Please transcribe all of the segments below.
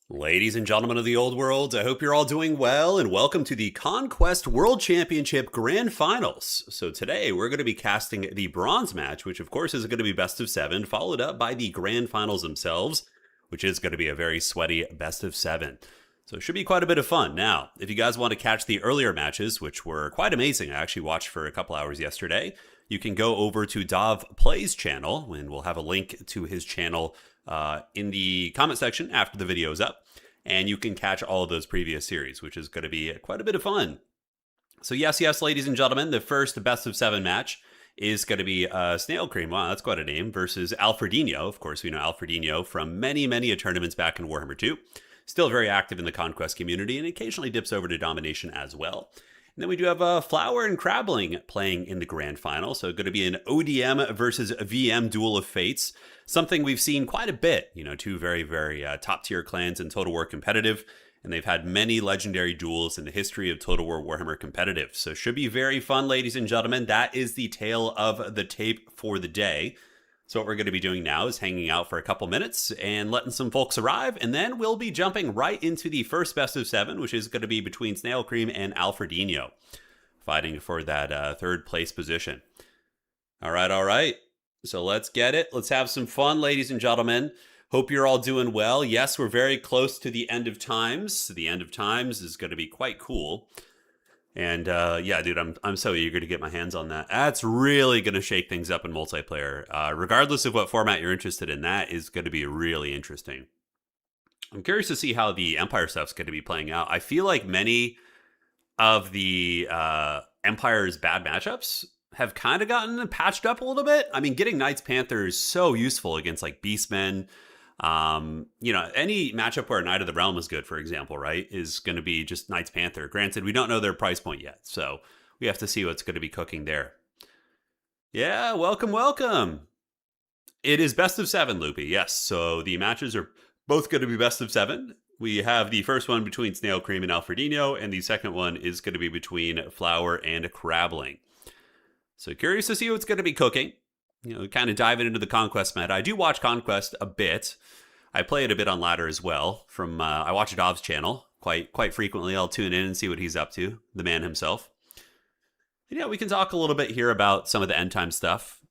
Ladies and gentlemen of the old world, I hope you're all doing well and welcome to the Conquest World Championship Grand Finals. So today we're going to be casting the bronze match, which of course is going to be best of 7, followed up by the Grand Finals themselves, which is going to be a very sweaty best of 7. So it should be quite a bit of fun. Now, if you guys want to catch the earlier matches, which were quite amazing, I actually watched for a couple hours yesterday, you can go over to Dov Plays channel, and we'll have a link to his channel in the comment section after the video is up, and you can catch all of those previous series, which is going to be quite a bit of fun. So yes, ladies and gentlemen, the first best of 7 match is going to be Snail Cream, wow, that's quite a name, versus Alfredinho. Of course, we know Alfredinho from many tournaments back in Warhammer 2. Still very active in the Conquest community and occasionally dips over to Domination as well. And then we do have Flower and Crabbling playing in the Grand Final. So going to be an ODM versus a VM duel of fates. Something we've seen quite a bit. You know, two very top tier clans in Total War Competitive. And they've had many legendary duels in the history of Total War Warhammer Competitive. So should be very fun, ladies and gentlemen. That is the tale of the tape for the day. So what we're going to be doing now is hanging out for a couple minutes and letting some folks arrive, and then we'll be jumping right into the first best of 7, which is going to be between Snail Cream and Alfredinho, fighting for that third place position. All right. So let's get it. Let's have some fun, ladies and gentlemen. Hope you're all doing well. Yes, we're very close to the end of times. The end of times is going to be quite cool. And yeah, dude, I'm so eager to get my hands on that. That's really going to shake things up in multiplayer. Regardless of what format you're interested in, that is going to be really interesting. I'm curious to see how the Empire stuff's going to be playing out. I feel like many of the Empire's bad matchups have kind of gotten patched up a little bit. I mean, getting Knights Panther is so useful against like Beastmen. You know, any matchup where Knight of the Realm is good, for example, right, is going to be just Knights Panther. Granted, we don't know their price point yet, so we have to see what's going to be cooking there. Yeah, welcome. It is best of 7, Loopy. Yes, so the matches are both going to be best of 7. We have the first one between Snail Cream and Alfredinho, and the second one is going to be between Flower and Crabbling. So curious to see what's going to be cooking. You know, kind of diving into the Conquest meta. I do watch Conquest a bit. I play it a bit on ladder as well. From I watch Dov's channel quite frequently. I'll tune in and see what he's up to, the man himself. And yeah, we can talk a little bit here about some of the end time stuff.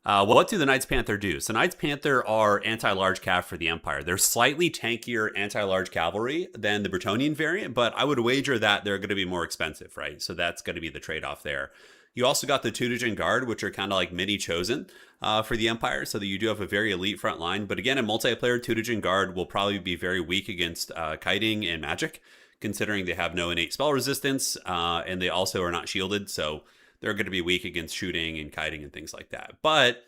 What do the Knights Panther do? So Knights Panther are anti-large cav for the Empire. They're slightly tankier anti-large cavalry than the Bretonnian variant, but I would wager that they're going to be more expensive, right? So that's going to be the trade-off there. You also got the Turin Guard, which are kind of like mini chosen for the Empire, so that you do have a very elite front line. But again, in multiplayer, Turin Guard will probably be very weak against kiting and magic, considering they have no innate spell resistance, and they also are not shielded, so they're going to be weak against shooting and kiting and things like that. But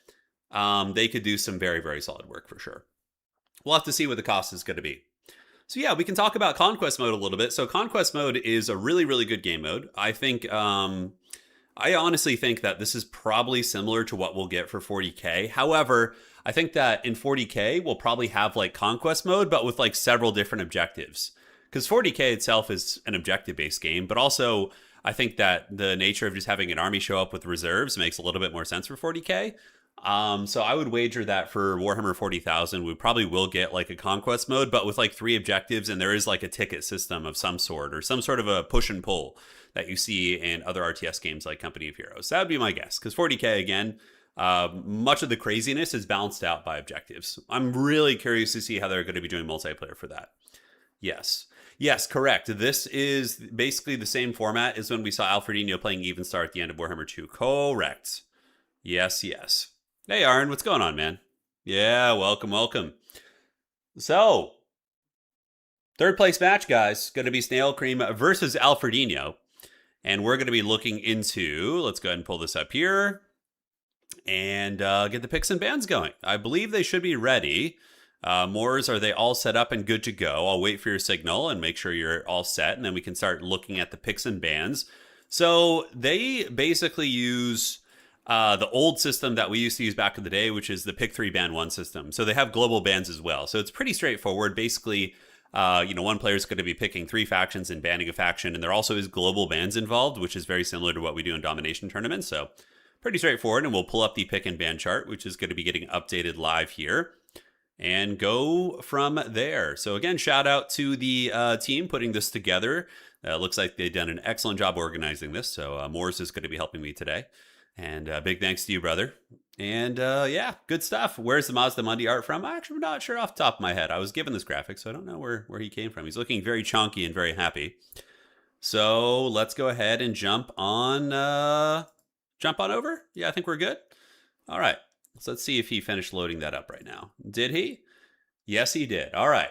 they could do some very solid work for sure. We'll have to see what the cost is going to be. So yeah, we can talk about Conquest mode a little bit. So Conquest mode is a really good game mode. I think... I honestly think that this is probably similar to what we'll get for 40k. However, I think that in 40k, we'll probably have like Conquest mode, but with like several different objectives. Because 40k itself is an objective-based game, but also I think that the nature of just having an army show up with reserves makes a little bit more sense for 40k. So I would wager that for Warhammer 40,000, we probably will get like a Conquest mode, but with like 3 objectives, and there is like a ticket system of some sort, or some sort of a push and pull that you see in other RTS games like Company of Heroes. So that would be my guess, because 40k, again, much of the craziness is balanced out by objectives. I'm really curious to see how they're going to be doing multiplayer for that. Yes, correct. This is basically the same format as when we saw Alfredinho playing Even Star at the end of Warhammer 2. Correct. Yes. Hey, Aaron, what's going on, man? Yeah, welcome. So, third place match, guys, going to be Snail Cream versus Alfredinho. And we're going to be looking into, let's go ahead and pull this up here, and get the picks and bans going. I believe they should be ready. Moors, are they all set up and good to go? I'll wait for your signal and make sure you're all set, and then we can start looking at the picks and bans. So they basically use the old system that we used to use back in the day, which is the pick 3 ban 1 system. So they have global bans as well. So it's pretty straightforward. Basically, one player is going to be picking 3 factions and banning a faction, and there also is global bans involved, which is very similar to what we do in domination tournaments. So pretty straightforward, and we'll pull up the pick and ban chart, which is going to be getting updated live here. and go from there. So again, shout out to the team putting this together. Looks like they've done an excellent job organizing this. So Morris is going to be helping me today. And big thanks to you, brother. And yeah, good stuff. Where's the Mazda Mundi art from? I'm actually not sure off the top of my head. I was given this graphic, so I don't know where he came from. He's looking very chunky and very happy. So let's go ahead and jump on over. Yeah, I think we're good. All right. So let's see if he finished loading that up right now. Did he? Yes, he did. All right.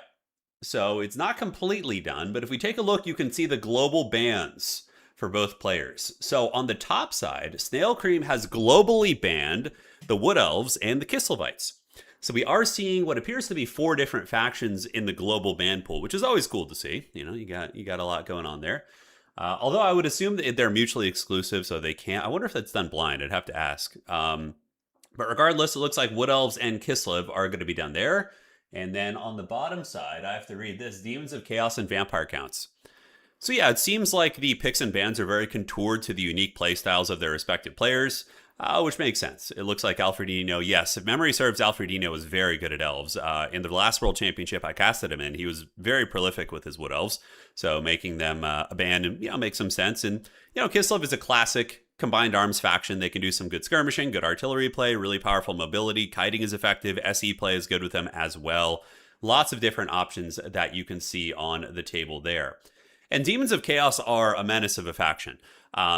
So it's not completely done, but if we take a look, you can see the global bans for both players. So on the top side, Snail Cream has globally banned the Wood Elves and the Kislevites. So we are seeing what appears to be 4 different factions in the global ban pool, which is always cool to see. You know, you got a lot going on there. Although I would assume that they're mutually exclusive, so they can't. I wonder if that's done blind. I'd have to ask. But regardless, it looks like Wood Elves and Kislev are going to be done there. And then on the bottom side, I have to read this: Demons of Chaos and Vampire counts. So yeah, it seems like the picks and bans are very contoured to the unique playstyles of their respective players, which makes sense. It looks like Alfredino, yes, if memory serves, Alfredino was very good at elves. In the last World Championship I casted him in, he was very prolific with his Wood Elves, so making them a ban, and makes some sense. And Kislev is a classic combined arms faction. They can do some good skirmishing, good artillery play, really powerful mobility. Kiting is effective. SE play is good with them as well. Lots of different options that you can see on the table there. And Demons of Chaos are a menace of a faction.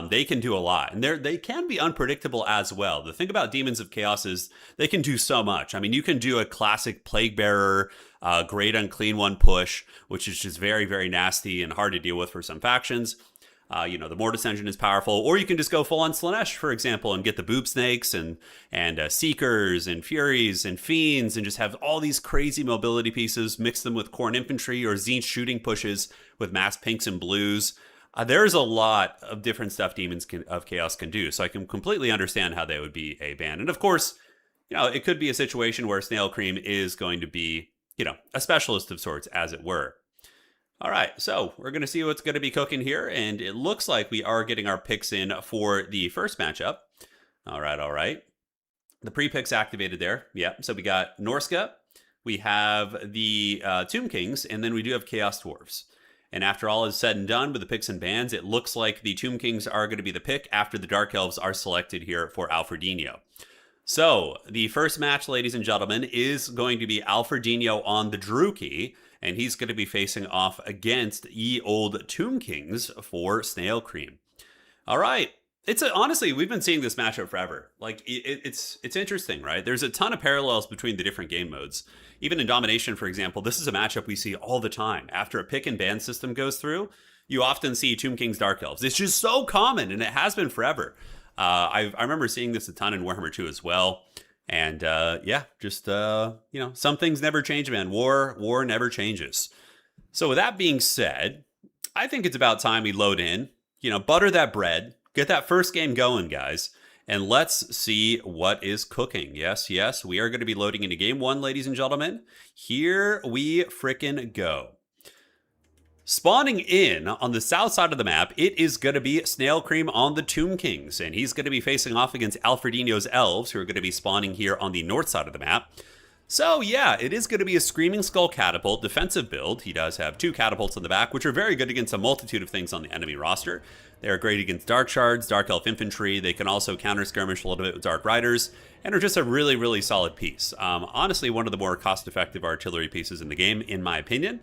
They can do a lot, and they can be unpredictable as well. The thing about Demons of Chaos is they can do so much. I mean, you can do a classic Plague Bearer, Great Unclean One push, which is just very, very nasty and hard to deal with for some factions. The Mortis engine is powerful, or you can just go full on Slanesh, for example, and get the Boob Snakes and Seekers and Furies and Fiends, and just have all these crazy mobility pieces, mix them with Khorne Infantry or Tzeentch shooting pushes with mass pinks and blues. There's a lot of different stuff Demons of Chaos can do, so I can completely understand how they would be a ban. And of course, it could be a situation where Snail Cream is going to be, a specialist of sorts, as it were. All right, so we're going to see what's going to be cooking here, and it looks like we are getting our picks in for the first matchup. All right. The pre-picks activated there. Yeah, so we got Norska, we have the Tomb Kings, and then we do have Chaos Dwarves. And after all is said and done with the picks and bans, it looks like the Tomb Kings are going to be the pick after the Dark Elves are selected here for Alfredino. So the first match, ladies and gentlemen, is going to be Alfredino on the Druchii, and he's going to be facing off against ye old Tomb Kings for Snail Cream. All right. Honestly, we've been seeing this matchup forever. Like, it's interesting, right? There's a ton of parallels between the different game modes. Even in Domination, for example, this is a matchup we see all the time. After a pick and ban system goes through, you often see Tomb Kings Dark Elves. It's just so common, and it has been forever. I remember seeing this a ton in Warhammer 2 as well. And some things never change, man. War never changes. So with that being said, I think it's about time we load in, butter that bread, get that first game going, guys, and let's see what is cooking. Yes, we are going to be loading into game 1, ladies and gentlemen. Here we frickin' go. Spawning in on the south side of the map, it is going to be Snail Cream on the Tomb Kings, and he's going to be facing off against Alfredino's Elves, who are going to be spawning here on the north side of the map. So yeah, it is going to be a Screaming Skull Catapult defensive build. He does have 2 catapults in the back, which are very good against a multitude of things on the enemy roster. They are great against Dark Shards, Dark Elf Infantry. They can also counter skirmish a little bit with Dark Riders, and are just a really, really solid piece. Honestly, one of the more cost-effective artillery pieces in the game, in my opinion.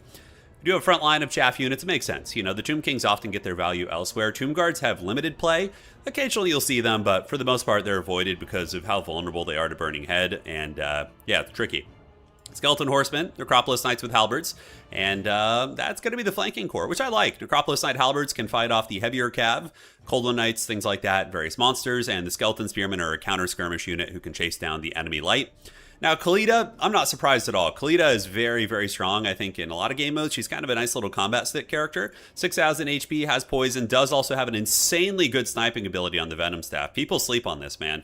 We do have a front line of chaff units. It makes sense. The Tomb Kings often get their value elsewhere. Tomb Guards have limited play. Occasionally you'll see them, but for the most part, they're avoided because of how vulnerable they are to Burning Head. And it's tricky. Skeleton Horsemen, Necropolis Knights with Halberds, and that's going to be the flanking core, which I like. Necropolis Knight Halberds can fight off the heavier cav, Cold One Knights, things like that, various monsters, and the Skeleton Spearmen are a counter skirmish unit who can chase down the enemy light. Now, Khalida, I'm not surprised at all. Khalida is very, very strong, I think, in a lot of game modes. She's kind of a nice little combat stick character. 6,000 HP, has poison, does also have an insanely good sniping ability on the Venom Staff. People sleep on this, man.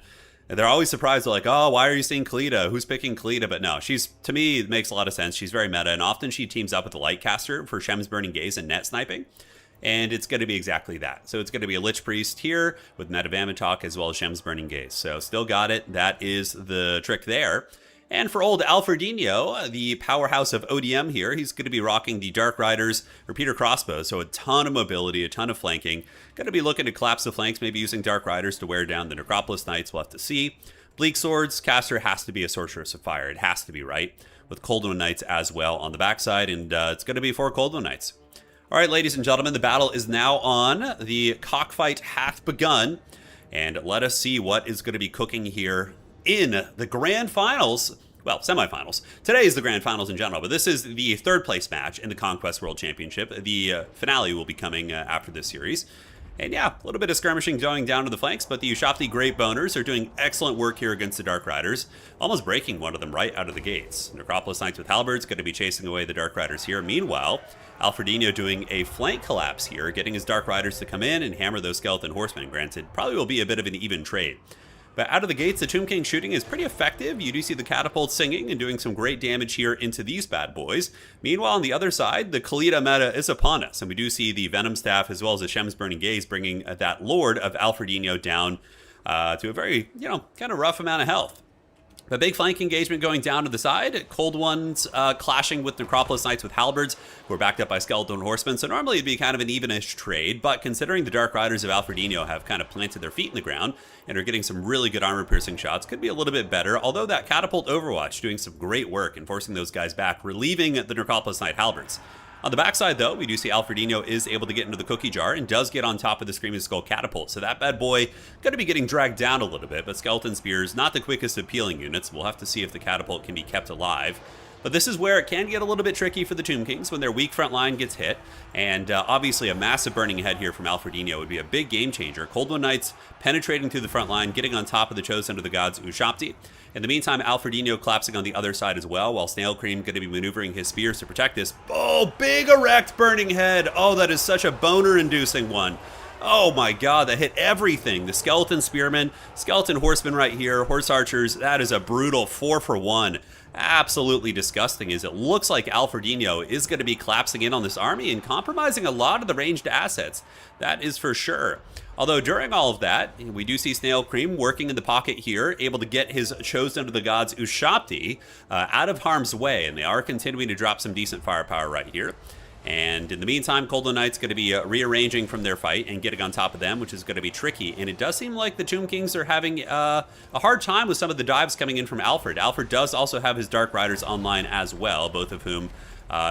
They're always surprised. They're like, oh, why are you seeing Khalida? Who's picking Khalida? But no, to me, it makes a lot of sense. She's very meta, and often she teams up with the Lightcaster for Shem's Burning Gaze and net sniping. And it's going to be exactly that. So it's going to be a Lich Priest here with Net of Amatok as well as Shem's Burning Gaze. So still got it. That is the trick there. And for old Alfredinho, the powerhouse of ODM here, he's going to be rocking the Dark Riders, repeater crossbows, so a ton of mobility, a ton of flanking. Going to be looking to collapse the flanks, maybe using Dark Riders to wear down the Necropolis Knights, we'll have to see. Bleak Swords, caster has to be a Sorceress of Fire, it has to be, right? With Coldwind Knights as well on the backside, and it's going to be 4 Coldwind Knights. All right, ladies and gentlemen, the battle is now on. The cockfight hath begun, and let us see what is going to be cooking here in the grand finals, well, semifinals. Today is the grand finals in general, but this is the third place match in the Conquest World Championship. The finale will be coming after this series. And yeah, a little bit of skirmishing going down to the flanks, but the Ushapti Great Boners are doing excellent work here against the Dark Riders, almost breaking one of them right out of the gates. Necropolis Knights with Halberds going to be chasing away the Dark Riders here. Meanwhile, Alfredinho doing a flank collapse here, getting his Dark Riders to come in and hammer those Skeleton Horsemen. Granted, probably will be a bit of an even trade. But out of the gates, the Tomb King shooting is pretty effective. You do see the catapult singing and doing some great damage here into these bad boys. Meanwhile, on the other side, the Khalida meta is upon us. And we do see the Venom Staff as well as the Shem's Burning Gaze bringing that Lord of Alfredinho down to a very, kind of rough amount of health. A big flank engagement going down to the side. Cold Ones clashing with Necropolis Knights with Halberds, who are backed up by Skeleton Horsemen. So normally it'd be kind of an evenish trade, but considering the Dark Riders of Alfredinho have kind of planted their feet in the ground and are getting some really good armor-piercing shots, could be a little bit better. Although that Catapult Overwatch doing some great work in forcing those guys back, relieving the Necropolis Knight Halberds. On the backside, though, we do see Alfredinho is able to get into the cookie jar and does get on top of the Screaming Skull Catapult. So that bad boy going to be getting dragged down a little bit, but Skeleton Spears, not the quickest of peeling units. We'll have to see if the catapult can be kept alive. But this is where it can get a little bit tricky for the Tomb Kings when their weak front line gets hit. And obviously a massive burning head here from Alfredinho would be a big game changer. Coldwind Knights penetrating through the front line, getting on top of the Chosen of the Gods Ushapti. In the meantime, Alfredinho collapsing on the other side as well, while Snail Cream going to be maneuvering his spears to protect this. Oh, big erect burning head. Oh, that is such a boner-inducing one. Oh my god, that hit everything. The Skeleton Spearmen, Skeleton Horsemen right here, Horse Archers, that is a brutal 4 for 1. Absolutely disgusting, as it looks like Alfredinho is going to be collapsing in on this army and compromising a lot of the ranged assets. That is for sure. Although during all of that, we do see Snail Cream working in the pocket here, able to get his Chosen of the Gods Ushapti out of harm's way, and they are continuing to drop some decent firepower right here. And in the meantime, Coldwind Knights going to be rearranging from their fight and getting on top of them, which is going to be tricky. And it does seem like the Tomb Kings are having a hard time with some of the dives coming in from Alfred. Alfred does also have his Dark Riders online as well, both of whom...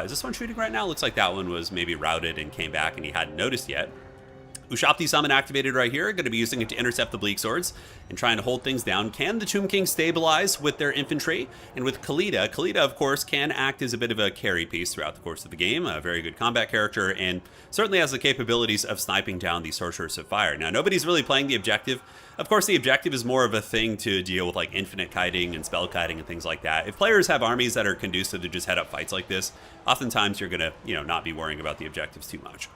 is this one shooting right now? Looks like that one was maybe routed and came back and he hadn't noticed yet. Ushapti Summon activated right here, going to be using it to intercept the Bleak Swords and trying to hold things down. Can the Tomb King stabilize with their infantry? And with Khalida, of course, can act as a bit of a carry piece throughout the course of the game. A very good combat character and certainly has the capabilities of sniping down the Sorceress of Fire. Now, nobody's really playing the objective. Of course, the objective is more of a thing to deal with like infinite kiting and spell kiting and things like that. If players have armies that are conducive to just head up fights like this, oftentimes you're going to, not be worrying about the objectives too much.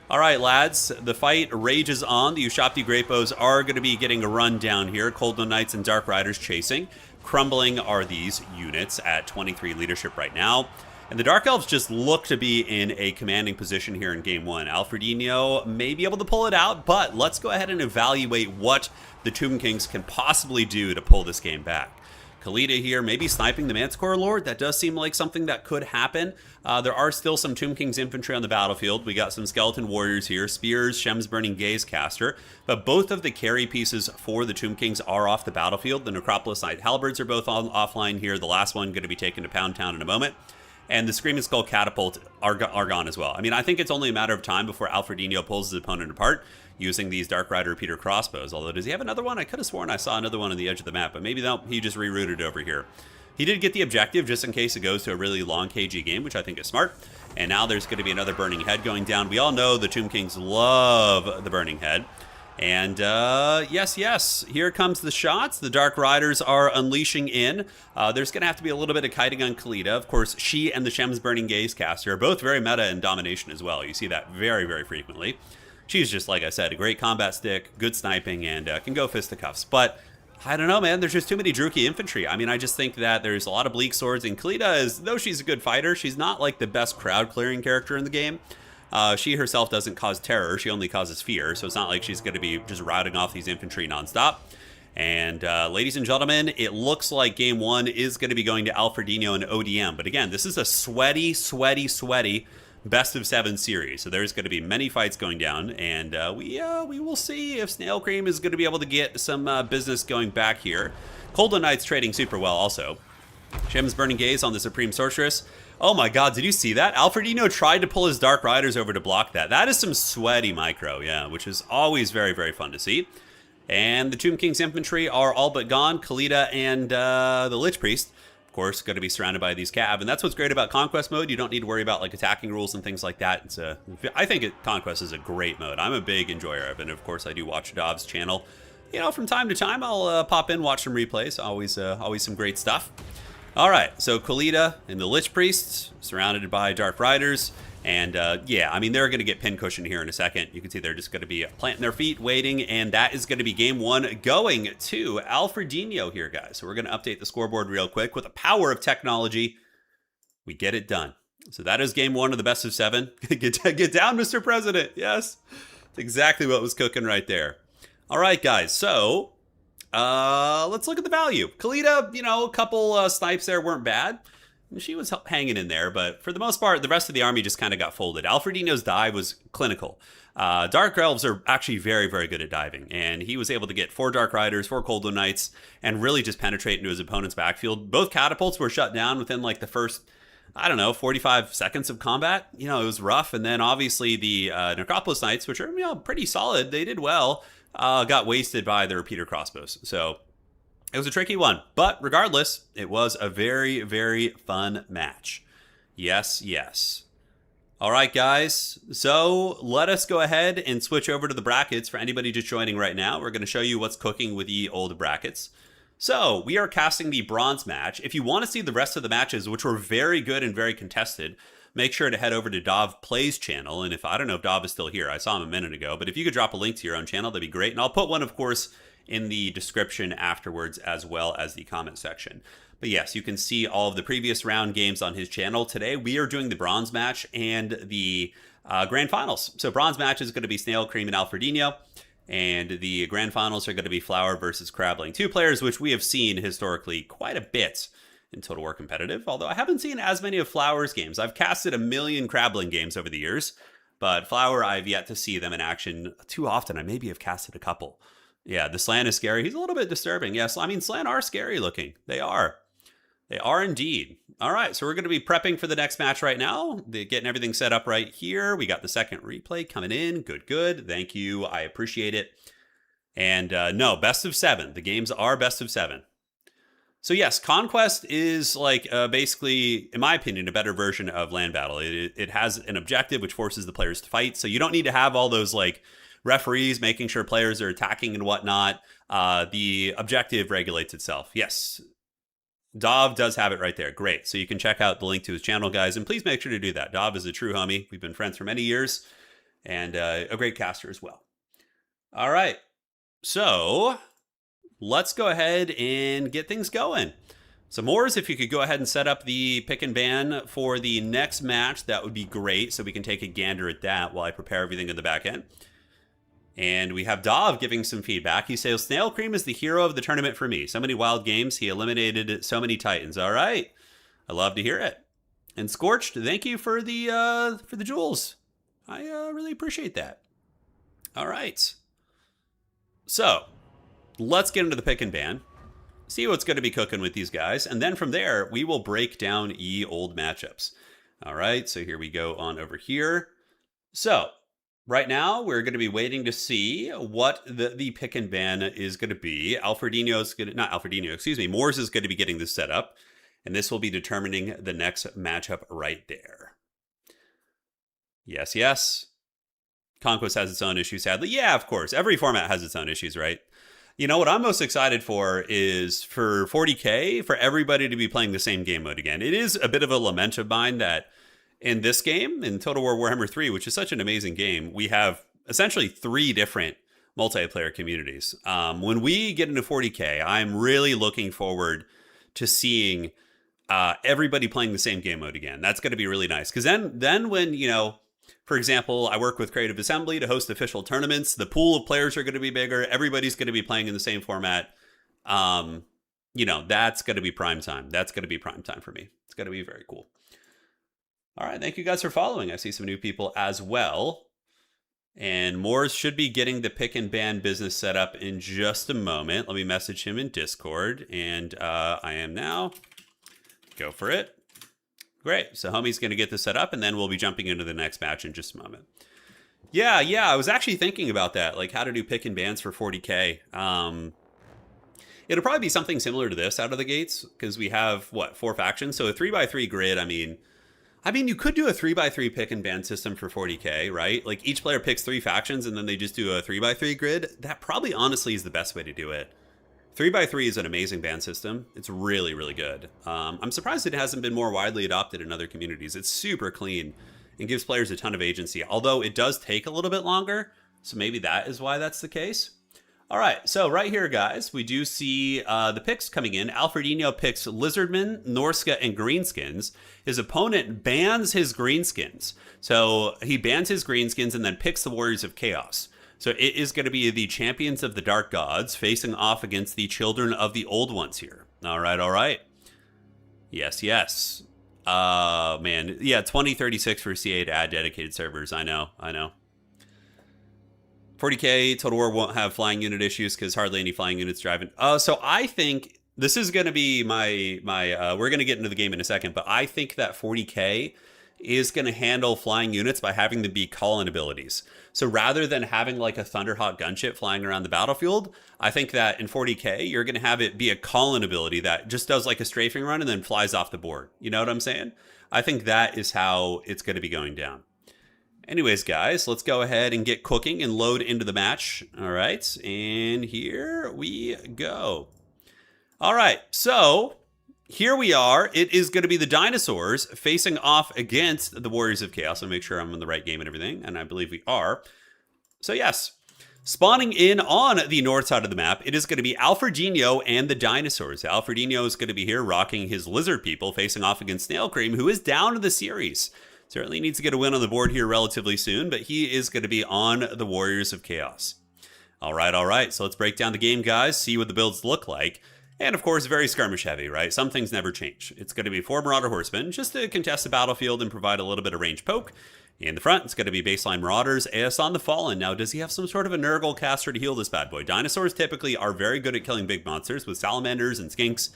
All right, lads, the fight rages on. The Ushapti Great Bows are going to be getting a run down here. Coldwind Knights and Dark Riders chasing. Crumbling are these units at 23 leadership right now. And the Dark Elves just look to be in a commanding position here in Game 1. Alfredinho may be able to pull it out, but let's go ahead and evaluate what the Tomb Kings can possibly do to pull this game back. Khalida here, maybe sniping the Manticore Lord. That does seem like something that could happen. There are still some Tomb King's infantry on the battlefield. We got some Skeleton Warriors here, Spears, Shem's Burning Gaze Caster. But both of the carry pieces for the Tomb Kings are off the battlefield. The Necropolis Knight Halberds are both offline here. The last one going to be taken to Pound Town in a moment. And the Screaming Skull Catapult are gone as well. I mean, I think it's only a matter of time before Alfredinho pulls his opponent apart using these Dark Rider repeater crossbows. Although, does he have another one? I could have sworn I saw another one on the edge of the map, but maybe he just rerouted over here. He did get the objective just in case it goes to a really long KG game, which I think is smart. And now there's going to be another Burning Head going down. We all know the Tomb Kings love the Burning Head. And yes, here comes the shots. The Dark Riders are unleashing in. There's going to have to be a little bit of kiting on Khalida. Of course, she and the Shem's Burning Gaze Caster are both very meta in domination as well. You see that very, very frequently. She's just, like I said, a great combat stick, good sniping, and can go fisticuffs. But I don't know, man. There's just too many Druki infantry. I mean, I just think that there's a lot of Bleak Swords, and Khalida though she's a good fighter, she's not like the best crowd-clearing character in the game. She herself doesn't cause terror, she only causes fear, so it's not like she's going to be just routing off these infantry nonstop. And ladies and gentlemen, it looks like game one is going to be going to Alfredino and ODM. But again, this is a sweaty best of 7 series. So there's going to be many fights going down. And we will see if Snail Cream is going to be able to get some business going back here. Cold Knight's trading super well also. Shim's Burning Gaze on the Supreme Sorceress. Oh my god, did you see that? Alfredino tried to pull his Dark Riders over to block that. That is some sweaty micro, yeah, which is always very fun to see. And the Tomb King's infantry are all but gone. Khalida and the Lich Priest, of course, going to be surrounded by these cav. And that's what's great about Conquest mode. You don't need to worry about like attacking rules and things like that. I think Conquest is a great mode. I'm a big enjoyer of it. And of course, I do watch Dov's channel. You know, from time to time, I'll pop in, watch some replays. Always some great stuff. All right, so Khalida and the Lich Priests surrounded by Dark Riders. And yeah, I mean, they're going to get pincushion here in a second. You can see they're just going to be planting their feet, waiting, and that is going to be game one going to Alfredino here, guys. So we're going to update the scoreboard real quick. With the power of technology, we get it done. So that is game one of the best of 7. Get down, Mr. President. Yes, that's exactly what was cooking right there. All right, guys, so let's look at the value. Khalida, you know, a couple snipes there weren't bad. She was hanging in there, but for the most part, the rest of the army just kind of got folded. Alfredino's dive was clinical. Dark Elves are actually very good at diving, and he was able to get 4 Dark Riders, 4 Cold Knights, and really just penetrate into his opponent's backfield. Both catapults were shut down within like the first, I don't know, 45 seconds of combat. You know, it was rough, and then obviously the Necropolis Knights, which are, you know, pretty solid, they did well, got wasted by the repeater crossbows. So it was a tricky one, but regardless, it was a very fun match. Yes. All right, guys. So let us go ahead and switch over to the brackets. For anybody just joining right now, we're going to show you what's cooking with the old brackets. So we are casting the bronze match. If you want to see the rest of the matches, which were very good and very contested, make sure to head over to Dov Plays channel. And I don't know if Dov is still here. I saw him a minute ago, but if you could drop a link to your own channel, that'd be great. And I'll put one, of course, in the description afterwards, as well as the comment section. But yes, you can see all of the previous round games on his channel. Today, we are doing the bronze match and the grand finals. So bronze match is going to be Snail Cream and Alfredino, and the grand finals are going to be Flower versus Crabling. 2 players which we have seen historically quite a bit in Total War Competitive, although I haven't seen as many of Flower's games. I've casted a million Crabling games over the years, but Flower, I've yet to see them in action too often. I maybe have casted a couple. Yeah, the Slan is scary. He's a little bit disturbing. Yes, I mean, Slan are scary looking. They are. They are indeed. All right, so we're going to be prepping for the next match right now. Getting everything set up right here. We got the second replay coming in. Good. Thank you. I appreciate it. And no, best of 7. The games are best of 7. So yes, Conquest is like basically, in my opinion, a better version of Land Battle. It has an objective which forces the players to fight. So you don't need to have all those like referees making sure players are attacking and whatnot. The objective regulates itself. Yes, Dov does have it right there. Great. So you can check out the link to his channel, guys, and please make sure to do that. Dov is a true homie. We've been friends for many years, and a great caster as well. All right. So let's go ahead and get things going. So Moors, if you could go ahead and set up the pick and ban for the next match, that would be great. So we can take a gander at that while I prepare everything in the back end. And we have Dov giving some feedback. He says, Snail Cream is the hero of the tournament for me. So many wild games. He eliminated so many Titans. All right. I love to hear it. And Scorched, thank you for the jewels. I really appreciate that. All right. So let's get into the pick and ban. See what's going to be cooking with these guys. And then from there, we will break down old matchups. All right. So here we go on over here. So right now, we're going to be waiting to see what the pick and ban is going to be. Moors is going to be getting this set up, and this will be determining the next matchup right there. Yes. Conquest has its own issues, sadly. Yeah, of course. Every format has its own issues, right? You know, what I'm most excited for is for 40K, for everybody to be playing the same game mode again. It is a bit of a lament of mine that in this game, in Total War Warhammer 3, which is such an amazing game, we have essentially 3 different multiplayer communities. When we get into 40K, I'm really looking forward to seeing everybody playing the same game mode again. That's going to be really nice. Because then when, you know, for example, I work with Creative Assembly to host official tournaments, the pool of players are going to be bigger. Everybody's going to be playing in the same format. You know, that's going to be prime time. That's going to be prime time for me. It's going to be very cool. All right, thank you guys for following. I see some new people as well. And Moores should be getting the pick and ban business set up in just a moment. Let me message him in Discord. And I am now. Go for it. Great. So Homie's going to get this set up, and then we'll be jumping into the next match in just a moment. Yeah. I was actually thinking about that, like how to do pick and bans for 40K. It'll probably be something similar to this out of the gates, because we have, what, 4 factions? So a 3x3 grid, I mean, you could do a 3x3 pick and ban system for 40K, right? Like each player picks 3 factions, and then they just do a 3x3 grid. That probably honestly is the best way to do it. 3x3 is an amazing ban system. It's really, really good. I'm surprised it hasn't been more widely adopted in other communities. It's super clean and gives players a ton of agency, although it does take a little bit longer. So maybe that is why that's the case. All right, so right here, guys, we do see the picks coming in. Alfredinho picks Lizardmen, Norska, and Greenskins. His opponent bans his Greenskins. So he bans his Greenskins and then picks the Warriors of Chaos. So it is going to be the Champions of the Dark Gods facing off against the Children of the Old Ones here. All right. Yes. Man, yeah, 2036 for CA to add dedicated servers. I know. 40K Total War won't have flying unit issues because hardly any flying units driving. So I think this is going to be my we're going to get into the game in a second, but I think that 40K is going to handle flying units by having them be call-in abilities. So rather than having like a Thunderhawk gunship flying around the battlefield, I think that in 40K, you're going to have it be a call-in ability that just does like a strafing run and then flies off the board. You know what I'm saying? I think that is how it's going to be going down. Anyways, guys, let's go ahead and get cooking and load into the match. All right, and here we go. All right, so here we are. It is going to be the dinosaurs facing off against the Warriors of Chaos. I'll make sure I'm in the right game and everything, and I believe we are. So yes, spawning in on the north side of the map, it is going to be Alfredinho and the dinosaurs. Alfredinho is going to be here rocking his lizard people facing off against Snail Cream, who is down in the series. Certainly needs to get a win on the board here relatively soon, but he is going to be on the Warriors of Chaos. All right. So let's break down the game, guys, see what the builds look like. And, of course, very skirmish heavy, right? Some things never change. It's going to be 4 Marauder Horsemen just to contest the battlefield and provide a little bit of range poke. In the front, it's going to be baseline Marauders, Aeson the Fallen. Now, does he have some sort of a Nurgle caster to heal this bad boy? Dinosaurs typically are very good at killing big monsters with salamanders and skinks.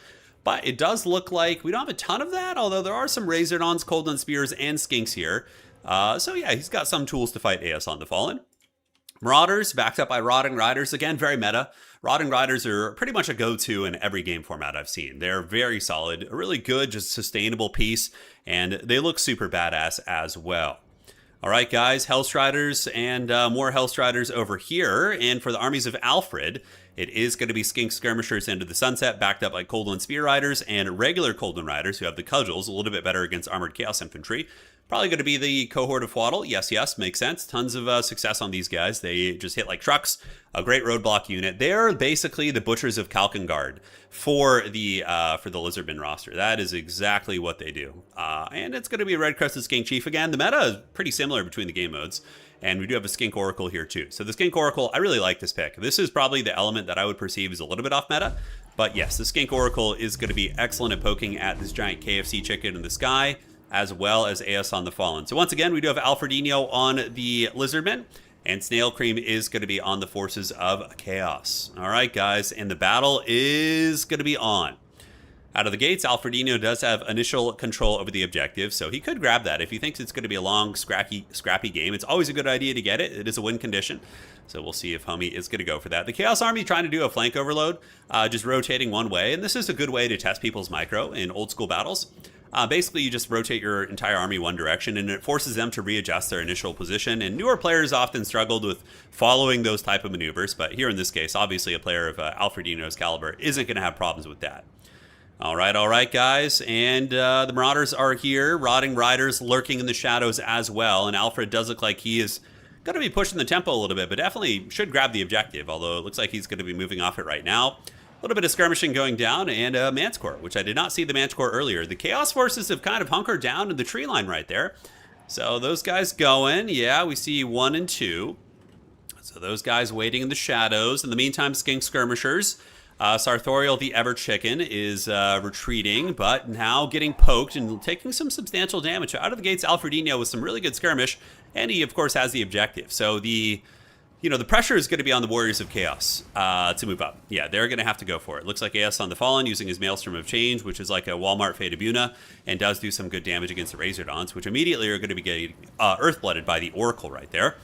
But it does look like we don't have a ton of that, although there are some Razordons, Coldon Spears, and Skinks here. So yeah, he's got some tools to fight Aeson the Fallen. Marauders, backed up by Rotting Riders. Again, very meta. Rotting Riders are pretty much a go-to in every game format I've seen. They're very solid, a really good, just sustainable piece, and they look super badass as well. All right, guys, Hellstriders and more Hellstriders over here. And for the armies of Alfred, it is going to be Skink Skirmishers into the Sunset, backed up by Coldon Spear Riders and regular Coldon Riders who have the cudgels, a little bit better against Armored Chaos Infantry. Probably going to be the cohort of Waddle. Yes, makes sense. Tons of success on these guys. They just hit like trucks. A great roadblock unit. They're basically the Butchers of Kalkengard for the Lizardman roster. That is exactly what they do. And it's going to be a Red-Crested Skink Chief again. The meta is pretty similar between the game modes. And we do have a Skink Oracle here too. So the Skink Oracle, I really like this pick. This is probably the element that I would perceive as a little bit off meta. But yes, the Skink Oracle is going to be excellent at poking at this giant KFC chicken in the sky, as well as Aeson the Fallen. So once again, we do have Alfredinho on the Lizardmen, and Snail Cream is going to be on the Forces of Chaos. All right, guys, and the battle is going to be on. Out of the gates, Alfredinho does have initial control over the objective, so he could grab that. If he thinks it's going to be a long, scrappy game, it's always a good idea to get it. It is a win condition, so we'll see if Homie is going to go for that. The Chaos Army trying to do a flank overload, just rotating one way, and this is a good way to test people's micro in old school battles. Basically, you just rotate your entire army one direction, and it forces them to readjust their initial position. And newer players often struggled with following those type of maneuvers, but here in this case, obviously a player of Alfredinho's caliber isn't going to have problems with that. All right, guys, and the Marauders are here. Rotting Riders lurking in the shadows as well, and Alfred does look like he is going to be pushing the tempo a little bit, but definitely should grab the objective, although it looks like he's going to be moving off it right now. A little bit of skirmishing going down, and Manticore, which I did not see the Manticore earlier. The Chaos Forces have kind of hunkered down in the tree line right there. So those guys going. Yeah, we see 1 and 2. So those guys waiting in the shadows. In the meantime, Skink Skirmishers Sartorial, the Ever Chicken, is retreating, but now getting poked and taking some substantial damage. Out of the gates, Alfredino with some really good skirmish, and he, of course, has the objective. So the pressure is going to be on the Warriors of Chaos to move up. Yeah, they're going to have to go for it. Looks like Aeon on the Fallen using his Maelstrom of Change, which is like a Walmart Fate Abuna, and does do some good damage against the Razordons, which immediately are going to be getting Earth-blooded by the Oracle right there.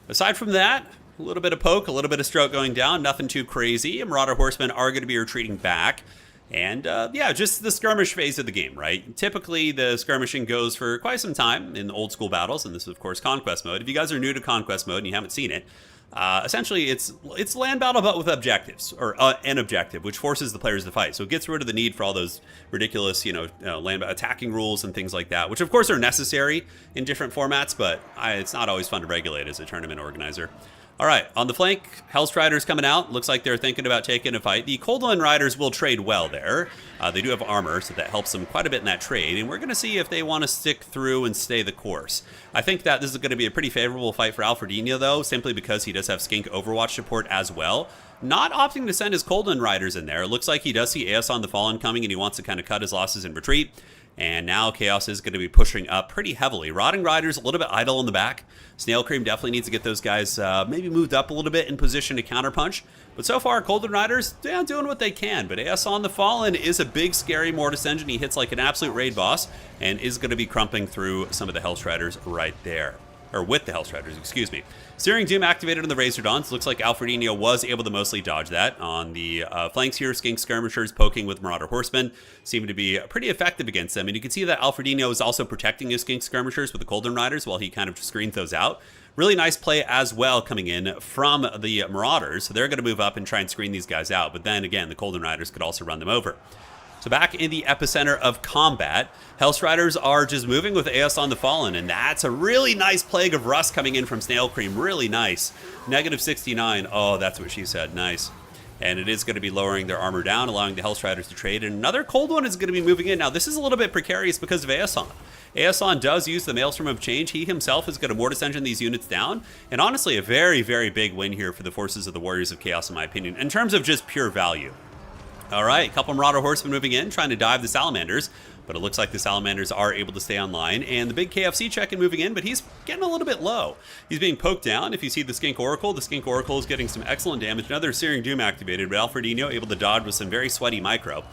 Aside from that, a little bit of poke, a little bit of stroke going down, nothing too crazy. Marauder Horsemen are going to be retreating back. And yeah, just the skirmish phase of the game, right? Typically, the skirmishing goes for quite some time in old school battles, and this is, of course, Conquest mode. If you guys are new to Conquest mode and you haven't seen it, essentially it's land battle but with objectives, or an objective, which forces the players to fight. So it gets rid of the need for all those ridiculous, land attacking rules and things like that, which of course are necessary in different formats, but it's not always fun to regulate as a tournament organizer. All right, on the flank, Hellstriders coming out. Looks like they're thinking about taking a fight. The Cold One Riders will trade well there. They do have armor, so that helps them quite a bit in that trade. And we're going to see if they want to stick through and stay the course. I think that this is going to be a pretty favorable fight for Alfredino, though, simply because he does have Skink Overwatch support as well. Not opting to send his Cold One Riders in there. It looks like he does see Aeon the Fallen coming, and he wants to kind of cut his losses and retreat. And now Chaos is going to be pushing up pretty heavily. Rotting Riders a little bit idle in the back. Snail Cream definitely needs to get those guys maybe moved up a little bit in position to counterpunch. But so far, Golden Riders, yeah, doing what they can. But Aeon the Fallen is a big, scary Mortis engine. He hits like an absolute raid boss and is going to be crumping through some of the Hellstriders right there. Or with the Hellstriders, excuse me. Searing Doom activated on the Razordons. Looks like Alfredino was able to mostly dodge that. On the flanks here, Skink Skirmishers poking with Marauder Horsemen seem to be pretty effective against them. And you can see that Alfredino is also protecting his Skink Skirmishers with the Golden Riders while he kind of screens those out. Really nice play as well coming in from the Marauders. So they're going to move up and try and screen these guys out. But then again, the Golden Riders could also run them over. So back in the epicenter of combat, Hellstriders are just moving with Aeon the Fallen, and that's a really nice plague of rust coming in from Snail Cream. Really nice. Negative 69. Oh, that's what she said. Nice. And it is going to be lowering their armor down, allowing the Hellstriders to trade. And another cold one is going to be moving in. Now, this is a little bit precarious because of Aeon. Aeon does use the Maelstrom of Change. He himself is going to Mortis Engine these units down. And honestly, a very, very big win here for the forces of the Warriors of Chaos, in my opinion, in terms of just pure value. All right, a couple Marauder Horsemen moving in, trying to dive the Salamanders, but it looks like the Salamanders are able to stay online. And the big KFC check-in moving in, but he's getting a little bit low. He's being poked down. If you see the Skink Oracle is getting some excellent damage. Another Searing Doom activated, but Alfredino able to dodge with some very sweaty micro.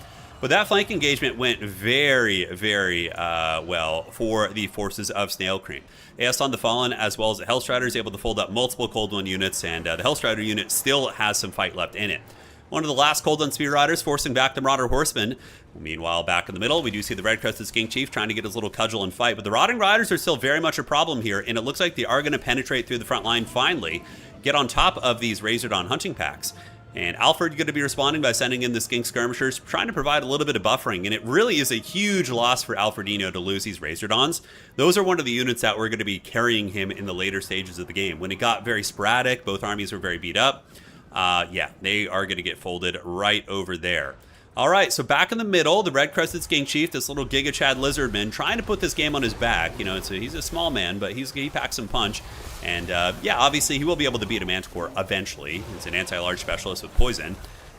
But that flank engagement went very, very well for the forces of Snail Cream. Aeon the Fallen, as well as the Hellstriders, able to fold up multiple Cold One units, and the Hellstrider unit still has some fight left in it. One of the last Cold One Spear Riders forcing back the Marauder Horsemen. Meanwhile, back in the middle, we do see the Red-Crested Skink Chief trying to get his little cudgel and fight. But the Rotting Riders are still very much a problem here, and it looks like they are going to penetrate through the front line finally, get on top of these Razordon hunting packs. And Alfred going to be responding by sending in the Skink Skirmishers, trying to provide a little bit of buffering. And it really is a huge loss for Alfredino to lose these Razordons. Those are one of the units that were going to be carrying him in the later stages of the game. When it got very sporadic, both armies were very beat up. Yeah, they are going to get folded right over there. All right, so back in the middle, the Red-Crested Skink Chief, this little Giga Chad Lizardman, trying to put this game on his back. You know, he's a small man, but he packs some punch. And, yeah, obviously he will be able to beat a Manticore eventually. He's an anti-large specialist with poison.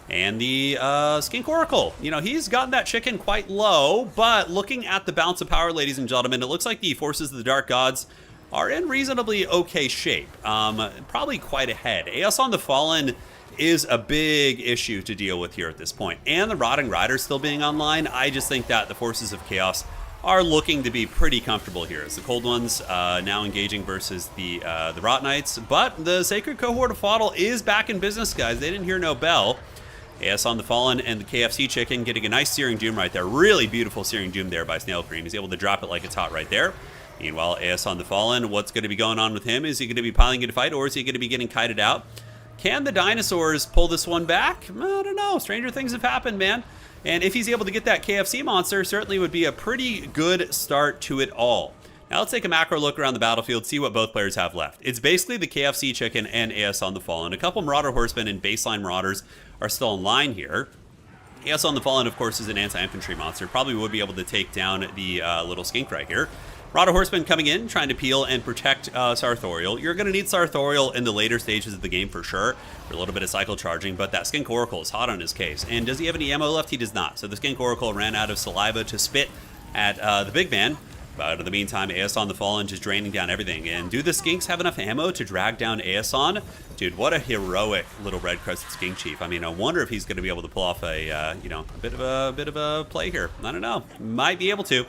And the Skink Oracle, you know, he's gotten that chicken quite low. But looking at the balance of power, ladies and gentlemen, it looks like the forces of the Dark Gods are in reasonably okay shape. Probably quite ahead. Aeon the Fallen is a big issue to deal with here at this point. And the Rotting Riders still being online, I just think that the forces of Chaos are looking to be pretty comfortable here. As the Cold Ones now engaging versus the Rot Knights. But the Sacred Cohort of Fodl is back in business, guys. They didn't hear no bell. Aeon the Fallen and the KFC Chicken getting a nice Searing Doom right there. Really beautiful Searing Doom there by Snail Cream. He's able to drop it like it's hot right there. Meanwhile, Aeon the Fallen, what's going to be going on with him? Is he going to be piling into fight, or is he going to be getting kited out? Can the dinosaurs pull this one back? I don't know. Stranger things have happened, man. And if he's able to get that KFC monster, certainly would be a pretty good start to it all. Now let's take a macro look around the battlefield, see what both players have left. It's basically the KFC Chicken and Aeon the Fallen. A couple Marauder Horsemen and baseline Marauders are still in line here. Aeon the Fallen, of course, is an anti-infantry monster. Probably would be able to take down the little skink right here. Rada Horseman coming in, trying to peel and protect Sartorial. You're going to need Sartorial in the later stages of the game for sure, for a little bit of cycle charging, but that Skink Oracle is hot on his case. And does he have any ammo left? He does not. So the Skink Oracle ran out of saliva to spit at the big man. But in the meantime, Aeson the Fallen just draining down everything. And do the Skinks have enough ammo to drag down Aeson? Dude, what a heroic little red-crested Skink Chief. I mean, I wonder if he's going to be able to pull off a, a bit of a play here. I don't know. Might be able to.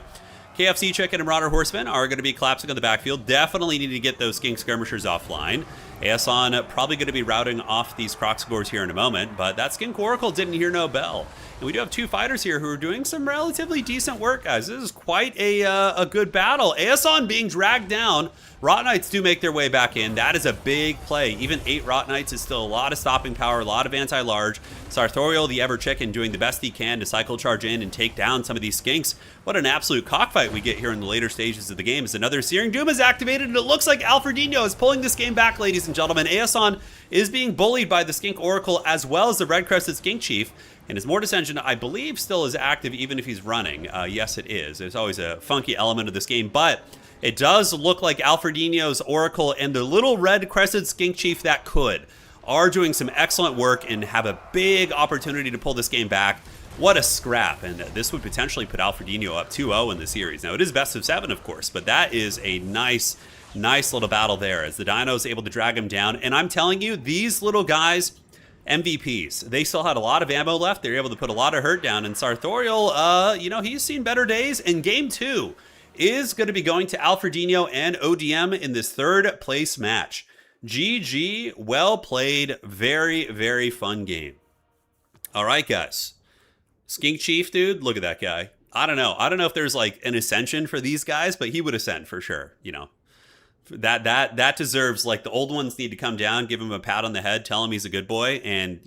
KFC Chicken and Marauder Horsemen are going to be collapsing on the backfield. Definitely need to get those Skink Skirmishers offline. Aeson probably going to be routing off these Crocsgores here in a moment, but that Skink Oracle didn't hear no bell. And we do have two fighters here who are doing some relatively decent work, guys. This is quite a good battle. Aeson being dragged down. Rot Knights do make their way back in. That is a big play. Even 8 Rot Knights is still a lot of stopping power, a lot of anti-large. Sartorial, the Ever Chicken, doing the best he can to cycle charge in and take down some of these Skinks. What an absolute cockfight we get here in the later stages of the game as another Searing Doom is activated, and it looks like Alfredinho is pulling this game back, ladies and gentlemen. Aeson is being bullied by the Skink Oracle as well as the Red-Crested Skink Chief. And his Mortis Engine, I believe, still is active even if he's running. Yes, it is. There's always a funky element of this game, but it does look like Alfredinho's Oracle and the little red-crested Skink Chief that could are doing some excellent work and have a big opportunity to pull this game back. What a scrap, and this would potentially put Alfredinho up 2-0 in the series. Now, it is best of 7, of course, but that is a nice little battle there as the Dino is able to drag him down. And I'm telling you, these little guys, MVPs. They still had a lot of ammo left. They were able to put a lot of hurt down. And Sartorial, he's seen better days. And game 2 is going to be going to Alfredinho and ODM in this 3rd place match. GG, well played. Very, very fun game. All right, guys. Skink Chief, dude, look at that guy. I don't know. I don't know if there's like an ascension for these guys, but he would ascend for sure, That deserves, like, the old ones need to come down, give him a pat on the head, tell him he's a good boy, and,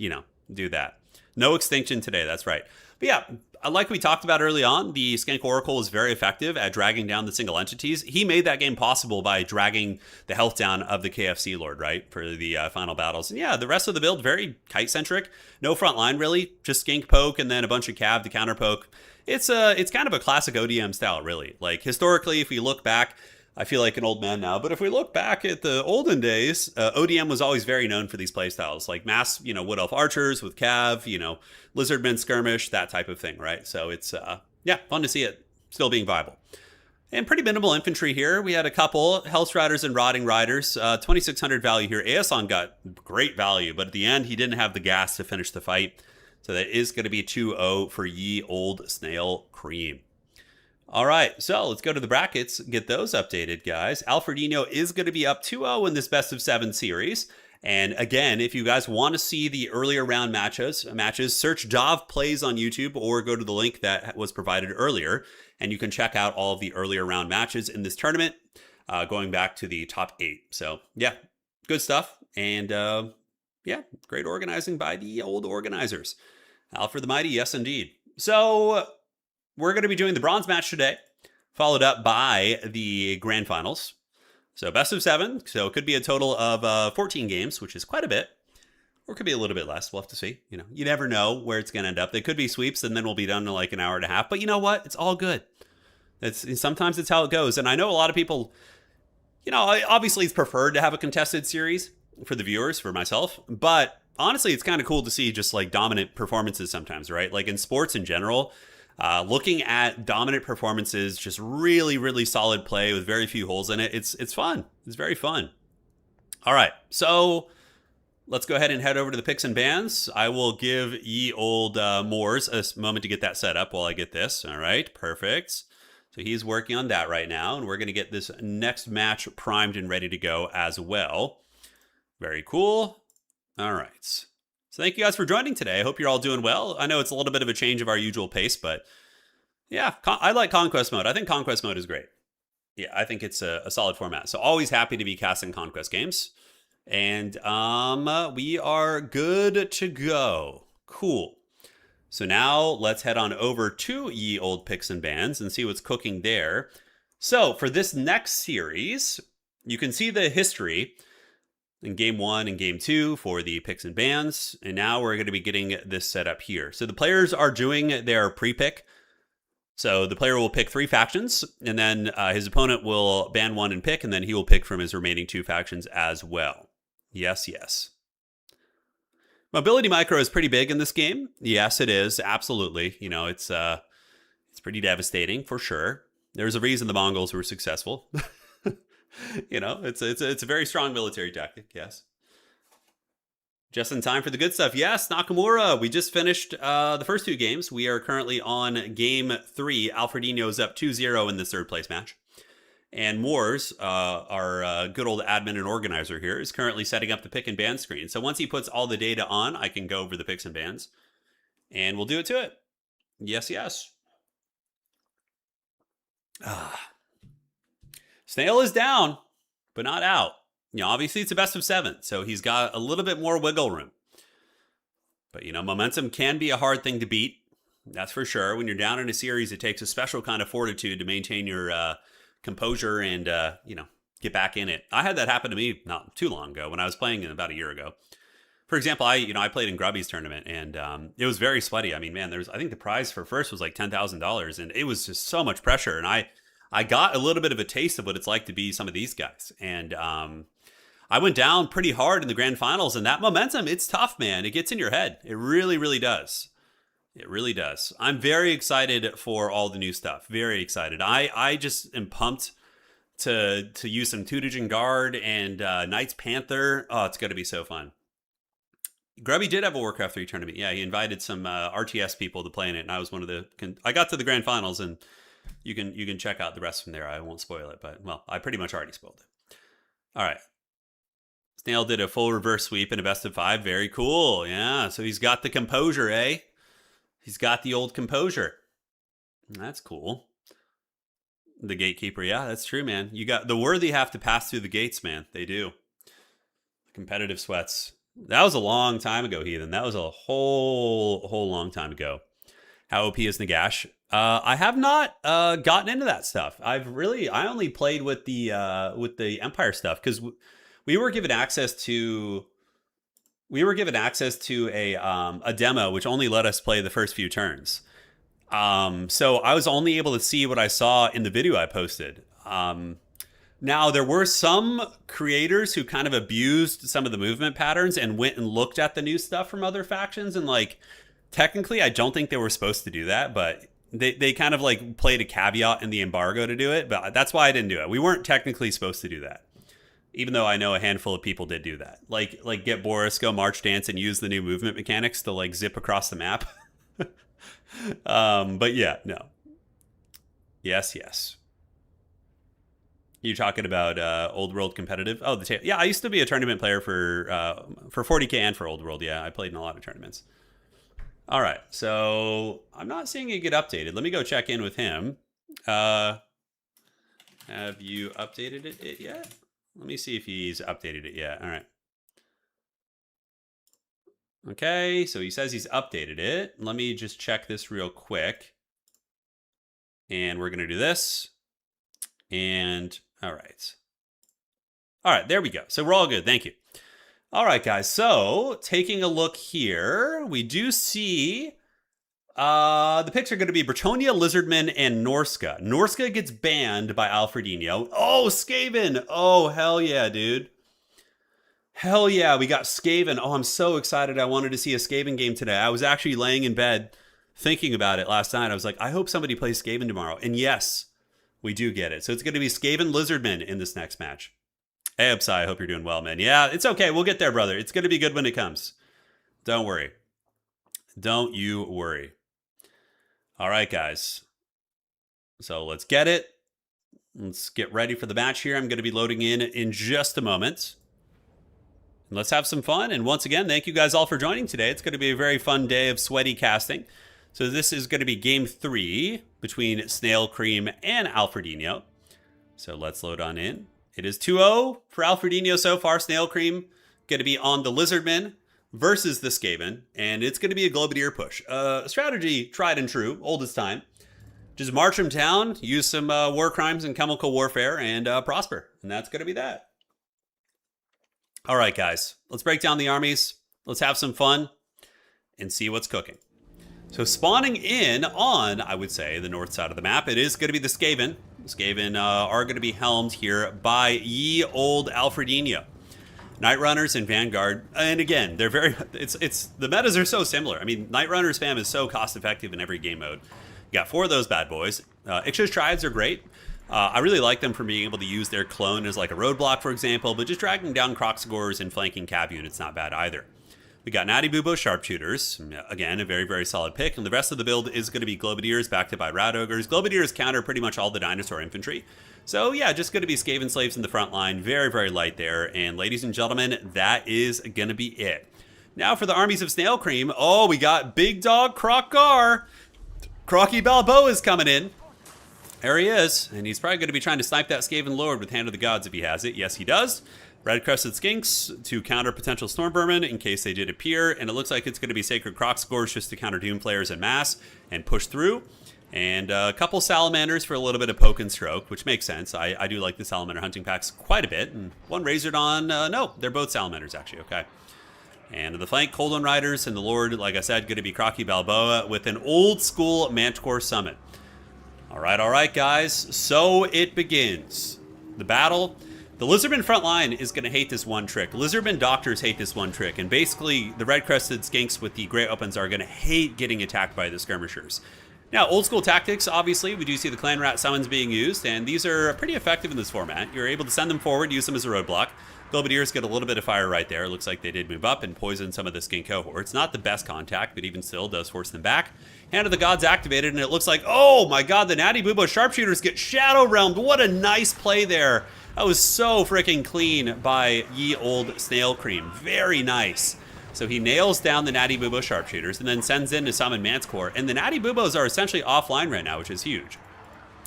do that. No extinction today, that's right. But yeah, like we talked about early on, the Skink Oracle is very effective at dragging down the single entities. He made that game possible by dragging the health down of the KFC Lord, right, for the final battles. And yeah, the rest of the build, very kite-centric. No front line, really. Just Skink poke and then a bunch of Cav to counter poke. It's kind of a classic ODM style, really. Like, historically, if we look back, I feel like an old man now, but if we look back at the olden days, ODM was always very known for these playstyles, like mass, Wood Elf Archers with Cav, Lizardmen Skirmish, that type of thing, right? So it's, fun to see it still being viable. And pretty minimal infantry here. We had a couple, Hellstriders and Rotting Riders, 2,600 value here. Aeson got great value, but at the end, he didn't have the gas to finish the fight. So that is going to be 2-0 for ye old snail cream. All right, so let's go to the brackets, get those updated, guys. Alfredinho is going to be up 2-0 in this best of 7 series. And again, if you guys want to see the earlier round matches, search Dov Plays on YouTube or go to the link that was provided earlier, and you can check out all of the earlier round matches in this tournament, going back to the top 8. So yeah, good stuff. And great organizing by the old organizers. Alfred the Mighty, yes indeed. So we're going to be doing the bronze match today, followed up by the grand finals. So best of 7. So it could be a total of 14 games, which is quite a bit. Or it could be a little bit less. We'll have to see. You never know where it's going to end up. They could be sweeps, and then we'll be done in like an hour and a half. But you know what? It's all good. Sometimes it's how it goes. And I know a lot of people, obviously it's preferred to have a contested series for the viewers, for myself. But honestly, it's kind of cool to see just like dominant performances sometimes, right? Like in sports in general, looking at dominant performances, just really, really solid play with very few holes in it. It's fun. It's very fun. All right, so let's go ahead and head over to the picks and bans. I will give ye old Moors a moment to get that set up while I get this. All right, perfect. So he's working on that right now, and we're going to get this next match primed and ready to go as well. Very cool. All right. So thank you guys for joining today. I hope you're all doing well. I know it's a little bit of a change of our usual pace, but yeah, I like Conquest mode. I think Conquest mode is great. Yeah, I think it's a solid format. So always happy to be casting Conquest games. And we are good to go. Cool. So now let's head on over to ye old picks and bans and see what's cooking there. So for this next series, you can see the history in game 1 and game 2 for the picks and bans. And now we're going to be getting this set up here. So the players are doing their pre-pick So the player will pick 3 factions, and then his opponent will ban 1 and pick, and then he will pick from his remaining 2 factions as well. Yes, yes. Mobility micro is pretty big in this game. Yes, it is. Absolutely. You know, it's pretty devastating for sure. There's a reason the Mongols were successful. You know, it's a very strong military tactic. Yes. Just in time for the good stuff. Yes, Nakamura. We just finished the first 2 games. We are currently on game 3. Alfredino's up 2-0 in this 3rd place match. And Moores, our good old admin and organizer here, is currently setting up the pick and ban screen. So once he puts all the data on, I can go over the picks and bans. And we'll do it to it. Yes, yes. Snail is down, but not out. You know, obviously it's a best of 7, so he's got a little bit more wiggle room. But, you know, momentum can be a hard thing to beat. That's for sure. When you're down in a series, it takes a special kind of fortitude to maintain your composure and, you know, get back in it. I had that happen to me not too long ago when I was playing about a year ago. For example, I played in Grubby's tournament, and it was very sweaty. I mean, man, I think the prize for first was like $10,000, and it was just so much pressure. And I got a little bit of a taste of what it's like to be some of these guys. And I went down pretty hard in the grand finals, and that momentum, it's tough, man. It gets in your head. It really, really does. It really does. I'm very excited for all the new stuff. Very excited. I just am pumped to use some Tutijin Guard and Knights Panther. Oh, it's going to be so fun. Grubby did have a Warcraft 3 tournament. Yeah, he invited some RTS people to play in it, and I was one of the... I got to the grand finals, and you can check out the rest from there. I won't spoil it, but, well, I pretty much already spoiled it. All right. Snail did a full reverse sweep in a best of 5. Very cool. Yeah, so he's got the composure, eh? He's got the old composure. That's cool. The gatekeeper, yeah, that's true, man. You got the worthy have to pass through the gates, man. They do. Competitive sweats. That was a long time ago, Heathen. That was a whole long time ago. How OP is Nagash? I have not gotten into that stuff. I only played with the Empire stuff because we were given access to a demo which only let us play the first few turns. So I was only able to see what I saw in the video I posted. Now, there were some creators who kind of abused some of the movement patterns and went and looked at the new stuff from other factions. And, like, technically, I don't think they were supposed to do that, but they kind of, like, played a caveat in the embargo to do it. But that's why I didn't do it. We weren't technically supposed to do that, even though I know a handful of people did do that. Like get Boris, go March Dance, and use the new movement mechanics to, like, zip across the map. But, yeah, no. Yes. You're talking about Old World competitive? Oh, yeah. I used to be a tournament player for 40K and for Old World. Yeah, I played in a lot of tournaments. All right, so I'm not seeing it get updated. Let me go check in with him. Have you updated it yet? Let me see if he's updated it yet. All right. Okay, so he says he's updated it. Let me just check this real quick. And we're going to do this. And... All right, there we go. So we're all good. Thank you. All right, guys. So taking a look here, we do see the picks are going to be Bretonia, Lizardman, and Norska. Norska gets banned by Alfredino. Oh, Skaven. Oh, hell yeah, dude. Hell yeah, we got Skaven. Oh, I'm so excited. I wanted to see a Skaven game today. I was actually laying in bed thinking about it last night. I was like, I hope somebody plays Skaven tomorrow. And yes, we do get it. So it's going to be Skaven Lizardman in this next match. Hey, Upside, I hope you're doing well, man. Yeah, it's okay. We'll get there, brother. It's going to be good when it comes. Don't worry. Don't you worry. All right, guys. So let's get it. Let's get ready for the match here. I'm going to be loading in just a moment. Let's have some fun. And once again, thank you guys all for joining today. It's going to be a very fun day of sweaty casting. So this is going to be game 3 between Snail Cream and Alfredino. So let's load on in. It is 2-0 for Alfredino so far. Snail Cream going to be on the Lizardman versus the Skaven. And it's going to be a Globadier push. A strategy tried and true, old as time. Just march them down, use some war crimes and chemical warfare, and prosper. And that's going to be that. All right, guys. Let's break down the armies. Let's have some fun and see what's cooking. So spawning in on, I would say, the north side of the map, it is going to be the Skaven. The Skaven are going to be helmed here by ye old Alfredinho. Night Runners and Vanguard, and again, they're very, it's the metas are so similar. I mean, Night Runners fam is so cost effective in every game mode. You got 4 of those bad boys. Ixchia's Triads are great. I really like them for being able to use their clone as like a roadblock, for example, but just dragging down Kroxigors and flanking Cav units, not bad either. We got Natty Bubo Sharpshooters, again, a very, very solid pick, and the rest of the build is going to be Globadiers backed up by Rat Ogres. Globadiers counter pretty much all the dinosaur infantry. So yeah, just going to be Skaven Slaves in the front line, very, very light there, and ladies and gentlemen, that is going to be it. Now for the armies of Snail Cream, oh, we got Big Dog Croc-Gar. Crocky Balboa is coming in. There he is, and he's probably going to be trying to snipe that Skaven Lord with Hand of the Gods if he has it. Yes, he does. Red Crested Skinks to counter potential Storm Vermin in case they did appear, and it looks like it's going to be Sacred Kroxigors just to counter Doom players en masse and push through. And a couple Salamanders for a little bit of poke and stroke, which makes sense. I do like the Salamander hunting packs quite a bit. And one Razordon, no, they're both Salamanders actually, okay. And the flank, Cold One Riders, and the Lord, like I said, going to be Crocky Balboa with an old school Manticore Summit. All right, guys, so it begins. The battle. The Lizardman front line is going to hate this one trick. Lizardman Doctors hate this one trick, and basically the red-crested skinks with the great weapons are going to hate getting attacked by the skirmishers. Now, old school tactics, obviously, we do see the Clan Rat summons being used, and these are pretty effective in this format. You're able to send them forward, use them as a roadblock. Globadiers get a little bit of fire right there. Looks like they did move up and poison some of the skink cohorts. Not the best contact, but even still does force them back. Hand of the Gods activated, and it looks like, oh my god, the Natty Bubo Sharpshooters get Shadow Realmed. What a nice play there. That was so freaking clean by ye old Snail Cream. Very nice. So he nails down the Natty Bubo Sharpshooters and then sends in to summon Manticore. And the Natty Bubos are essentially offline right now, which is huge.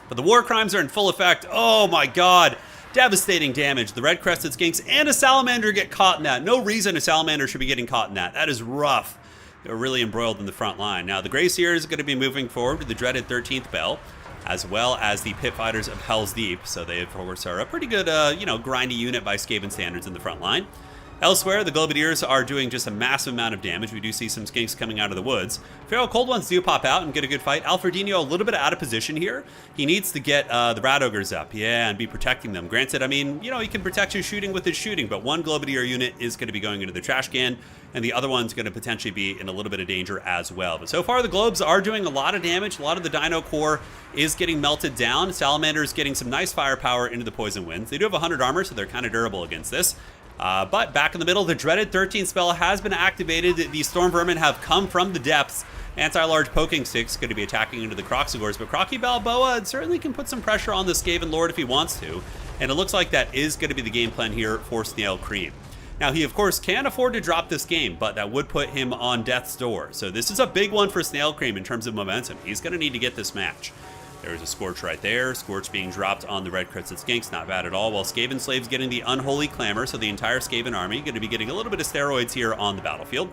But the War Crimes are in full effect. Oh my god. Devastating damage. The red-crested skinks and a salamander get caught in that. No reason a salamander should be getting caught in that. That is rough. They're really embroiled in the front line. Now, the Grey Seer is going to be moving forward with the dreaded 13th Bell, as well as the Pit Fighters of Hell's Deep. So they, of course, are a pretty good, grindy unit by Skaven standards in the front line. Elsewhere, the Globadiers are doing just a massive amount of damage. We do see some skinks coming out of the woods. Feral Cold Ones do pop out and get a good fight. Alfredinho a little bit out of position here. He needs to get the Rat Ogres up, and be protecting them. Granted, I mean, he can protect you shooting with his shooting, but one Globadier unit is going to be going into the trash can, and the other one's going to potentially be in a little bit of danger as well. But so far, the Globes are doing a lot of damage. A lot of the Dino core is getting melted down. Salamander's getting some nice firepower into the Poison Winds. They do have 100 armor, so they're kind of durable against this. But back in the middle, the dreaded 13th spell has been activated. The Storm Vermin have come from the depths. Anti-large poking sticks going to be attacking into the Kroxigors, but Crocky Balboa certainly can put some pressure on the Skaven Lord if he wants to. And it looks like that is going to be the game plan here for Snail Cream. Now, he, of course, can afford to drop this game, but that would put him on death's door. So this is a big one for Snail Cream in terms of momentum. He's going to need to get this match. There's a Scorch right there. Scorch being dropped on the Red Crested Skinks. Not bad at all. While Skaven Slaves getting the Unholy Clamor, so the entire Skaven army going to be getting a little bit of steroids here on the battlefield.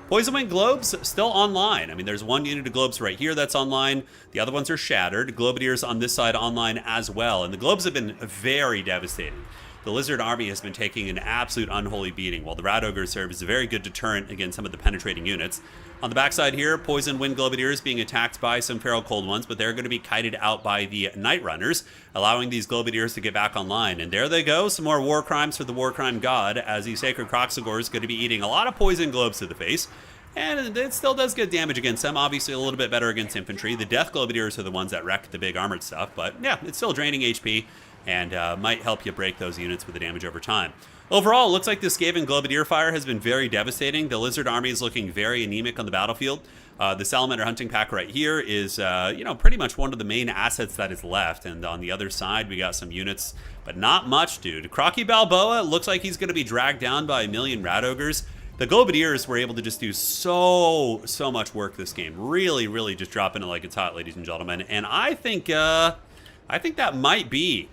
Poison Wing Globes still online. I mean, there's one unit of Globes right here that's online. The other ones are shattered. Globadiers on this side online as well. And the Globes have been very devastating. The Lizard army has been taking an absolute unholy beating, while the Rat Ogre serves as a very good deterrent against some of the penetrating units. On the backside here, Poison Wind Globadiers being attacked by some Feral Cold Ones, but they're going to be kited out by the Night Runners, allowing these Globadiers to get back online. And there they go, some more War Crimes for the War Crime God, as the Sacred Kroxigor is going to be eating a lot of Poison Globes to the face. And it still does good damage against them. Obviously, a little bit better against infantry. The Death Globadiers are the ones that wreck the big armored stuff, but yeah, it's still draining HP. And might help you break those units with the damage over time. Overall, it looks like this Skaven Globadier fire has been very devastating. The Lizard army is looking very anemic on the battlefield. The Salamander hunting pack right here is, pretty much one of the main assets that is left. And on the other side, we got some units, but not much, dude. Crocky Balboa looks like he's going to be dragged down by a million Rat Ogres. The Globadiers were able to just do so much work this game. Really, really just dropping it like it's hot, ladies and gentlemen. And I think that might be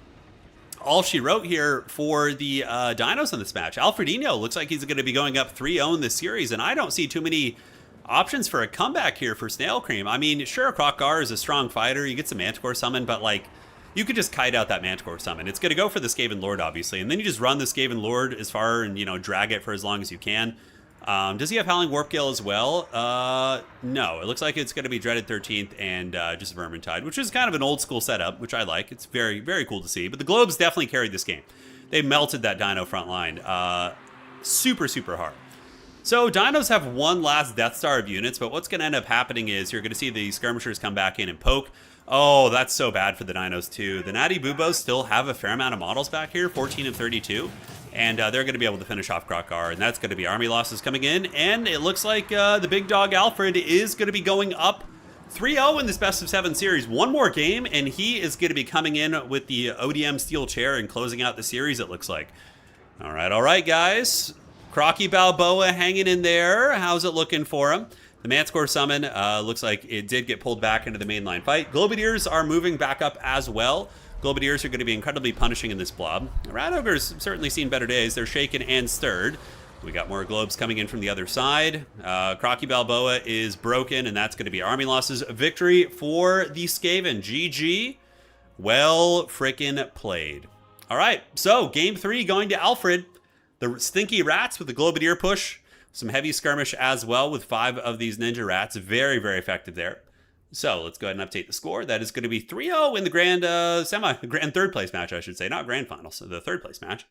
all she wrote here for the Dinos in this match. Alfredinho looks like he's going to be going up 3-0 in this series, and I don't see too many options for a comeback here for Snail Cream. I mean, sure, Croc-Gar is a strong fighter. You get some Manticore summon, but, like, you could just kite out that Manticore summon. It's going to go for the Skaven Lord, obviously, and then you just run the Skaven Lord as far and, drag it for as long as you can. Does he have Howling Warp Gale as well? No. It looks like it's going to be Dreaded 13th and just Vermintide, which is kind of an old school setup, which I like. It's very, very cool to see. But the Globes definitely carried this game. They melted that Dino front line super, super hard. So Dinos have one last Death Star of units, but what's going to end up happening is you're going to see the Skirmishers come back in and poke. Oh, that's so bad for the Dinos too. The Natty Boobos still have a fair amount of models back here, 14 of 32. And they're going to be able to finish off Krokar, and that's going to be army losses coming in. And it looks like the big dog Alfred is going to be going up 3-0 in this best of 7 series. One more game, and he is going to be coming in with the ODM steel chair and closing out the series, it looks like. All right, guys. Crocky Balboa hanging in there. How's it looking for him? The Manticore summon looks like it did get pulled back into the mainline fight. Globadiers are moving back up as well. Globadiers are going to be incredibly punishing in this blob. Rat Ogre's certainly seen better days. They're shaken and stirred. We got more globes coming in from the other side. Crocky Balboa is broken, and that's going to be army losses. Victory for the Skaven. GG. Well frickin' played. All right, so game 3 going to Alfred. The Stinky Rats with the Globadier push. Some heavy skirmish as well with 5 of these Ninja Rats. Very, very effective there. So let's go ahead and update the score. That is going to be 3-0 in the grand grand third place match, I should say. Not grand final, so the third place match.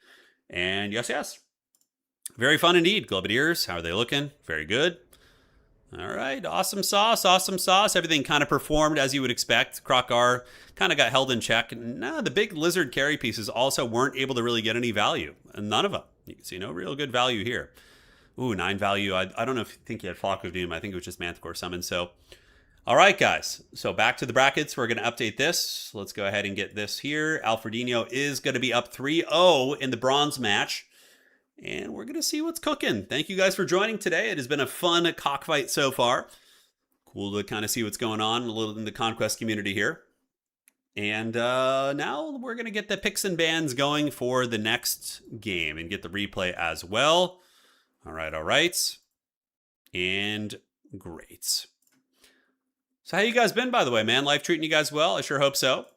And yes. Very fun indeed. Globadiers, how are they looking? Very good. All right, awesome sauce, awesome sauce. Everything kind of performed as you would expect. Krokar kind of got held in check. Nah, the big lizard carry pieces also weren't able to really get any value. None of them. You can see no real good value here. Ooh, 9 value. I don't know if you think he had Flock of Doom. I think it was just Manticore Summon. So, all right, guys. So back to the brackets. We're going to update this. Let's go ahead and get this here. Alfredinho is going to be up 3-0 in the bronze match. And we're going to see what's cooking. Thank you guys for joining today. It has been a fun cockfight so far. Cool to kind of see what's going on a little in the Conquest community here. And now we're going to get the picks and bans going for the next game and get the replay as well. All right. And great. So how you guys been, by the way, man? Life treating you guys well? I sure hope so.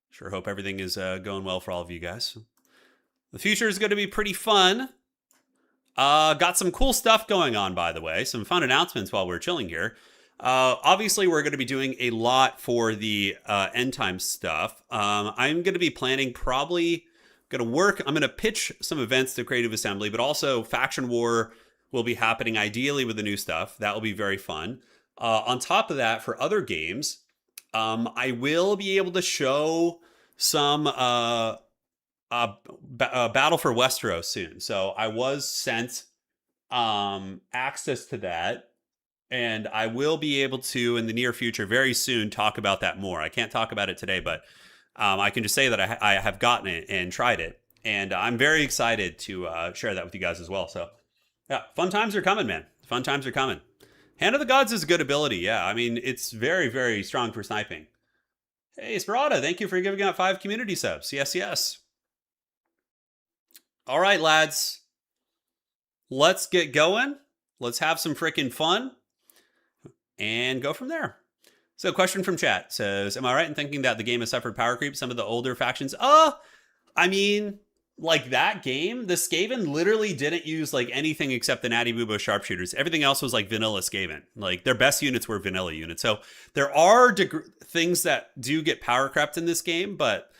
Sure hope everything is going well for all of you guys. The future is going to be pretty fun. Got some cool stuff going on, by the way. Some fun announcements while we're chilling here. Obviously, we're going to be doing a lot for the end time stuff. I'm going to be planning I'm going to pitch some events to Creative Assembly, but also Faction War will be happening ideally with the new stuff. That will be very fun. On top of that, for other games, I will be able to show some Battle for Westeros soon. So I was sent access to that, and I will be able to, in the near future, very soon, talk about that more. I can't talk about it today, but I can just say that I have gotten it and tried it, and I'm very excited to share that with you guys as well. So, yeah, fun times are coming, man. Fun times are coming. Hand of the Gods is a good ability. Yeah, I mean, it's very, very strong for sniping. Hey, Sparata, thank you for giving out 5 community subs. Yes. All right, lads. Let's get going. Let's have some freaking fun and go from there. So, question from chat says, am I right in thinking that the game has suffered power creep? Some of the older factions? I mean, like that game, the Skaven literally didn't use like anything except the Natty Bubo sharpshooters. Everything else was like vanilla Skaven. Like their best units were vanilla units. So there are things that do get power crept in this game, but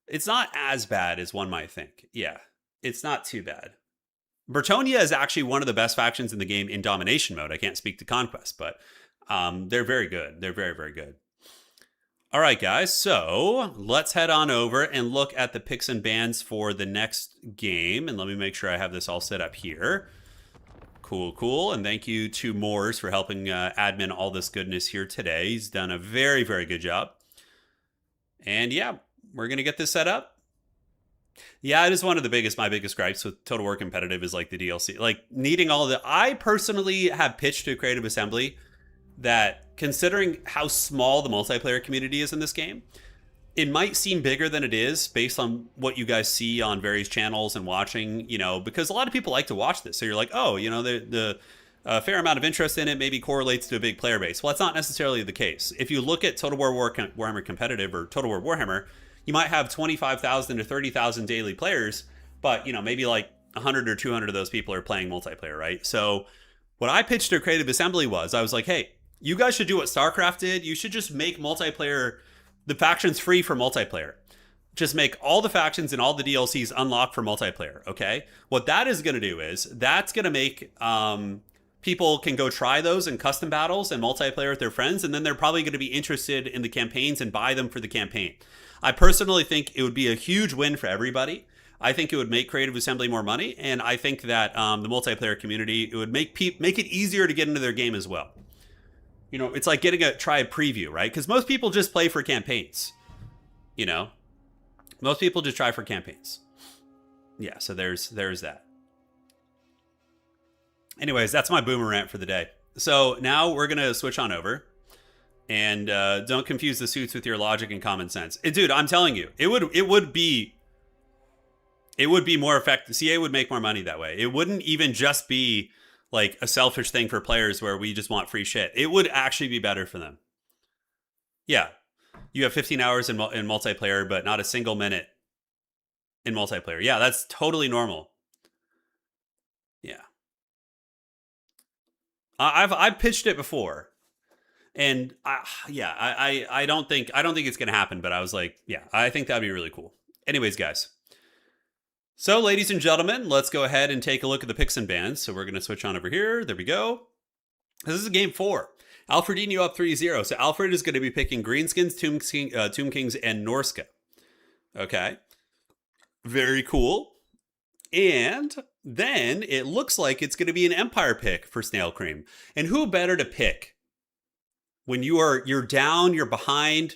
it's not as bad as one might think. Yeah, it's not too bad. Bretonnia is actually one of the best factions in the game in domination mode. I can't speak to Conquest, but they're very good. They're very, very good. All right, guys. So let's head on over and look at the picks and bans for the next game. And let me make sure I have this all set up here. Cool. And thank you to Moores for helping admin all this goodness here today. He's done a very, very good job. And yeah, we're going to get this set up. Yeah, it is one of my biggest gripes with Total War Competitive is like the DLC. Like needing all the... I personally have pitched to Creative Assembly that considering how small the multiplayer community is in this game, it might seem bigger than it is based on what you guys see on various channels and watching, because a lot of people like to watch this. So you're like, oh, the fair amount of interest in it maybe correlates to a big player base. Well, that's not necessarily the case. If you look at Total War Warhammer Competitive or Total War Warhammer, you might have 25,000 to 30,000 daily players, but maybe like 100 or 200 of those people are playing multiplayer, right? So what I pitched to Creative Assembly was, I was like, hey, you guys should do what StarCraft did. You should just make multiplayer, the factions free for multiplayer. Just make all the factions and all the DLCs unlocked for multiplayer, okay? What that is going to do is, that's going to make people can go try those in custom battles and multiplayer with their friends, and then they're probably going to be interested in the campaigns and buy them for the campaign. I personally think it would be a huge win for everybody. I think it would make Creative Assembly more money, and I think that the multiplayer community, it would make it easier to get into their game as well. You know, it's like getting try a preview, right? Because most people just play for campaigns. You know, most people just try for campaigns. Yeah, so there's that. Anyways, that's my boomer rant for the day. So now we're gonna switch on over, and don't confuse the suits with your logic and common sense. Dude, I'm telling you, it would be more effective. CA would make more money that way. It wouldn't even just be like a selfish thing for players where we just want free shit. It would actually be better for them. Yeah. You have 15 hours in multiplayer, but not a single minute in multiplayer. Yeah, that's totally normal. Yeah. I've pitched it before. And I don't think it's going to happen, but I was like, yeah, I think that'd be really cool. Anyways, guys. So, ladies and gentlemen, let's go ahead and take a look at the picks and bans. So we're going to switch on over here. There we go. This is game 4. Alfredinho up 3-0. So Alfred is going to be picking Greenskins, Tomb Kings, and Norska. Okay. Very cool. And then it looks like it's going to be an Empire pick for Snail Cream. And who better to pick when you're down, you're behind,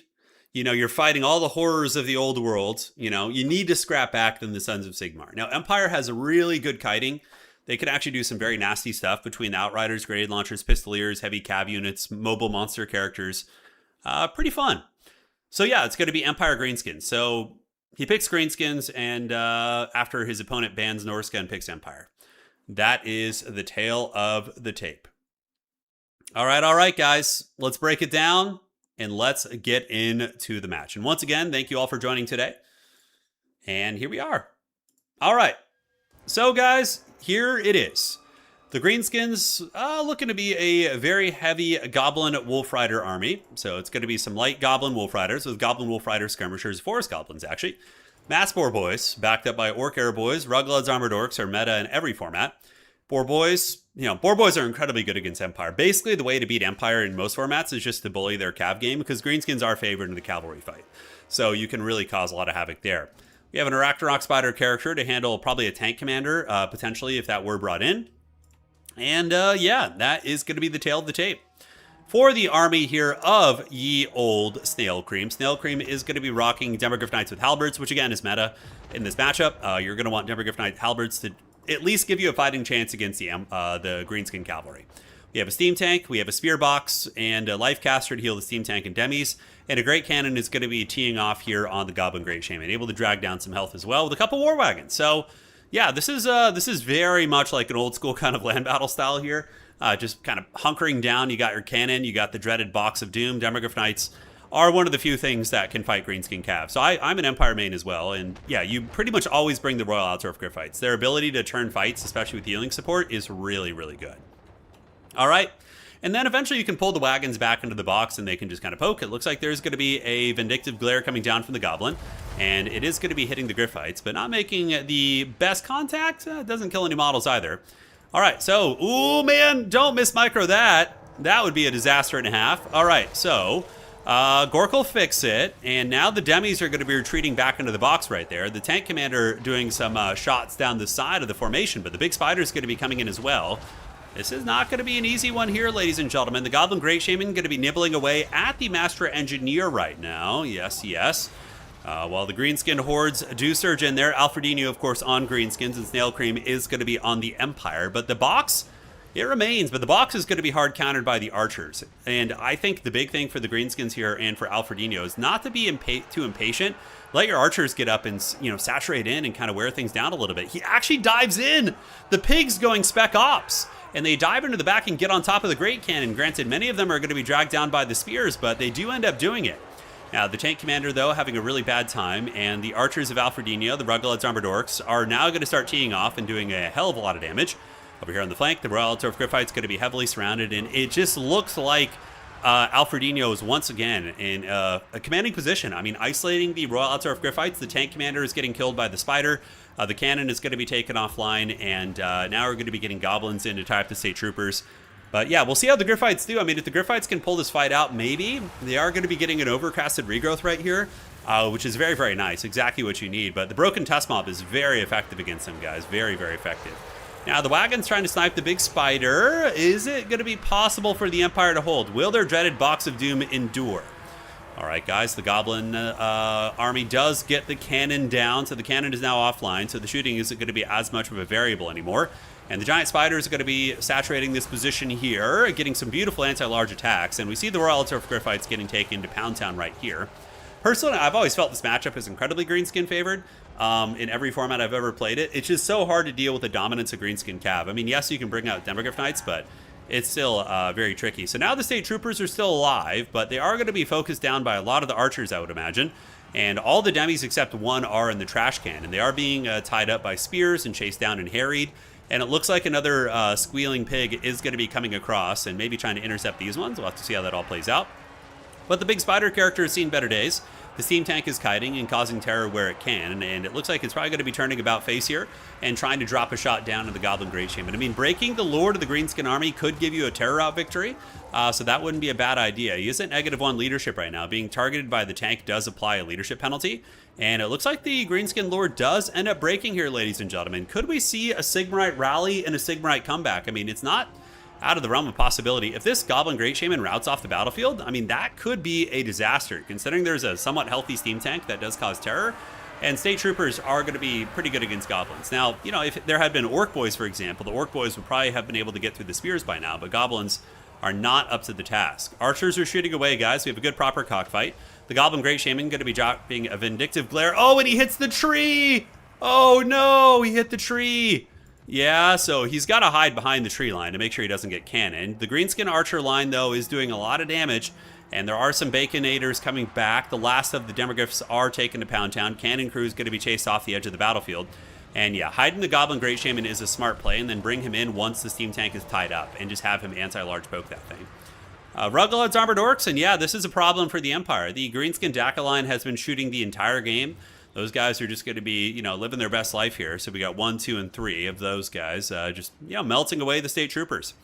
you know, you're fighting all the horrors of the old world. You know, you need to scrap back than the Sons of Sigmar. Now, Empire has a really good kiting. They can actually do some very nasty stuff between the Outriders, grenade launchers, pistoliers, heavy cav units, mobile monster characters. Pretty fun. So yeah, it's going to be Empire Greenskins. So he picks Greenskins, and after his opponent bans Norska and picks Empire. That is the tale of the tape. All right, guys. Let's break it down. And let's get into the match. And once again, thank you all for joining today. And here we are. All right. So, guys, here it is. The Greenskins looking to be a very heavy Goblin Wolf Rider army. So it's going to be some light Goblin Wolf Riders with Goblin Wolf Rider skirmishers, Forest Goblins, actually. Mass Boar Boys, backed up by Orc Air Boys. Ruglud's Armored Orcs are meta in every format. Boar Boys, Boar Boys are incredibly good against Empire. Basically, the way to beat Empire in most formats is just to bully their cav game, because Greenskins are favored in the cavalry fight. So you can really cause a lot of havoc there. We have an Arachnarok Spider character to handle probably a tank commander, potentially, if that were brought in. And yeah, that is going to be the tale of the tape. For the army here of ye old Snail Cream, Snail Cream is going to be rocking Demogryph Knights with Halberds, which again is meta in this matchup. You're going to want Demogryph Knight Halberds to at least give you a fighting chance against the Greenskin Cavalry. We have a Steam Tank, we have a Spear Box, and a Life Caster to heal the Steam Tank and Demis. And a Great Cannon is going to be teeing off here on the Goblin Great Shaman, able to drag down some health as well with a couple War Wagons. So yeah, this is very much like an old school kind of land battle style here. Just kind of hunkering down. You got your cannon, you got the dreaded Box of Doom. Demogryph Knights are one of the few things that can fight Greenskin Cav. So I'm an Empire main as well, and yeah, you pretty much always bring the Royal Outdwarf Gryphites. Their ability to turn fights, especially with healing support, is really, really good. All right, and then eventually you can pull the wagons back into the box and they can just kind of poke. It looks like there's going to be a Vindictive Glare coming down from the Goblin, and it is going to be hitting the Gryphites, but not making the best contact. It doesn't kill any models either. All right, so, ooh, man, don't miss micro that. That would be a disaster and a half. All right, so Gork will fix it, and now the Demis are going to be retreating back into the box right there. The tank commander doing some shots down the side of the formation, but the big spider is going to be coming in as well. This is not going to be an easy one here, ladies and gentlemen. The Goblin Great Shaman going to be nibbling away at the Master Engineer right now. Yes, yes. While the Greenskin hordes do surge in there, Alfredinho, of course, on Greenskins, and Snail Cream is going to be on the Empire. But the box, it remains, but the box is going to be hard countered by the archers. And I think the big thing for the Greenskins here and for Alfredinho is not to be too impatient. Let your archers get up and, saturate in and kind of wear things down a little bit. He actually dives in. The pig's going spec ops. And they dive into the back and get on top of the Great Cannon. Granted, many of them are going to be dragged down by the spears, but they do end up doing it. Now, the tank commander, though, having a really bad time, and the archers of Alfredino, the Ruggled's Armored Orcs, are now going to start teeing off and doing a hell of a lot of damage. Over here on the flank, the Royal Altar of Gryphite's going to be heavily surrounded, and it just looks like Alfredino is once again in a commanding position. I mean, isolating the Royal Altar of Gryphites, the tank commander is getting killed by the spider. The cannon is going to be taken offline, and now we're going to be getting goblins in to tie up the state troopers. But yeah, we'll see how the Gryphites do. I mean, if the Gryphites can pull this fight out, maybe. They are going to be getting an overcasted regrowth right here, which is very, very nice. Exactly what you need. But the broken Tusk Mob is very effective against them, guys. Very, very effective. Now, the Wagon's trying to snipe the big spider. Is it going to be possible for the Empire to hold? Will their dreaded Box of Doom endure? All right, guys, the Goblin army does get the cannon down, so the cannon is now offline, so the shooting isn't going to be as much of a variable anymore. And the giant spiders are going to be saturating this position here, getting some beautiful anti-large attacks. And we see the Royal Altar of Gryphites getting taken to Pound Town right here. Personally, I've always felt this matchup is incredibly greenskin favored in every format I've ever played it. It's just so hard to deal with the dominance of greenskin cav. I mean, yes, you can bring out Demogryph Knights, but it's still very tricky. So now the state troopers are still alive, but they are going to be focused down by a lot of the archers, I would imagine. And all the demis except one are in the trash can, and they are being tied up by spears and chased down and harried. And it looks like another squealing pig is going to be coming across and maybe trying to intercept these ones. We'll have to see how that all plays out. But the big spider character has seen better days. The steam tank is kiting and causing terror where it can, and it looks like it's probably going to be turning about face here and trying to drop a shot down in the Goblin Great Shaman. I mean, breaking the Lord of the Greenskin Army could give you a terror out victory, so that wouldn't be a bad idea. He is at -1 leadership right now. Being targeted by the tank does apply a leadership penalty, and it looks like the Greenskin Lord does end up breaking here, ladies and gentlemen. Could we see a Sigmarite rally and a Sigmarite comeback? I mean, it's not out of the realm of possibility. If this Goblin Great Shaman routes off the battlefield, I mean, that could be a disaster, considering there's a somewhat healthy steam tank that does cause terror, and state troopers are going to be pretty good against goblins. Now, you know, if there had been Orc Boys, for example, the Orc Boys would probably have been able to get through the spears by now, but goblins are not up to the task. Archers are shooting away, guys. We have a good proper cockfight. The Goblin Great Shaman going to be dropping a vindictive glare. Oh, and he hits the tree! Oh no, he hit the tree! Yeah, so he's got to hide behind the tree line to make sure he doesn't get cannoned. The Greenskin Archer line, though, is doing a lot of damage, and there are some Baconators coming back. The last of the Demogryphs are taken to Pound Town. Cannon Crew is going to be chased off the edge of the battlefield. And yeah, hiding the Goblin Great Shaman is a smart play, and then bring him in once the steam tank is tied up, and just have him anti-large poke that thing. Ruggled's Armored Orcs, and yeah, this is a problem for the Empire. The Greenskin Daka line has been shooting the entire game. Those guys are just going to be, you know, living their best life here. So we got 1, 2, and 3 of those guys just, you know, melting away the state troopers.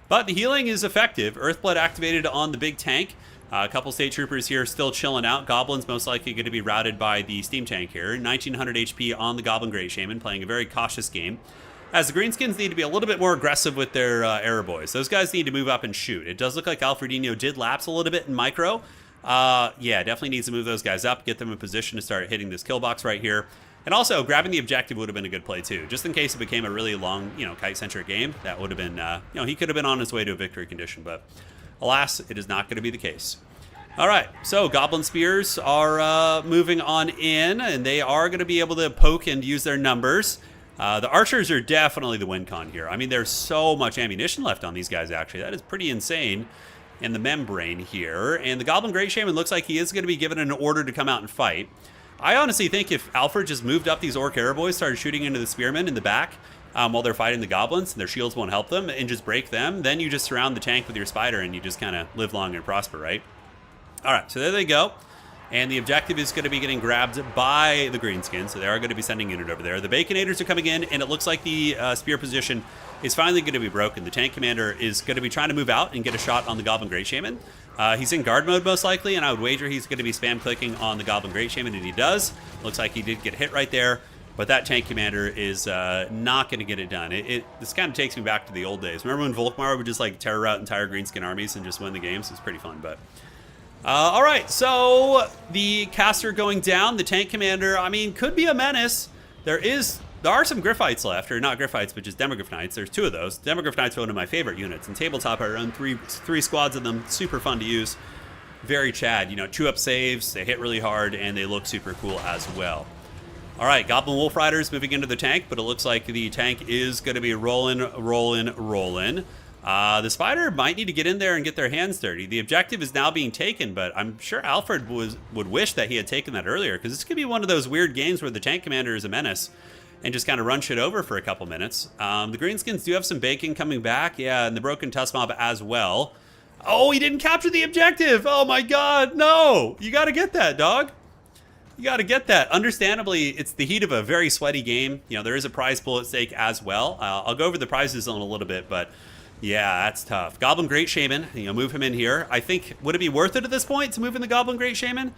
But the healing is effective. Earthblood activated on the big tank. A couple state troopers here still chilling out. Goblins most likely going to be routed by the steam tank here. 1900 HP on the Goblin Great Shaman, playing a very cautious game. As the Greenskins need to be a little bit more aggressive with their Arrow Boys. Those guys need to move up and shoot. It does look like Alfredino did lapse a little bit in micro. Yeah, definitely needs to move those guys up, get them in position to start hitting this kill box right here. And also, grabbing the objective would have been a good play, too. Just in case it became a really long, you know, kite-centric game, that would have been, you know, he could have been on his way to a victory condition. But alas, it is not going to be the case. All right, so Goblin Spears are moving on in, and they are going to be able to poke and use their numbers. The Archers are definitely the win con here. I mean, there's so much ammunition left on these guys, actually. That is pretty insane. In the membrane here, and the Goblin Great Shaman looks like he is going to be given an order to come out and fight. I honestly think if Alfred just moved up these Orc Arrow Boys, started shooting into the Spearmen in the back while they're fighting the Goblins, and their shields won't help them, and just break them, then you just surround the tank with your Spider, and you just kind of live long and prosper, right? All right, so there they go. And the objective is going to be getting grabbed by the Greenskins, so they are going to be sending unit over there. The Baconators are coming in, and it looks like the spear position is finally going to be broken. The tank commander is going to be trying to move out and get a shot on the Goblin Great Shaman. He's in guard mode most likely, and I would wager he's going to be spam clicking on the Goblin Great Shaman, and he does. Looks like he did get hit right there, but that tank commander is not going to get it done. This kind of takes me back to the old days. Remember when Volkmar would just like terror out entire Greenskin armies and just win the games? It's pretty fun, but... all right, so the caster going down, the tank commander, I mean, could be a menace. There are some Gryphites left, or not Gryphites, but just Demogryph Knights. There's 2 of those. Demogryph Knights are one of my favorite units. In tabletop, I run three squads of them. Super fun to use. Very Chad. You know, 2-up saves, they hit really hard, and they look super cool as well. All right, Goblin Wolf Riders moving into the tank, but it looks like the tank is going to be rolling. The Spider might need to get in there and get their hands dirty. The objective is now being taken, but I'm sure Alfred would wish that he had taken that earlier, because this could be one of those weird games where the tank commander is a menace and just kind of run shit over for a couple minutes. The Greenskins do have some bacon coming back. Yeah, and the Broken Tusk Mob as well. Oh, he didn't capture the objective. Oh my god, no. You got to get that, dog. You got to get that. Understandably, it's the heat of a very sweaty game. You know, there is a prize pool at stake as well. I'll go over the prizes in a little bit, but yeah, that's tough. Goblin Great Shaman, you know, move him in here. I think, would it be worth it at this point to move in the Goblin Great Shaman?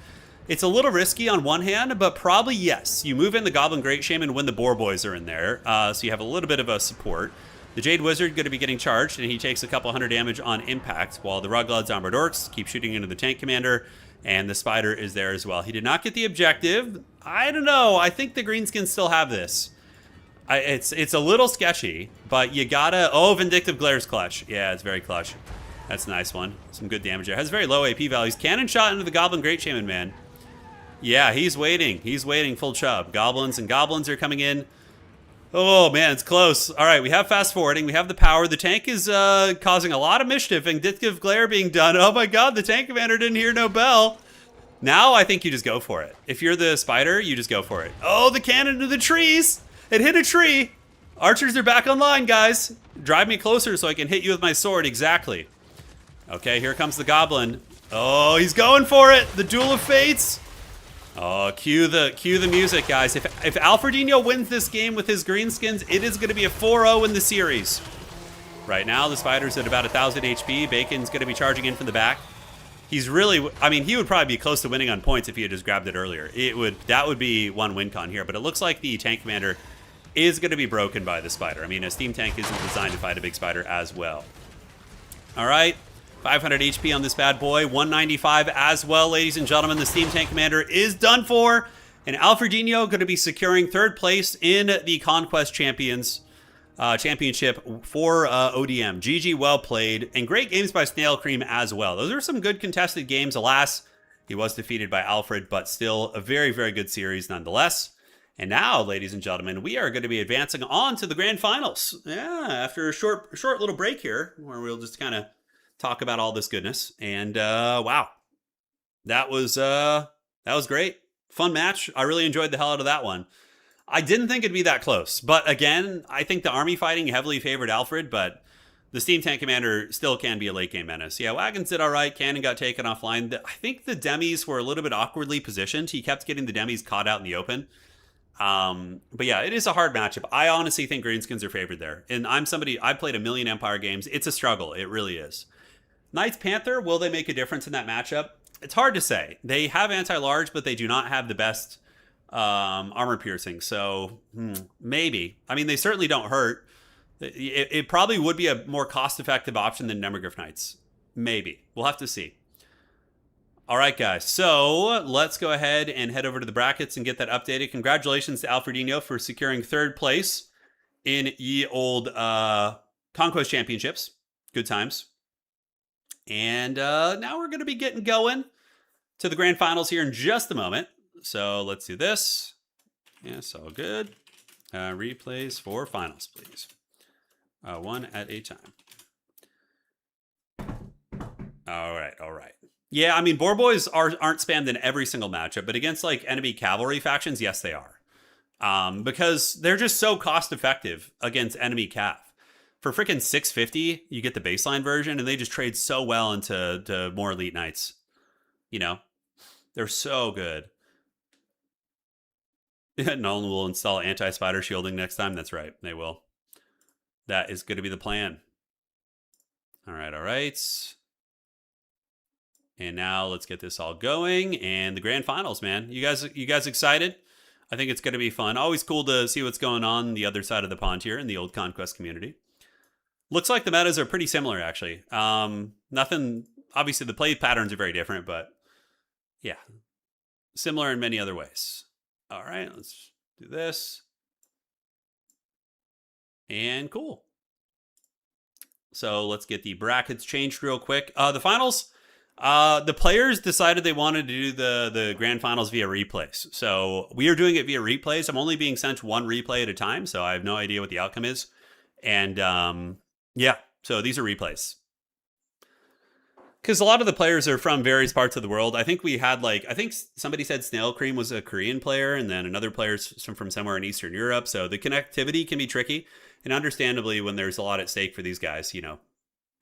It's a little risky on one hand, but probably yes. You move in the Goblin Great Shaman when the Boar Boys are in there, so you have a little bit of a support. The Jade Wizard going to be getting charged, and he takes a couple hundred damage on impact, while the Ruglod's Armored Orcs keep shooting into the Tank Commander, and the Spider is there as well. He did not get the objective. I don't know. I think the Greenskins still have this. It's a little sketchy, but you gotta... Oh, Vindictive Glare's clutch. Yeah, it's very clutch. That's a nice one. Some good damage there. Has very low AP values. Cannon shot into the Goblin Great Shaman, man. Yeah, he's waiting. He's waiting full chub. Goblins are coming in. Oh, man, it's close. All right, we have fast forwarding. We have the power. The tank is causing a lot of mischief. Vindictive Glare being done. Oh, my God, the tank commander didn't hear no bell. Now I think you just go for it. If you're the Spider, you just go for it. Oh, the cannon into the trees. It hit a tree. Archers are back online, guys. Drive me closer so I can hit you with my sword. Exactly. Okay, here comes the Goblin. Oh, he's going for it. The Duel of Fates. Oh, cue the music, guys. If Alfredinho wins this game with his Greenskins, it is going to be a 4-0 in the series. Right now, the Spider's at about 1,000 HP. Bacon's going to be charging in from the back. He's really... I mean, he would probably be close to winning on points if he had just grabbed it earlier. That would be one win con here. But it looks like the tank commander is going to be broken by the Spider. I mean, a steam tank isn't designed to fight a big Spider as well. All right. 500 HP on this bad boy. 195 as well, ladies and gentlemen. The steam tank commander is done for. And Alfredinho going to be securing third place in the Conquest Championship for ODM. GG, well played. And great games by Snail Cream as well. Those are some good contested games. Alas, he was defeated by Alfred, but still a very, very good series nonetheless. And now, ladies and gentlemen, we are going to be advancing on to the grand finals. Yeah, after a short little break here, where we'll just kind of talk about all this goodness. And wow, that was great. Fun match. I really enjoyed the hell out of that one. I didn't think it'd be that close, but again, I think the army fighting heavily favored Alfred, but the steam tank commander still can be a late game menace. Yeah, Wagons did all right. Cannon got taken offline. I think the demis were a little bit awkwardly positioned. He kept getting the demis caught out in the open. But yeah, it is a hard matchup. I honestly think Greenskins are favored there. And I played a million Empire games. It's a struggle. It really is. Knights Panther, will they make a difference in that matchup? It's hard to say. They have anti-large, but they do not have the best armor piercing. So maybe. I mean, they certainly don't hurt. It probably would be a more cost-effective option than Nemrogryph Knights. Maybe. We'll have to see. All right, guys. So let's go ahead and head over to the brackets and get that updated. Congratulations to Alfredinho for securing third place in ye old Conquest Championships. Good times. And now we're going to be getting going to the grand finals here in just a moment. So let's do this. Yes, all good. Replays for finals, please. One at a time. All right. Yeah, I mean, Boar Boys aren't spammed in every single matchup, but against like enemy cavalry factions, yes, they are. Because they're just so cost effective against enemy cav. For freaking 650, you get the baseline version, and they just trade so well into more elite knights. You know, they're so good. Nolan will install anti-spider shielding next time. That's right, they will. That is going to be the plan. All right. And now let's get this all going. And the grand finals, man. You guys excited? I think it's going to be fun. Always cool to see what's going on the other side of the pond here in the old Conquest community. Looks like the metas are pretty similar, actually. Nothing, obviously the play patterns are very different, but yeah, similar in many other ways. All right, let's do this. And cool. So let's get the brackets changed real quick. The finals, the players decided they wanted to do the grand finals via replays. So we are doing it via replays. I'm only being sent one replay at a time, so I have no idea what the outcome is. And yeah, So these are replays. Because a lot of the players are from various parts of the world. I think we had I think somebody said Snail Cream was a Korean player, and then another player's from somewhere in Eastern Europe. So the connectivity can be tricky. And understandably, when there's a lot at stake for these guys,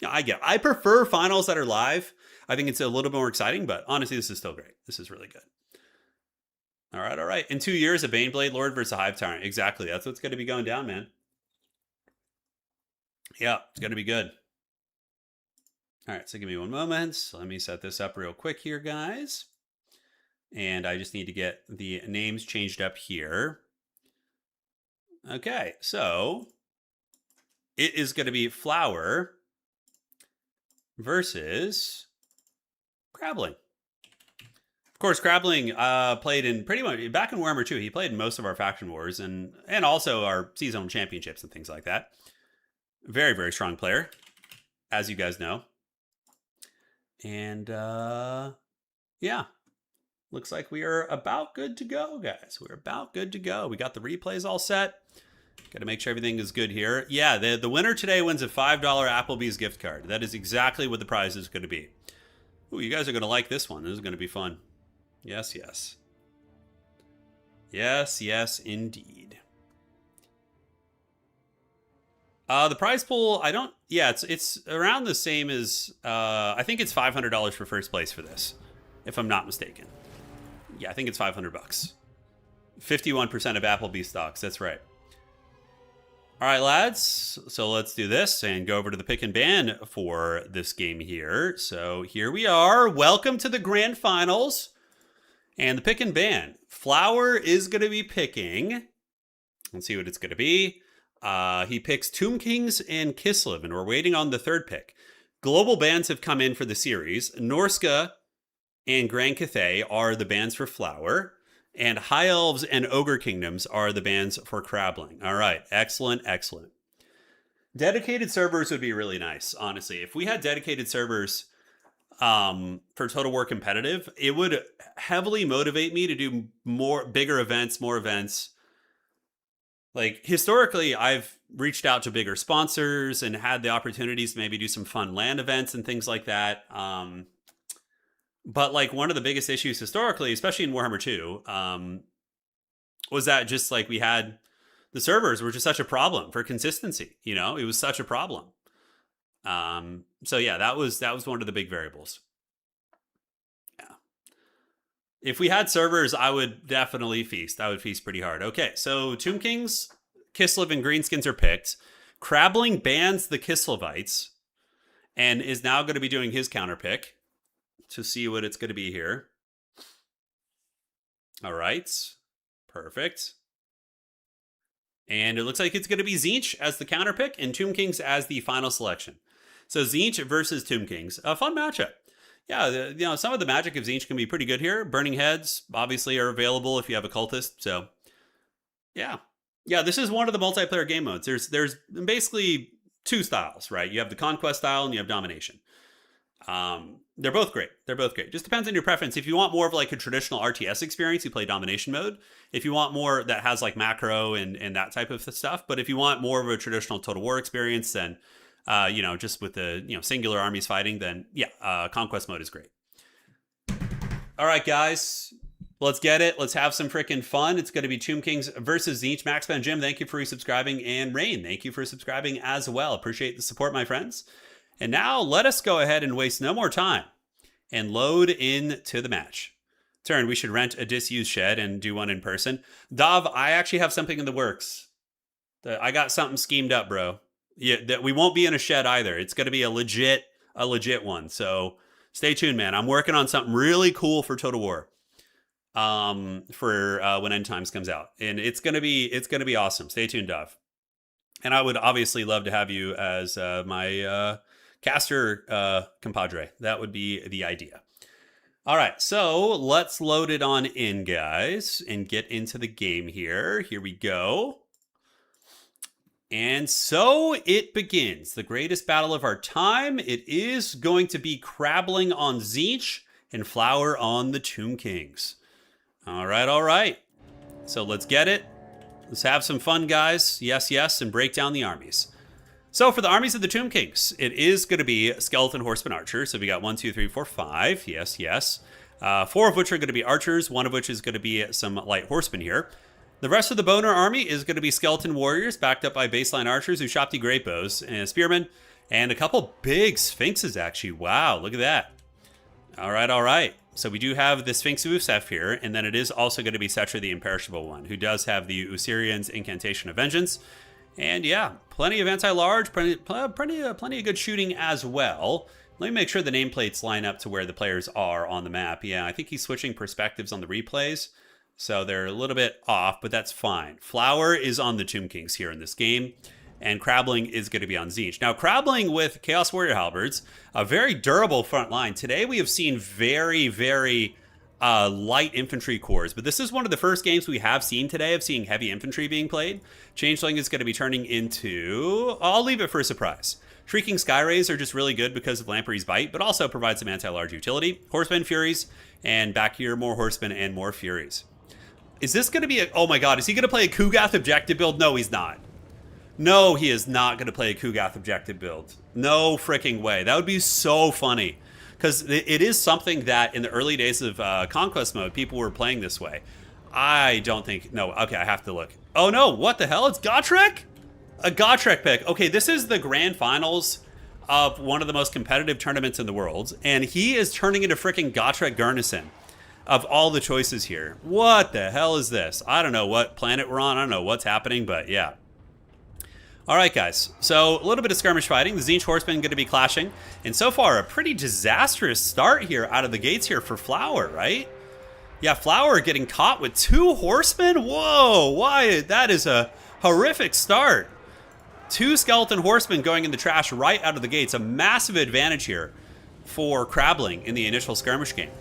I prefer finals that are live. I think it's a little bit more exciting, but honestly, this is still great. This is really good. All right. In 2 years, a Baneblade Lord versus a Hive Tyrant. Exactly. That's what's going to be going down, man. Yeah, it's going to be good. All right, so give me one moment. So let me set this up real quick here, guys. And I just need to get the names changed up here. Okay, so it is going to be Flower versus Crabling. Of course, Crabling played in pretty much back in Warhammer 2. He played in most of our faction wars and also our seasonal championships and things like that. Very, very strong player, as you guys know. And yeah, looks like we are about good to go, guys. We're about good to go. We got the replays all set. Got to make sure everything is good here. Yeah, the winner today wins a $5 Applebee's gift card. That is exactly what the prize is going to be. Ooh, you guys are going to like this one. This is going to be fun. Yes, yes. Yes, yes, indeed. The prize pool, it's around the same as, I think it's $500 for first place for this, if I'm not mistaken. Yeah, I think it's $500. 51% of Applebee's stocks, that's right. All right, lads, so let's do this and go over to the pick and ban for this game here. So here we are. Welcome to the grand finals. And the pick and ban. Flower is going to be picking. Let's see what it's going to be. He picks Tomb Kings and Kislev, and we're waiting on the third pick. Global bans have come in for the series. Norska and Grand Cathay are the bans for Flower, and High Elves and Ogre Kingdoms are the bans for Crabling. All right, excellent, excellent. Dedicated servers would be really nice, honestly. If we had dedicated servers for Total War Competitive, it would heavily motivate me to do bigger events, more events. Like, historically, I've reached out to bigger sponsors and had the opportunities to maybe do some fun LAN events and things like that. But, like, one of the biggest issues historically, especially in Warhammer 2, was that just, like, we had... The servers were just such a problem for consistency, It was such a problem. So, yeah, that was one of the big variables. Yeah. If we had servers, I would definitely feast. I would feast pretty hard. Okay, so Tomb Kings, Kislev, and Greenskins are picked. Crabling bans the Kislevites and is now going to be doing his counter pick to see what it's going to be here. All right, perfect. And it looks like it's going to be Tzeentch as the counter pick and Tomb Kings as the final selection. So Tzeentch versus Tomb Kings, a fun matchup. Yeah, some of the magic of Tzeentch can be pretty good here. Burning Heads, obviously, are available if you have a Cultist. So, yeah. Yeah, this is one of the multiplayer game modes. There's basically two styles, right? You have the Conquest style and you have Domination. They're both great. Just depends on your preference. If you want more of like a traditional RTS experience, you play Domination mode. If you want more that has like macro and that type of stuff. But if you want more of a traditional Total War experience, then... just with the, singular armies fighting, then yeah, Conquest mode is great. All right, guys, let's get it. Let's have some freaking fun. It's going to be Tomb Kings versus Tzeentch. Maxpan Jim, thank you for resubscribing. And Rain, thank you for subscribing as well. Appreciate the support, my friends. And now let us go ahead and waste no more time and load into the match. Turin, we should rent a disused shed and do one in person. Dav, I actually have something in the works. I got something schemed up, bro. Yeah, that we won't be in a shed either. It's going to be a legit one. So stay tuned, man. I'm working on something really cool for Total War, for when End Times comes out, and it's gonna be awesome. Stay tuned, Dov. And I would obviously love to have you as my caster compadre. That would be the idea. All right, so let's load it on in, guys, and get into the game here. Here we go. And so it begins. The greatest battle of our time. It is going to be Crabling on Tzeentch and Flower on the Tomb Kings. All right. So let's get it. Let's have some fun, guys. Yes, and break down the armies. So for the armies of the Tomb Kings, it is going to be Skeleton Horseman Archers. So we got 1, 2, 3, 4, 5. Yes, yes. 4 of which are going to be archers. 1 of which is going to be some light horsemen here. The rest of the Boner army is going to be skeleton warriors backed up by baseline archers, Ushapti great bows, and spearmen, and a couple big sphinxes actually. Wow, look at that. All right, all right. So we do have the Sphinx of Usef here, and then it is also going to be Setra the Imperishable One, who does have the Usirian's Incantation of Vengeance. And yeah, plenty of anti-large, plenty of good shooting as well. Let me make sure the nameplates line up to where the players are on the map. Yeah, I think he's switching perspectives on the replays, so they're a little bit off, but that's fine. Flower is on the Tomb Kings here in this game, and Crabbling is going to be on Tzeentch. Now, Crabbling with Chaos Warrior Halberds, a very durable front line. Today we have seen very, very light infantry corps, but this is one of the first games we have seen today of seeing heavy infantry being played. Changeling is going to be turning into, I'll leave it for a surprise. Shrieking Skyrays are just really good because of Lamprey's Bite, but also provide some anti-large utility. Horsemen, Furies, and back here more Horsemen and more Furies. Is this going to be a, oh my god, is he going to play a Kugath objective build? No, he's not. No, he is not going to play a Kugath objective build. No freaking way. That would be so funny. Because it is something that in the early days of Conquest mode, people were playing this way. I don't think... No, okay, I have to look. Oh no, what the hell? It's Gotrek? A Gotrek pick. Okay, this is the grand finals of one of the most competitive tournaments in the world. And he is turning into freaking Gotrek Garnison of all the choices here. What the hell is this? I don't know what planet we're on. I don't know what's happening, but yeah. All right, guys, so a little bit of skirmish fighting. The Tzeentch Horsemen going to be clashing. And so far, a pretty disastrous start here out of the gates here for Flower, right? Yeah, Flower getting caught with 2 horsemen? Whoa, why? That is a horrific start. 2 skeleton horsemen going in the trash right out of the gates. A massive advantage here for Crabbling in the initial skirmish game.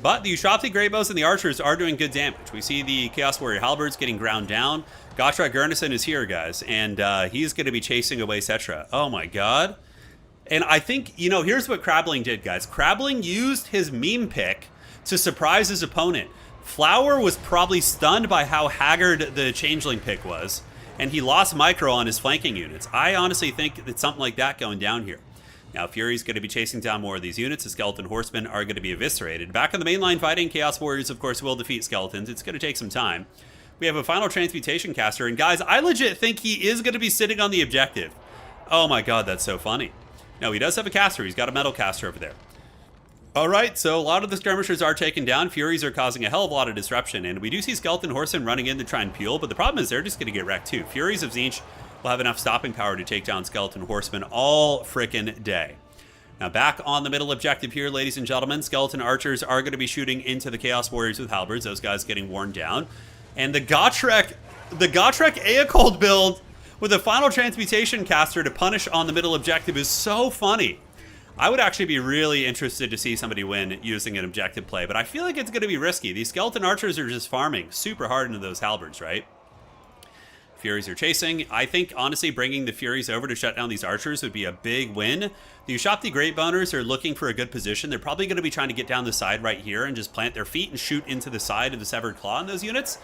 But the Ushapti Greybows and the Archers are doing good damage. We see the Chaos Warrior Halberds getting ground down. Gotrek Garnison is here, guys, and he's going to be chasing away Setra. Oh my god. And I think, you know, here's what Crabbling did, guys. Crabbling used his meme pick to surprise his opponent. Flower was probably stunned by how haggard the Changeling pick was, and he lost micro on his flanking units. I honestly think it's something like that going down here. Now, Fury's going to be chasing down more of these units. The Skeleton Horsemen are going to be eviscerated. Back on the main line fighting, Chaos Warriors, of course, will defeat Skeletons. It's going to take some time. We have a final Transmutation caster, and guys, I legit think he is going to be sitting on the objective. Oh my god, that's so funny. No, he does have a caster. He's got a metal caster over there. All right, so a lot of the skirmishers are taken down. Furies are causing a hell of a lot of disruption, and we do see Skeleton Horsemen running in to try and peel, but the problem is they're just going to get wrecked too. Furies of Tzeentch will have enough stopping power to take down Skeleton Horsemen all frickin' day. Now back on the middle objective here, ladies and gentlemen, Skeleton Archers are going to be shooting into the Chaos Warriors with halberds. Those guys getting worn down. And the Gotrek Aecold build with a final Transmutation caster to punish on the middle objective is so funny. I would actually be really interested to see somebody win using an objective play, but I feel like it's going to be risky. These Skeleton Archers are just farming super hard into those halberds, right? Furies are chasing. I think, honestly, bringing the Furies over to shut down these Archers would be a big win. The Ushapti Great Boners are looking for a good position. They're probably going to be trying to get down the side right here and just plant their feet and shoot into the side of the Severed Claw in those units.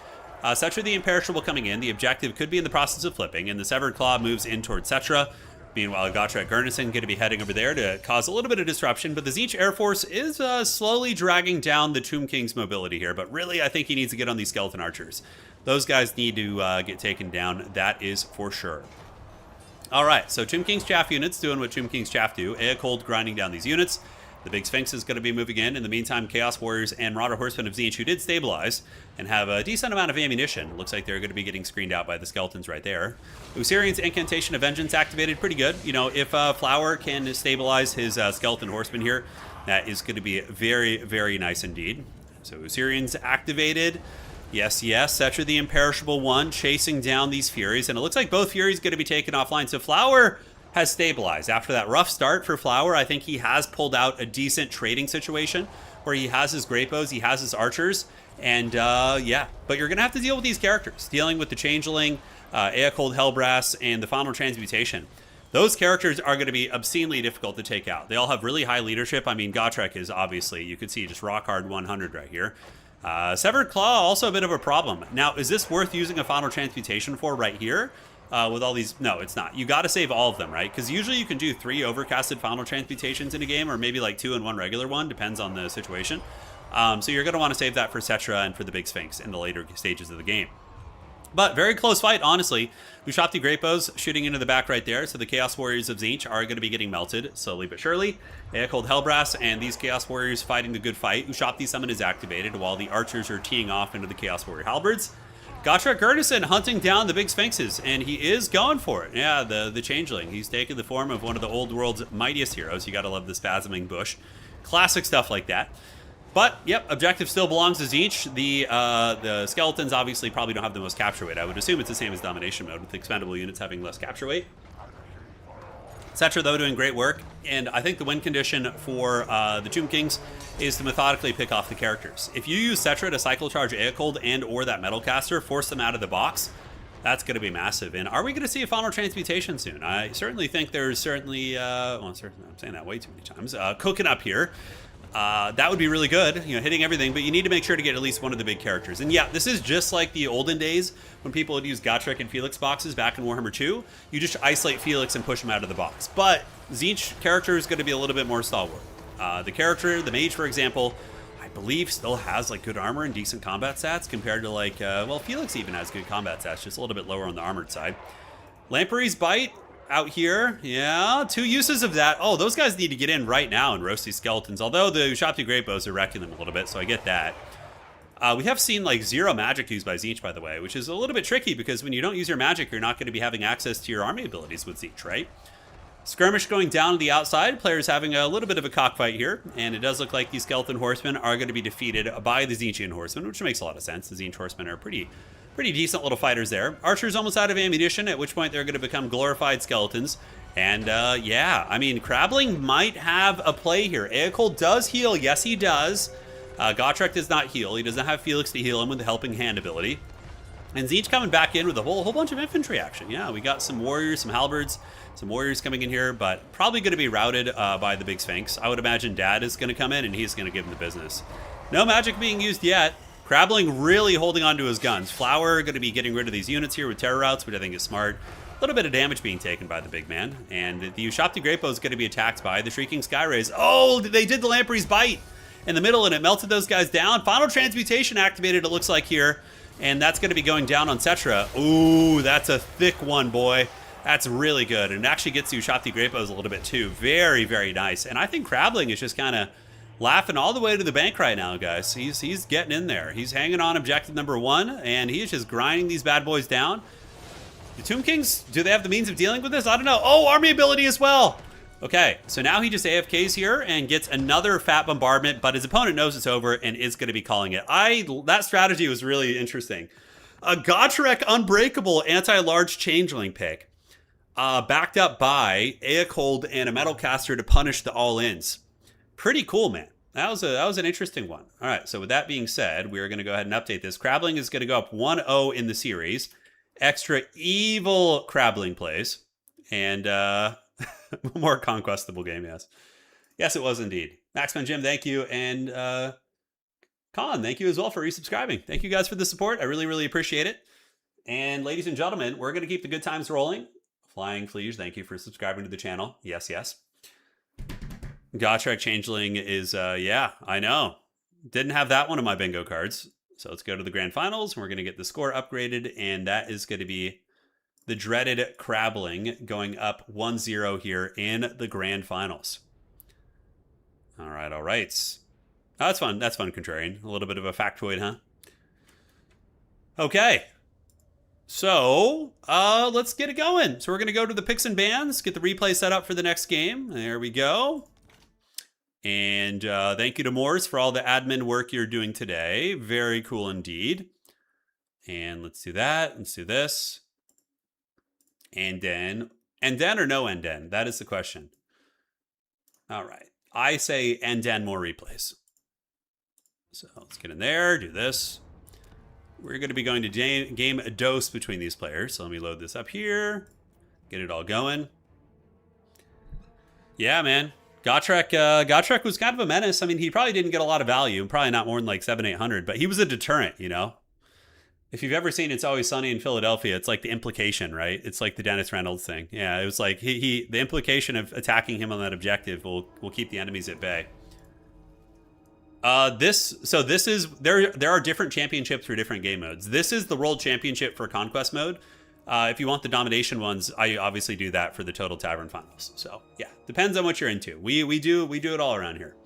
Setra the Imperishable coming in. The objective could be in the process of flipping, and the Severed Claw moves in towards Setra. Meanwhile, Gotrek Garnison going to be heading over there to cause a little bit of disruption, but the Tzeentch Air Force is slowly dragging down the Tomb King's mobility here, but really I think he needs to get on these Skeleton Archers. Those guys need to get taken down, that is for sure. All right, so Tomb King's Chaff units doing what Tomb King's Chaff do. Aecold grinding down these units. The Big Sphinx is going to be moving in. In the meantime, Chaos Warriors and Marauder Horsemen of Tzeentch, who did stabilize and have a decent amount of ammunition. Looks like they're going to be getting screened out by the Skeletons right there. Usirian's Incantation of Vengeance activated pretty good. You know, if Flower can stabilize his Skeleton Horsemen here, that is going to be very, very nice indeed. So Usirian's activated. Yes, yes, Setra the Imperishable One chasing down these Furies, and it looks like both Furies going to be taken offline. So Flower has stabilized. After that rough start for Flower, I think he has pulled out a decent trading situation where he has his Great Bows, he has his Archers, and yeah. But you're going to have to deal with these characters, dealing with the Changeling, Aecold Hellbrass, and the Final Transmutation. Those characters are going to be obscenely difficult to take out. They all have really high leadership. I mean, Gotrek is obviously, you can see just rock hard 100 right here. Severed Claw, also a bit of a problem. Now, is this worth using a Final Transmutation for right here? with all these. No, it's not. You got to save all of them, right? Because usually you can do 3 overcasted final transmutations in a game, or maybe like 2 and 1 regular one, depends on the situation. So you're going to want to save that for Cetra and for the Big Sphinx in the later stages of the game. But very close fight, honestly. Ushapti Great Bows shooting into the back right there, so the Chaos Warriors of Tzeentch are going to be getting melted slowly but surely. Eocold Hellbrass and these Chaos Warriors fighting the good fight. Ushapti Summon is activated while the archers are teeing off into the Chaos Warrior Halberds. Gotrek Gurdison hunting down the Big Sphinxes, and he is going for it. Yeah, the Changeling. He's taken the form of one of the old world's mightiest heroes. You gotta love the Spasming Bush. Classic stuff like that. But, yep, objective still belongs to Tzeentch. The skeletons obviously probably don't have the most capture weight. I would assume it's the same as Domination Mode, with the expendable units having less capture weight. Cetra, though, doing great work. And I think the win condition for the Tomb Kings is to methodically pick off the characters. If you use Cetra to cycle charge Eocold and or that Metalcaster, force them out of the box, that's going to be massive. And are we going to see a final transmutation soon? I certainly think there's certainly, I'm saying that way too many times, cooking up here. That would be really good, you know, hitting everything, but you need to make sure to get at least one of the big characters. And yeah, this is just like the olden days when people would use Gotrek and Felix boxes back in Warhammer 2. You just isolate Felix and push him out of the box. But Tzeentch character is going to be a little bit more stalwart. The character, the mage, for example, I believe still has like good armor and decent combat stats compared to like, well, Felix even has good combat stats, just a little bit lower on the armored side. Lampreys Bite out here, yeah, 2 uses of that. Oh, those guys need to get in right now and roast these skeletons, although the Ushapti Great Bows are wrecking them a little bit, so I get that. We have seen like 0 magic used by Tzeentch, by the way, which is a little bit tricky because when you don't use your magic, you're not going to be having access to your army abilities with Tzeentch, right? Skirmish going down to the outside, players having a little bit of a cockfight here, and it does look like these skeleton horsemen are going to be defeated by the Tzeentchian horsemen, which makes a lot of sense. The Tzeentch horsemen are pretty decent little fighters there. Archer's almost out of ammunition, at which point they're going to become glorified skeletons. And yeah, I mean, Crabbling might have a play here. Eocold does heal. Yes, he does. Gotrek does not heal. He does not have Felix to heal him with the Helping Hand ability. And Tzeentch coming back in with a whole bunch of infantry action. Yeah, we got some warriors, some halberds, some warriors coming in here, but probably going to be routed by the Big Sphinx. I would imagine Dad is going to come in, and he's going to give him the business. No magic being used yet. Crabbling really holding on to his guns. Flower going to be getting rid of these units here with terror routes, which I think is smart. A little bit of damage being taken by the big man. And the Ushapti Great Bow is going to be attacked by the Shrieking Skyrays. Oh, they did the Lamprey's Bite in the middle, and it melted those guys down. Final Transmutation activated, it looks like here. And that's going to be going down on Cetra. Ooh, that's a thick one, boy. That's really good. And it actually gets the Ushapti Great Bows a little bit, too. Very, very nice. And I think Crabbling is just kind of laughing all the way to the bank right now, guys. He's getting in there. He's hanging on objective number 1, and he is just grinding these bad boys down. The Tomb Kings, do they have the means of dealing with this? I don't know. Oh, army ability as well. Okay, so now he just AFKs here and gets another fat bombardment, but his opponent knows it's over and is going to be calling it. That strategy was really interesting. A Gotrek Unbreakable anti-large changeling pick, backed up by Eocold and a Metalcaster to punish the all-ins. Pretty cool, man. That was an interesting one. All right, so with that being said, we're going to go ahead and update this. Crabbling is going to go up 1-0 in the series. Extra evil Crabbling plays. And more conquestable game, yes. Yes, it was indeed. Maxman Jim, thank you. And Con, thank you as well for resubscribing. Thank you guys for the support. I really, really appreciate it. And ladies and gentlemen, we're going to keep the good times rolling. Flying Fleege, thank you for subscribing to the channel. Yes, yes. Gotrek Changeling is, yeah, I know. Didn't have that one on my bingo cards. So let's go to the grand finals. We're going to get the score upgraded, and that is going to be the dreaded Crabbling going up 1-0 here in the grand finals. All right, all right. Oh, that's fun. That's fun, Contrarian. A little bit of a factoid, huh? Okay. So, let's get it going. So we're going to go to the picks and bans, get the replay set up for the next game. There we go. And thank you to Moors for all the admin work you're doing today. Very cool indeed. And let's do that. Let's do this. And then or no Enden? That is the question. All right. I say Enden more replays. So let's get in there, do this. We're going to be going to game a dose between these players. So let me load this up here. Get it all going. Yeah, man. Gotrek was kind of a menace. I mean, he probably didn't get a lot of value. Probably not more than like 700-800. But he was a deterrent, you know. If you've ever seen It's Always Sunny in Philadelphia, it's like the implication, right? It's like the Dennis Reynolds thing. Yeah, it was like the implication of attacking him on that objective will keep the enemies at bay. This is there are different championships for different game modes. This is the World Championship for Conquest mode. If you want the domination ones, I obviously do that for the Total Tavern Finals. So yeah, depends on what you're into. We do it all around here.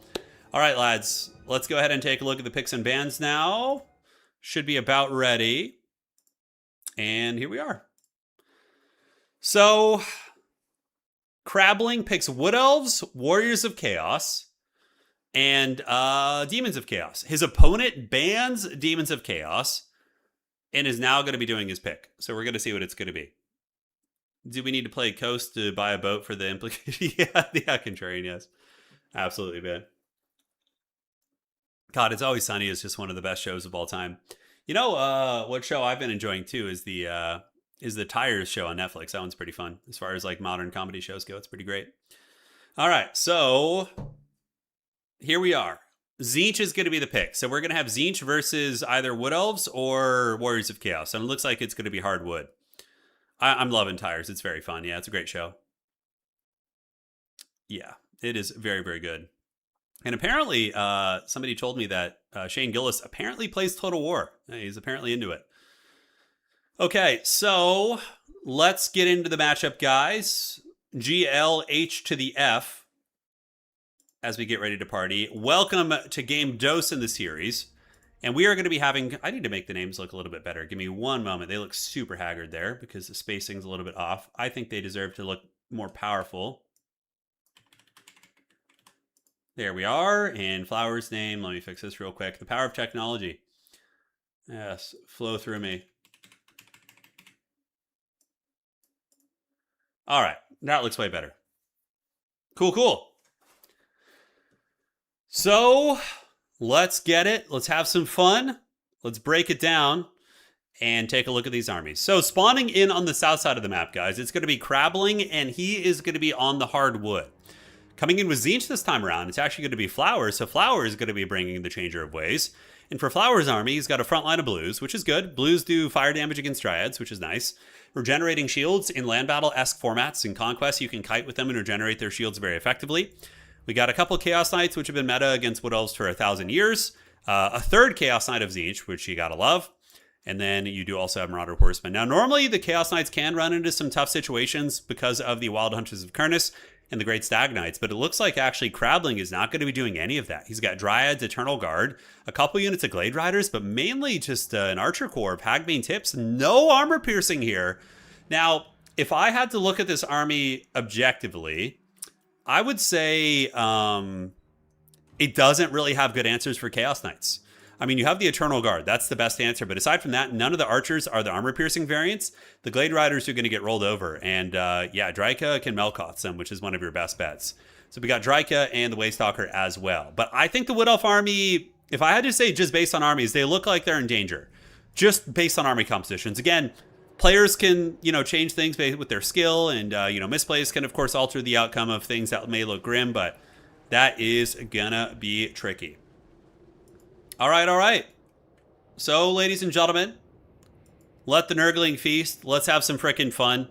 All right, lads, let's go ahead and take a look at the picks and bans now. Should be about ready. And here we are. So, Crabbling picks Wood Elves, Warriors of Chaos, and Demons of Chaos. His opponent bans Demons of Chaos and is now going to be doing his pick. So we're going to see what it's going to be. Do we need to play Coast to buy a boat for the implication? Yeah, Contrarian, yes. Absolutely, man. God, It's Always Sunny is just one of the best shows of all time. You know, what show I've been enjoying too is the Tires show on Netflix. That one's pretty fun. As far as like modern comedy shows go, it's pretty great. All right, so here we are. Tzeentch is going to be the pick. So we're going to have Tzeentch versus either Wood Elves or Warriors of Chaos. And it looks like it's going to be hard wood. I'm loving Tires. It's very fun. Yeah, it's a great show. Yeah, it is very, very good. And apparently, somebody told me that Shane Gillis apparently plays Total War. He's apparently into it. Okay, so let's get into the matchup, guys. GLH to the F as we get ready to party. Welcome to Game Dose in the series. And we are going to be having... I need to make the names look a little bit better. Give me one moment. They look super haggard there because the spacing's a little bit off. I think they deserve to look more powerful. There we are. And Flower's name. Let me fix this real quick. The power of technology. Yes, flow through me. All right. That looks way better. Cool, cool. So, let's get it. Let's have some fun. Let's break it down and take a look at these armies. So, spawning in on the south side of the map, guys, it's going to be Crabbling, and he is going to be on the hardwood. Coming in with Tzeentch this time around, it's actually going to be Flower, so Flower is going to be bringing the Changer of Ways. And for Flower's army, he's got a front line of blues, which is good. Blues do fire damage against Dryads, which is nice. Regenerating shields in land battle-esque formats. In Conquest, you can kite with them and regenerate their shields very effectively. We got a couple Chaos Knights, which have been meta against Wood Elves for 1,000 years. A third Chaos Knight of Tzeentch, which you gotta love. And then you do also have Marauder Horsemen. Now, normally the Chaos Knights can run into some tough situations because of the Wild Hunters of Kurnus and the Great Stag Knights, but it looks like actually Crabbling is not going to be doing any of that. He's got Dryads, Eternal Guard, a couple units of Glade Riders, but mainly just an Archer Corps of Hagbane Tips. No armor piercing here. Now, if I had to look at this army objectively, I would say it doesn't really have good answers for Chaos Knights. I mean, you have the Eternal Guard. That's the best answer. But aside from that, none of the archers are the armor-piercing variants. The Glade Riders are going to get rolled over. And yeah, Dryka can Melkoth them, which is one of your best bets. So we got Dryka and the Waystalker as well. But I think the Wood Elf army, if I had to say just based on armies, they look like they're in danger. Just based on army compositions. Again, players can, change things with their skill. And, misplays can, of course, alter the outcome of things that may look grim. But that is going to be tricky. All right. So, ladies and gentlemen, let the Nurgling feast. Let's have some frickin' fun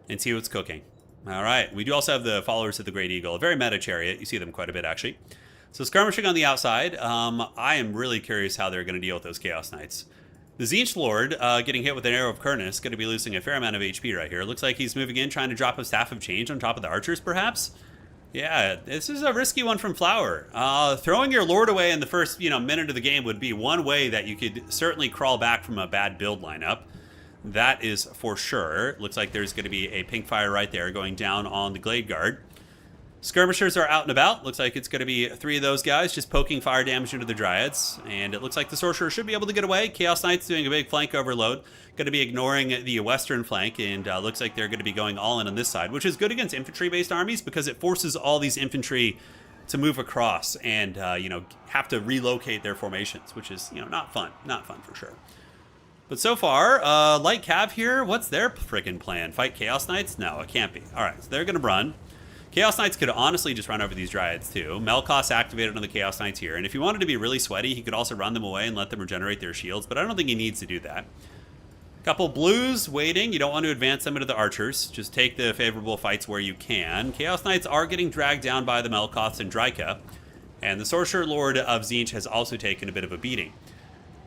and see what's cooking. All right. We do also have the followers of the Great Eagle, a very meta chariot. You see them quite a bit, actually. So, skirmishing on the outside. I am really curious how they're going to deal with those Chaos Knights. The Tzeentch Lord, getting hit with an Arrow of Kurnus, going to be losing a fair amount of HP right here. Looks like he's moving in, trying to drop a Staff of Change on top of the archers, perhaps. Yeah, this is a risky one from Flower. Throwing your Lord away in the first, minute of the game would be one way that you could certainly crawl back from a bad build lineup. That is for sure. Looks like there's going to be a pink fire right there going down on the Glade Guard. Skirmishers are out and about. Looks like it's going to be 3 of those guys just poking fire damage into the Dryads. And it looks like the Sorcerer should be able to get away. Chaos Knights doing a big flank overload. Going to be ignoring the western flank. And looks like they're going to be going all in on this side, which is good against infantry-based armies because it forces all these infantry to move across and, have to relocate their formations, which is, not fun. Not fun for sure. But so far, Light Cav here, what's their freaking plan? Fight Chaos Knights? No, it can't be. All right, so they're going to run. Chaos Knights could honestly just run over these Dryads too. Melkoth's activated on the Chaos Knights here. And if he wanted to be really sweaty, he could also run them away and let them regenerate their shields. But I don't think he needs to do that. Couple blues waiting. You don't want to advance them into the archers. Just take the favorable fights where you can. Chaos Knights are getting dragged down by the Melkoths and Dryka. And the Sorcerer Lord of Tzeentch has also taken a bit of a beating.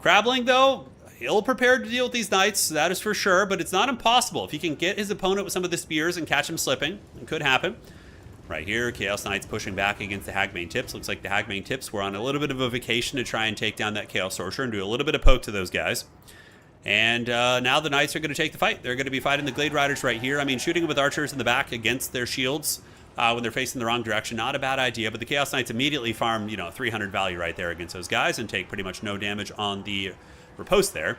Crabling, though, ill-prepared to deal with these knights, that is for sure, but it's not impossible. If he can get his opponent with some of the spears and catch him slipping, it could happen. Right here, Chaos Knights pushing back against the Hagmane Tips. Looks like the Hagmane Tips were on a little bit of a vacation to try and take down that Chaos Sorcerer and do a little bit of poke to those guys. And now the Knights are going to take the fight. They're going to be fighting the Glade Riders right here. I mean, shooting with archers in the back against their shields when they're facing the wrong direction, not a bad idea. But the Chaos Knights immediately farm, 300 value right there against those guys and take pretty much no damage on the riposte there.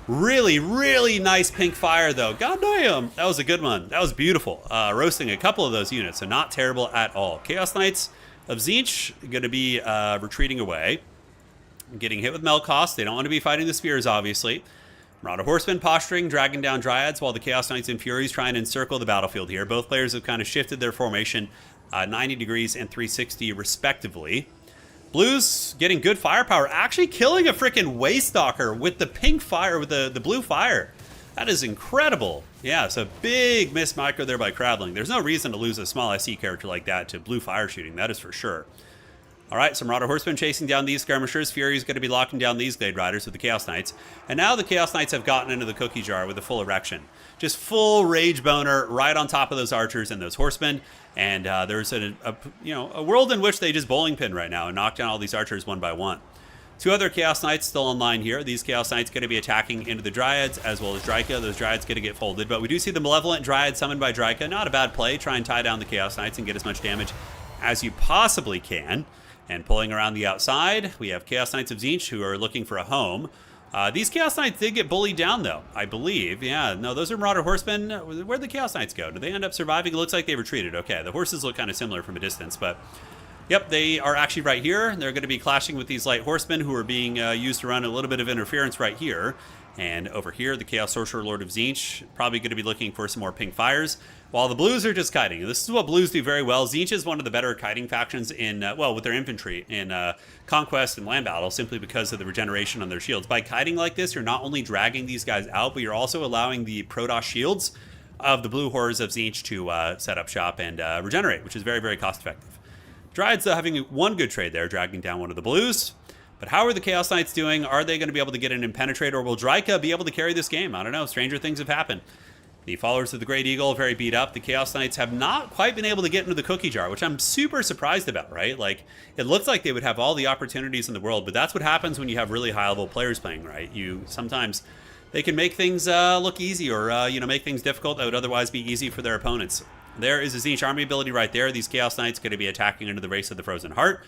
Really, really nice pink fire, though. God damn, that was a good one. That was beautiful. Roasting a couple of those units, so not terrible at all. Chaos Knights of Tzeentch going to be retreating away. Getting hit with Melkoths. They don't want to be fighting the spears, obviously. Marauder Horsemen posturing, dragging down Dryads, while the Chaos Knights and Furies try and encircle the battlefield here. Both players have kind of shifted their formation 90 degrees and 360 respectively. Blues getting good firepower, actually killing a freaking Waystalker with the pink fire, with the blue fire. That is incredible. Yeah, so big miss micro there by Crabling. There's no reason to lose a small SC character like that to blue fire shooting, that is for sure. All right, some Marauder Horsemen chasing down these skirmishers. Fury's going to be locking down these Glade Riders with the Chaos Knights. And now the Chaos Knights have gotten into the cookie jar with a full erection. Just full rage boner right on top of those archers and those horsemen. And there's a world in which they just bowling pin right now and knock down all these archers one by one. Two other Chaos Knights still online here. These Chaos Knights going to be attacking into the Dryads as well as Dryka. Those Dryads going to get folded. But we do see the Malevolent Dryad summoned by Dryka. Not a bad play. Try and tie down the Chaos Knights and get as much damage as you possibly can. And pulling around the outside, we have Chaos Knights of Tzeentch who are looking for a home. These Chaos Knights did get bullied down, though, I believe. Yeah, no, those are Marauder Horsemen. Where'd the Chaos Knights go? Did they end up surviving? It looks like they retreated. Okay, the horses look kind of similar from a distance, but... Yep, they are actually right here. They're going to be clashing with these light horsemen who are being used to run a little bit of interference right here. And over here, the Chaos Sorcerer Lord of Tzeentch, probably going to be looking for some more pink fires, while the blues are just kiting. This is what blues do very well. Tzeentch is one of the better kiting factions in, with their infantry in Conquest and Land Battle, simply because of the regeneration on their shields. By kiting like this, you're not only dragging these guys out, but you're also allowing the Protoss shields of the blue horrors of Tzeentch to set up shop and regenerate, which is very, very cost effective. Dryads having one good trade there, dragging down one of the blues. But how are the Chaos Knights doing? Are they going to be able to get in and penetrate, or will Dryka be able to carry this game? I don't know. Stranger things have happened. The followers of the Great Eagle are very beat up. The Chaos Knights have not quite been able to get into the cookie jar, which I'm super surprised about, right? Like, it looks like they would have all the opportunities in the world, but that's what happens when you have really high-level players playing, right? Sometimes they can make things look easy, or make things difficult that would otherwise be easy for their opponents. There is a Tzeentch army ability right there. These Chaos Knights going to be attacking into the Race of the Frozen Heart.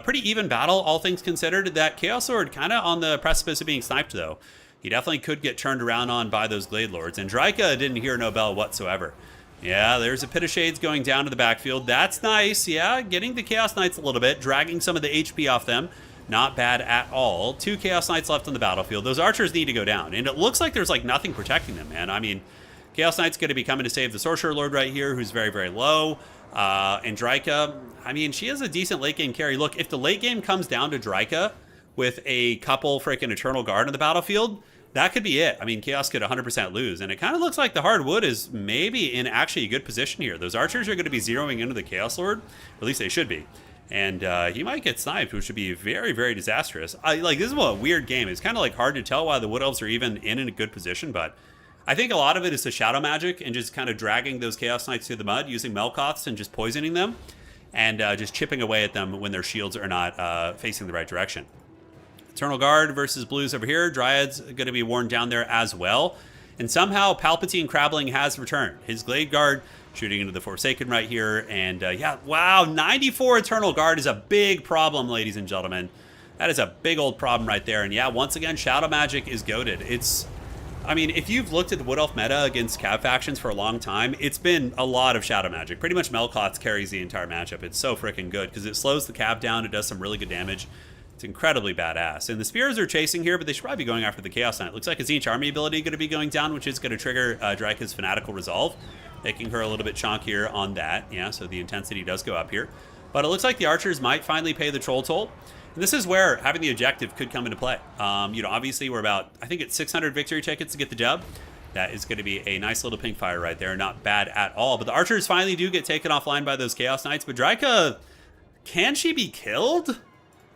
Pretty even battle, all things considered. That Chaos Sword kind of on the precipice of being sniped, though. He definitely could get turned around on by those Glade Lords. And Dryka didn't hear no bell whatsoever. Yeah, there's a Pit of Shades going down to the backfield. That's nice. Yeah, getting the Chaos Knights a little bit, dragging some of the HP off them. Not bad at all. 2 Chaos Knights left on the battlefield. Those archers need to go down. And it looks like there's like nothing protecting them, man. I mean, Chaos Knight's going to be coming to save the Sorcerer Lord right here, who's very, very low. And Dryka, I mean, she has a decent late game carry. Look, if the late game comes down to Dryka with a couple freaking Eternal Guard on the battlefield, that could be it. I mean, Chaos could 100% lose. And it kind of looks like the Hardwood is maybe in actually a good position here. Those archers are going to be zeroing into the Chaos Lord. Or at least they should be. And he might get sniped, which would be very, very disastrous. This is a weird game. It's kind of like hard to tell why the Wood Elves are even in a good position, but I think a lot of it is the shadow magic and just kind of dragging those Chaos Knights through the mud, using Melkoths and just poisoning them, and just chipping away at them when their shields are not facing the right direction. Eternal Guard versus Blues over here. Dryads going to be worn down there as well. And somehow Palpatine Crabling has returned. His Glade Guard shooting into the Forsaken right here. And yeah, wow, 94 Eternal Guard is a big problem, ladies and gentlemen. That is a big old problem right there. And yeah, once again, shadow magic is goated. I mean, if you've looked at the Wood Elf meta against Cav factions for a long time, it's been a lot of shadow magic. Pretty much Melkoths carries the entire matchup. It's so freaking good because it slows the Cav down. It does some really good damage. It's incredibly badass. And the Spears are chasing here, but they should probably be going after the Chaos Knight. Looks like a Tzeentch army ability going to be going down, which is going to trigger Dryka's Fanatical Resolve, making her a little bit chonkier on that. Yeah, so the intensity does go up here. But it looks like the archers might finally pay the troll toll. And this is where having the objective could come into play. You know, obviously we're about, I think it's 600 victory tickets to get the dub. That is going to be a nice little pink fire right there. Not bad at all. But the archers finally do get taken offline by those Chaos Knights. But Draika, can she be killed?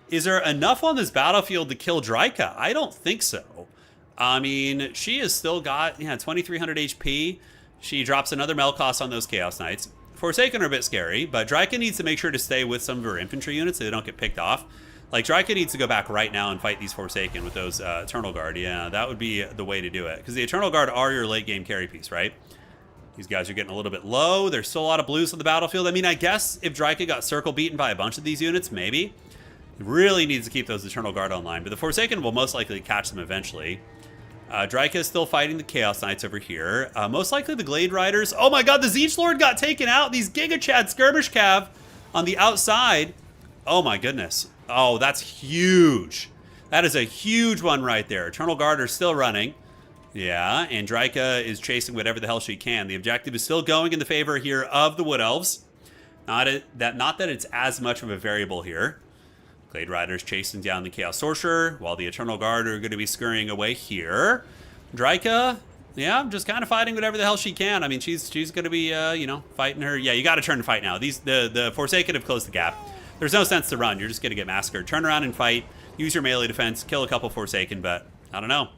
Is there enough on this battlefield to kill Draika? I don't think so. I mean, she has still got 2,300 HP. She drops another Melkos on those Chaos Knights. Forsaken are a bit scary, but Draika needs to make sure to stay with some of her infantry units so they don't get picked off. Like, Draika needs to go back right now and fight these Forsaken with those Eternal Guard. Yeah, that would be the way to do it. Because the Eternal Guard are your late game carry piece, right? These guys are getting a little bit low. There's still a lot of blues on the battlefield. I mean, I guess if Draika got circle beaten by a bunch of these units, maybe. He really needs to keep those Eternal Guard online. But the Forsaken will most likely catch them eventually. Draika is still fighting the Chaos Knights over here. Most likely the Glade Riders. Oh my god, the Zeech Lord got taken out. These Giga Chad Skirmish Cav on the outside. Oh my goodness. Oh, that's huge. That is a huge one right there. Eternal Guard are still running. Yeah, and Draika is chasing whatever the hell she can. The objective is still going in the favor here of the Wood Elves. Not that it's as much of a variable here. Glade Riders chasing down the Chaos Sorcerer, while the Eternal Guard are going to be scurrying away here. Draika, yeah, just kind of fighting whatever the hell she can. I mean, she's going to be, you know, fighting her. Yeah, you got to turn and fight now. The Forsaken have closed the gap. There's no sense to run. You're just going to get massacred. Turn around and fight. Use your melee defense. Kill a couple Forsaken, but I don't know.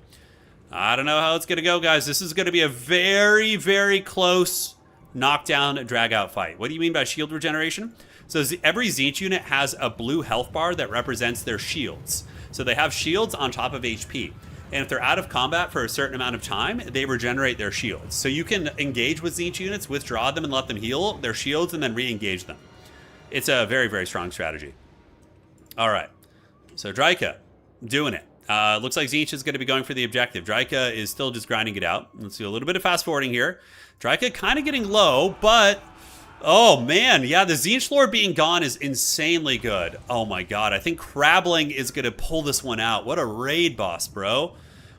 I don't know how it's going to go, guys. This is going to be a very, very close knockdown, drag-out fight. What do you mean by shield regeneration? So every Zeech unit has a blue health bar that represents their shields. So they have shields on top of HP. And if they're out of combat for a certain amount of time, they regenerate their shields. So you can engage with Zeech units, withdraw them, and let them heal their shields, and then re-engage them. It's a very, very strong strategy. All right. So Draika, doing it. Looks like Zeech is going to be going for the objective. Draika is still just grinding it out. Let's do a little bit of fast forwarding here. Draika kind of getting low, but... oh, man. Yeah, the Zeech Lord being gone is insanely good. Oh, my God. I think Crabbling is going to pull this one out. What a raid boss, bro.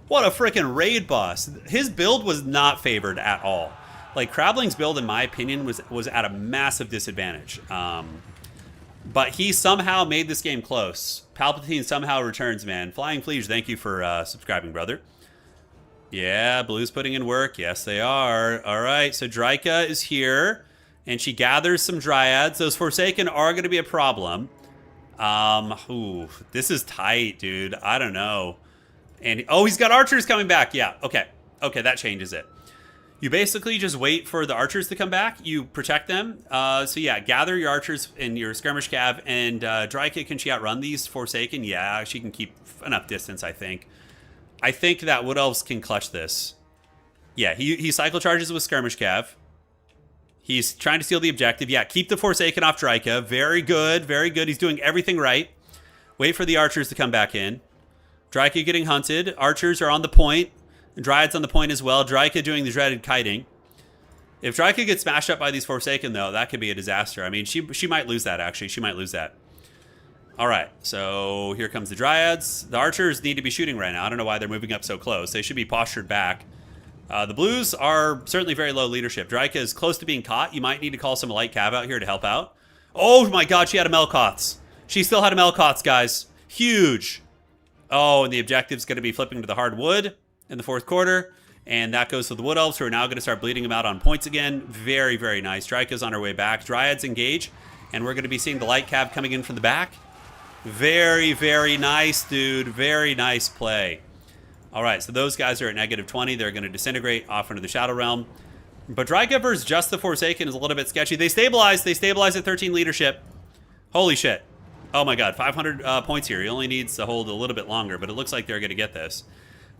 What a freaking raid boss. His build was not favored at all. Like, Crabbling's build, in my opinion, was at a massive disadvantage. But he somehow made this game close. Palpatine somehow returns, man. Flying Fleege, thank you for subscribing, brother. Yeah, Blue's putting in work. Yes, they are. All right, so Draika is here, and she gathers some Dryads. Those Forsaken are going to be a problem. Ooh, this is tight, dude. I don't know. And oh, he's got archers coming back. Yeah, okay. Okay, that changes it. You basically just wait for the archers to come back. You protect them. So yeah, gather your archers in your skirmish cav. And Draika, can she outrun these Forsaken? Yeah, she can keep enough distance, I think. I think that Wood Elves can clutch this. Yeah, he cycle charges with skirmish cav. He's trying to steal the objective. Yeah, keep the Forsaken off Draika. Very good, very good. He's doing everything right. Wait for the archers to come back in. Draika getting hunted. Archers are on the point. Dryad's on the point as well. Draika doing the dreaded kiting. If Draika gets smashed up by these Forsaken, though, that could be a disaster. I mean, she might lose that, actually. She might lose that. All right, so here comes the Dryads. The archers need to be shooting right now. I don't know why they're moving up so close. They should be postured back. The Blues are certainly very low leadership. Draika is close to being caught. You might need to call some light cav out here to help out. Oh my god, she had a Melkoths. She still had a Melkoths, guys. Huge. Oh, and the objective's going to be flipping to the hardwood in the fourth quarter, and that goes to the Wood Elves, who are now going to start bleeding them out on points again. Very, very nice. Draika's on her way back. Dryads engage, and we're going to be seeing the light cav coming in from the back. Very, very nice, dude. Very nice play. All right, so those guys are at -20. They're going to disintegrate off into the Shadow Realm. But Draika versus just the Forsaken is a little bit sketchy. They stabilize. They stabilize at 13 leadership. Holy shit. Oh my god, 500 points here. He only needs to hold a little bit longer, but it looks like they're going to get this.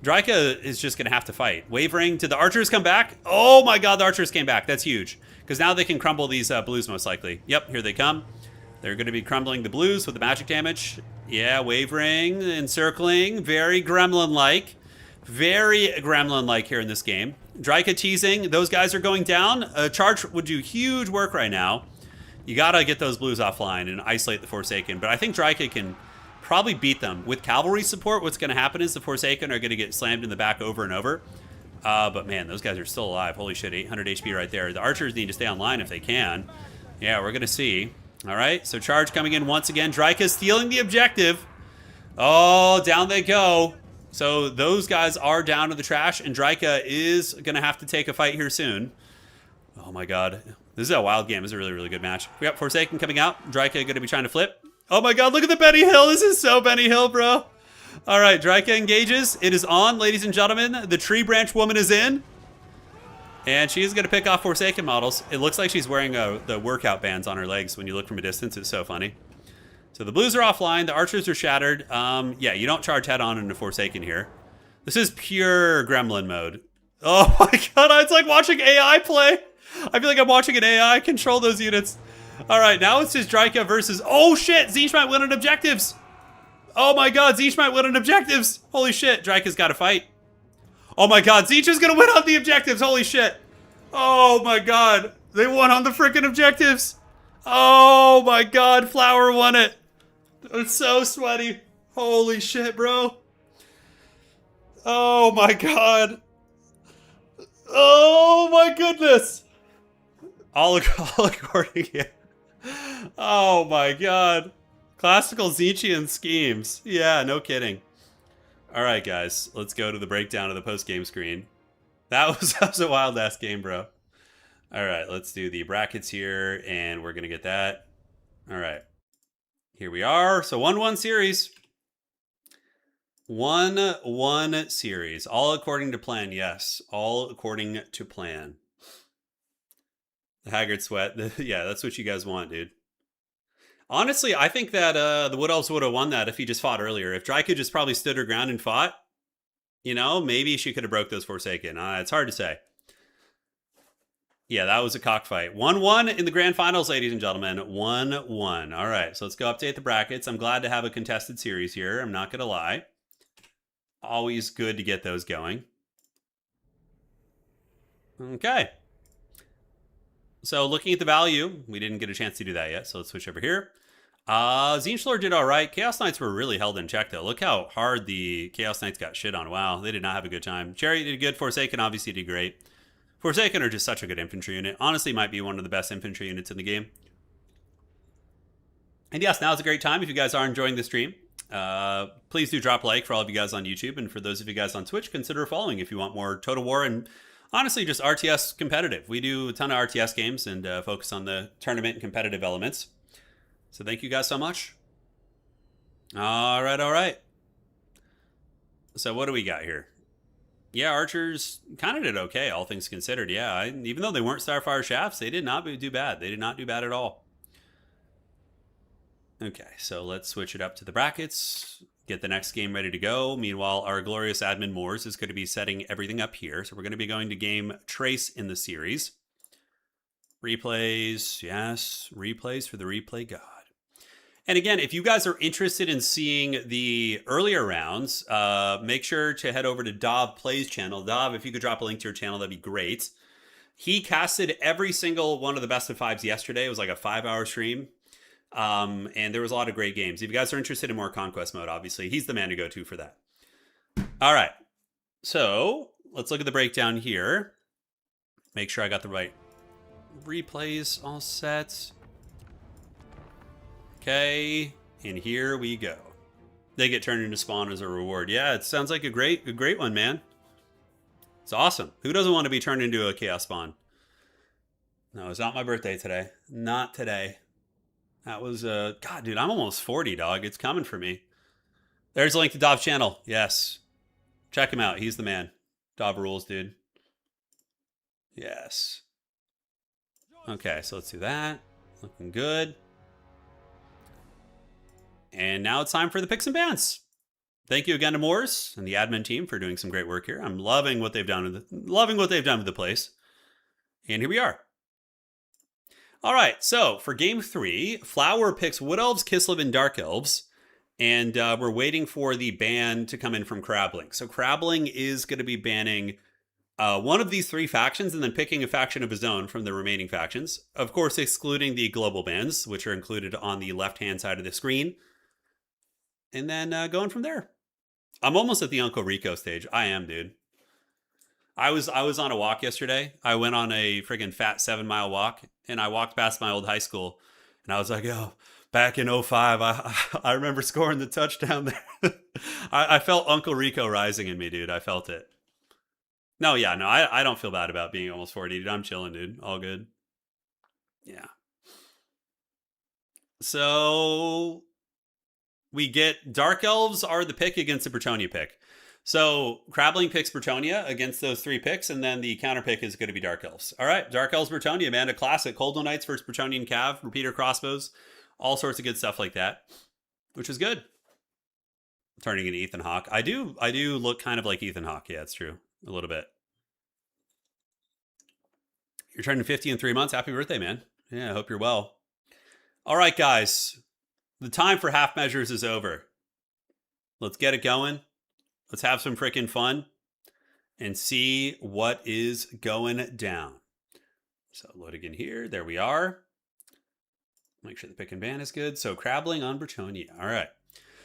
Draika is just going to have to fight. Wavering. Did the archers come back? Oh my god, the archers came back. That's huge. Because now they can crumble these Blues most likely. Yep, here they come. They're going to be crumbling the Blues with the magic damage. Yeah, wavering, encircling. Very gremlin-like. Very gremlin-like here in this game. Draika teasing. Those guys are going down. A charge would do huge work right now. You got to get those Blues offline and isolate the Forsaken. But I think Draika can probably beat them. With cavalry support, what's going to happen is the Forsaken are going to get slammed in the back over and over. But man, those guys are still alive. Holy shit, 800 HP right there. The archers need to stay online if they can. Yeah, we're going to see. All right, so charge coming in once again. Draika stealing the objective. Oh, down they go. So those guys are down to the trash, and Draika is going to have to take a fight here soon. Oh my god. This is a wild game. This is a really, really good match. We got Forsaken coming out. Draika going to be trying to flip. Oh my god, look at the Benny Hill. This is so Benny Hill, bro. All right, Draika engages. It is on, ladies and gentlemen. The tree branch woman is in. And she is going to pick off Forsaken models. It looks like she's wearing the workout bands on her legs when you look from a distance. It's so funny. So the blues are offline. The archers are shattered. Yeah, you don't charge head on into Forsaken here. This is pure gremlin mode. Oh my god, it's like watching AI play. I feel like I'm watching an AI control those units. All right, now it's just Draika versus... Oh shit, Tzeentch might win on objectives. Oh my god, Tzeentch might win on objectives. Holy shit, Draika's got to fight. Oh my god, Tzeentch is going to win on the objectives. Holy shit. Oh my god, they won on the freaking objectives. Oh my god, Flower won it. It's so sweaty. Holy shit, bro. Oh my god. Oh my goodness. All according, yeah. Oh my god. Classical Tzeentchian schemes. Yeah, no kidding. All right, guys. Let's go to the breakdown of the post-game screen. That was a wild-ass game, bro. All right, let's do the brackets here, and we're going to get that. All right. Here we are. So 1-1 series. 1-1 series. All according to plan, yes. All according to plan. The Haggard Sweat. Yeah, that's what you guys want, dude. Honestly, I think that the Wood Elves would have won that if he just fought earlier. If Draika just probably stood her ground and fought, you know, maybe she could have broke those Forsaken. It's hard to say. Yeah, that was a cockfight. 1-1 in the grand finals, ladies and gentlemen. 1-1. All right, so let's go update the brackets. I'm glad to have a contested series here. I'm not going to lie. Always good to get those going. Okay. So looking at the value, we didn't get a chance to do that yet, so let's switch over here. Tzeentch did all right. Chaos Knights were really held in check, though. Look how hard the Chaos Knights got shit on. Wow, they did not have a good time. Cherry did good. Forsaken obviously did great. Forsaken are just such a good infantry unit. Honestly, might be one of the best infantry units in the game. And yes, now's a great time if you guys are enjoying the stream. Please do drop a like for all of you guys on YouTube. And for those of you guys on Twitch, consider following if you want more Total War and honestly just RTS competitive. We do a ton of RTS games and focus on the tournament and competitive elements. So thank you guys so much. All right, all right. So what do we got here? Yeah, archers kind of did okay, all things considered. Yeah, even though they weren't Starfire Shafts, they did not do bad. They did not do bad at all. Okay, so let's switch it up to the brackets. Get the next game ready to go. Meanwhile, our glorious admin Moores is going to be setting everything up here. So we're going to be going to game Trace in the series. Replays, yes, replays for the replay god. And again, if you guys are interested in seeing the earlier rounds, make sure to head over to Dov Plays channel. Dov, if you could drop a link to your channel, that'd be great. He casted every single one of the best of fives yesterday. It was like a 5-hour stream. And there was a lot of great games. If you guys are interested in more Conquest mode, obviously, he's the man to go to for that. All right. So let's look at the breakdown here. Make sure I got the right replays all set. Okay, and here we go. They get turned into spawn as a reward. Yeah, it sounds like a great one, man. It's awesome. Who doesn't want to be turned into a chaos spawn? No, it's not my birthday today. Not today. That was, God, dude, I'm almost 40, dog. It's coming for me. There's a link to Dov's channel. Yes. Check him out. He's the man. Dov rules, dude. Yes. Okay, so let's do that. Looking good. And now it's time for the picks and bans. Thank you again to Moores and the admin team for doing some great work here. I'm loving what they've done with the place. And here we are. All right, so for game 3, Flower picks Wood Elves, Kislev, and Dark Elves. And we're waiting for the ban to come in from Crabling. So Crabling is going to be banning one of these 3 factions and then picking a faction of his own from the remaining factions. Of course, excluding the global bans, which are included on the left-hand side of the screen. And then going from there. I'm almost at the Uncle Rico stage. I am, dude. I was on a walk yesterday. I went on a friggin' fat 7-mile walk, and I walked past my old high school, and I was like, "Yo, Back in '05, I remember scoring the touchdown there. I felt Uncle Rico rising in me, dude. I felt it. No, yeah, no, I don't feel bad about being almost 40, dude. I'm chilling, dude. All good. Yeah. So we get Dark Elves are the pick against the Bretonia pick. So Crabbling picks Bretonia against those 3 picks, and then the counter pick is going to be Dark Elves. All right, Dark Elves Bretonia, man, a classic. Coldwell Knights versus Bretonian Cav, repeater crossbows, all sorts of good stuff like that, which is good. Turning into Ethan Hawke. I do look kind of like Ethan Hawke. Yeah, it's true. A little bit. You're turning 50 in 3 months. Happy birthday, man. Yeah, I hope you're well. All right, guys. The time for half measures is over. Let's get it going. Let's have some freaking fun and see what is going down. So loading in here. There we are. Make sure the pick and ban is good. So Crabbling on Bretonia. All right.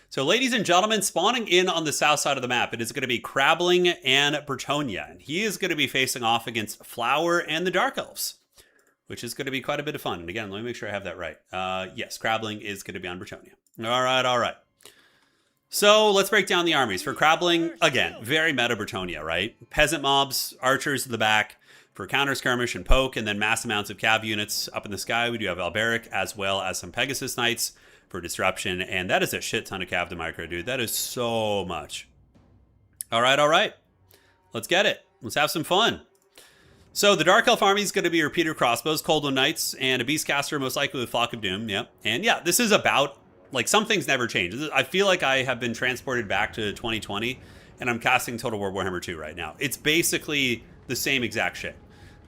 So ladies and gentlemen, spawning in on the south side of the map, it is going to be Crabbling and Bretonia. And he is going to be facing off against Flower and the Dark Elves, which is going to be quite a bit of fun. And again, let me make sure I have that right. Yes, Crabbling is going to be on Bretonia. All right, all right. So let's break down the armies. For Crabbling, again, very meta Bretonia, right? Peasant mobs, archers in the back for counter skirmish and poke, and then mass amounts of cav units up in the sky. We do have Alberic as well as some Pegasus Knights for disruption, and that is a shit ton of cav to micro, dude. That is so much. All right, all right. Let's get it. Let's have some fun. So the Dark Elf army is going to be repeater crossbows, Coldwell Knights, and a Beastcaster, most likely with Flock of Doom. Yep. And yeah, this is about, like, some things never change. I feel like I have been transported back to 2020, and I'm casting Total War Warhammer 2 right now. It's basically the same exact shit.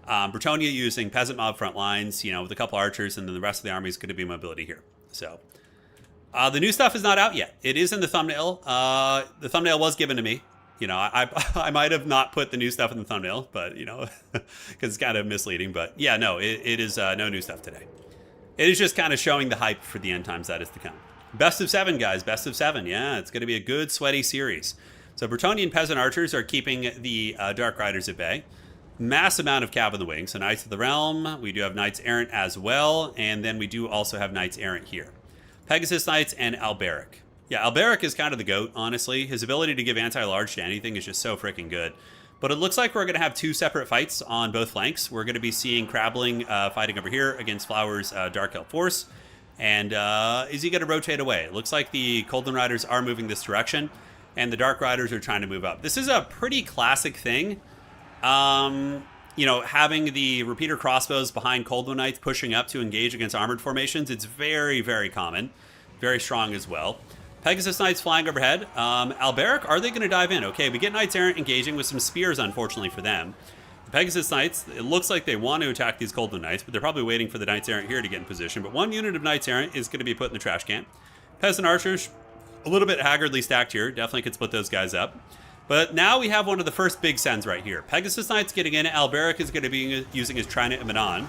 Bretonia using peasant mob front lines, you know, with a couple archers, and then the rest of the army is going to be mobility here. So the new stuff is not out yet. It is in the thumbnail. The thumbnail was given to me. You know, I might have not put the new stuff in the thumbnail, but, you know, because it's kind of misleading. But yeah, no, it is no new stuff today. It is just kind of showing the hype for the end times that is to come. Best of 7, guys. Best of 7. Yeah, it's going to be a good, sweaty series. So Bretonian Peasant Archers are keeping the Dark Riders at bay. Mass amount of cav in the wing. So Knights of the Realm. We do have Knights Errant as well. And then we do also have Knights Errant here. Pegasus Knights and Alberic. Yeah, Alberic is kind of the GOAT, honestly. His ability to give anti-large to anything is just so freaking good. But it looks like we're going to have 2 separate fights on both flanks. We're going to be seeing Crabbling fighting over here against Flower's Dark Elf Force. And is he going to rotate away? It looks like the Coldwell Riders are moving this direction, and the Dark Riders are trying to move up. This is a pretty classic thing. You know, having the repeater crossbows behind Coldwell Knights pushing up to engage against armored formations. It's very, very common. Very strong as well. Pegasus Knights flying overhead. Alberic, are they going to dive in? Okay, we get Knights Errant engaging with some spears, unfortunately for them. The Pegasus Knights, it looks like they want to attack these Coldwell Knights, but they're probably waiting for the Knights Errant here to get in position. But 1 unit of Knights Errant is going to be put in the trash can. Peasant Archers, a little bit haggardly stacked here. Definitely could split those guys up. But now we have one of the first big sends right here. Pegasus Knights getting in. Alberic is going to be using his Trident and Manon.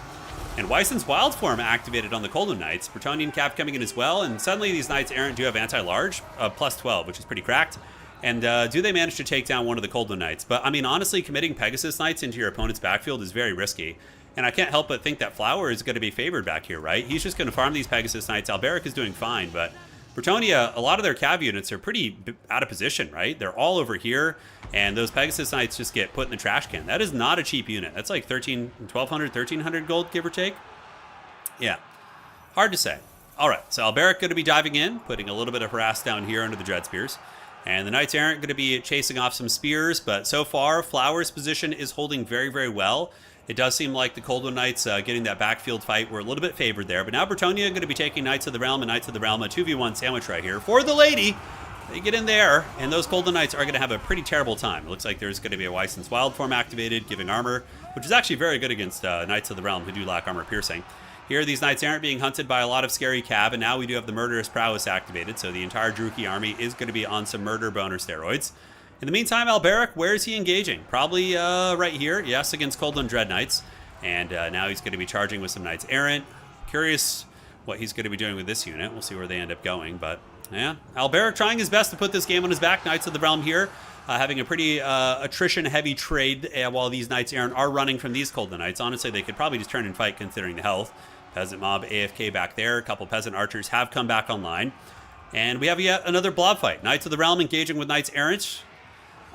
And Wyson's Wild Form activated on the Coldwell Knights. Bretonian Cap coming in as well. And suddenly these Knights Errant do have anti-large, plus 12, which is pretty cracked. And do they manage to take down one of the Coldwell Knights? But, I mean, honestly, committing Pegasus Knights into your opponent's backfield is very risky. And I can't help but think that Flower is going to be favored back here, right? He's just going to farm these Pegasus Knights. Alberic is doing fine, but Bretonia, a lot of their cav units are pretty out of position, right? They're all over here, and those Pegasus Knights just get put in the trash can. That is not a cheap unit. That's like 1,200, 1,300 gold, give or take. Yeah, hard to say. All right, so Alberic going to be diving in, putting a little bit of harass down here under the Dread Spears. And the Knights Errant going to be chasing off some spears, but so far, Flower's position is holding very, very well. It does seem like the Coldwell Knights getting that backfield fight were a little bit favored there. But now Bretonia going to be taking Knights of the Realm and Knights of the Realm, a 2v1 sandwich right here for the lady. They get in there, and those Coldwell Knights are going to have a pretty terrible time. It looks like there's going to be a Wyson's Wild Form activated, giving armor, which is actually very good against Knights of the Realm who do lack armor piercing. Here, these Knights Errant being hunted by a lot of scary cav, and now we do have the Murderous Prowess activated, so the entire Druchii army is going to be on some murder boner steroids. In the meantime, Alberic, where is he engaging? Probably right here, yes, against Coldwell Dread Knights. And now he's going to be charging with some Knights Errant. Curious what he's going to be doing with this unit. We'll see where they end up going. But yeah, Alberic trying his best to put this game on his back. Knights of the Realm here, having a pretty attrition-heavy trade while these Knights Errant are running from these Coldwell Knights. Honestly, they could probably just turn and fight considering the health. Peasant mob AFK back there. A couple peasant archers have come back online. And we have yet another blob fight. Knights of the Realm engaging with Knights Errant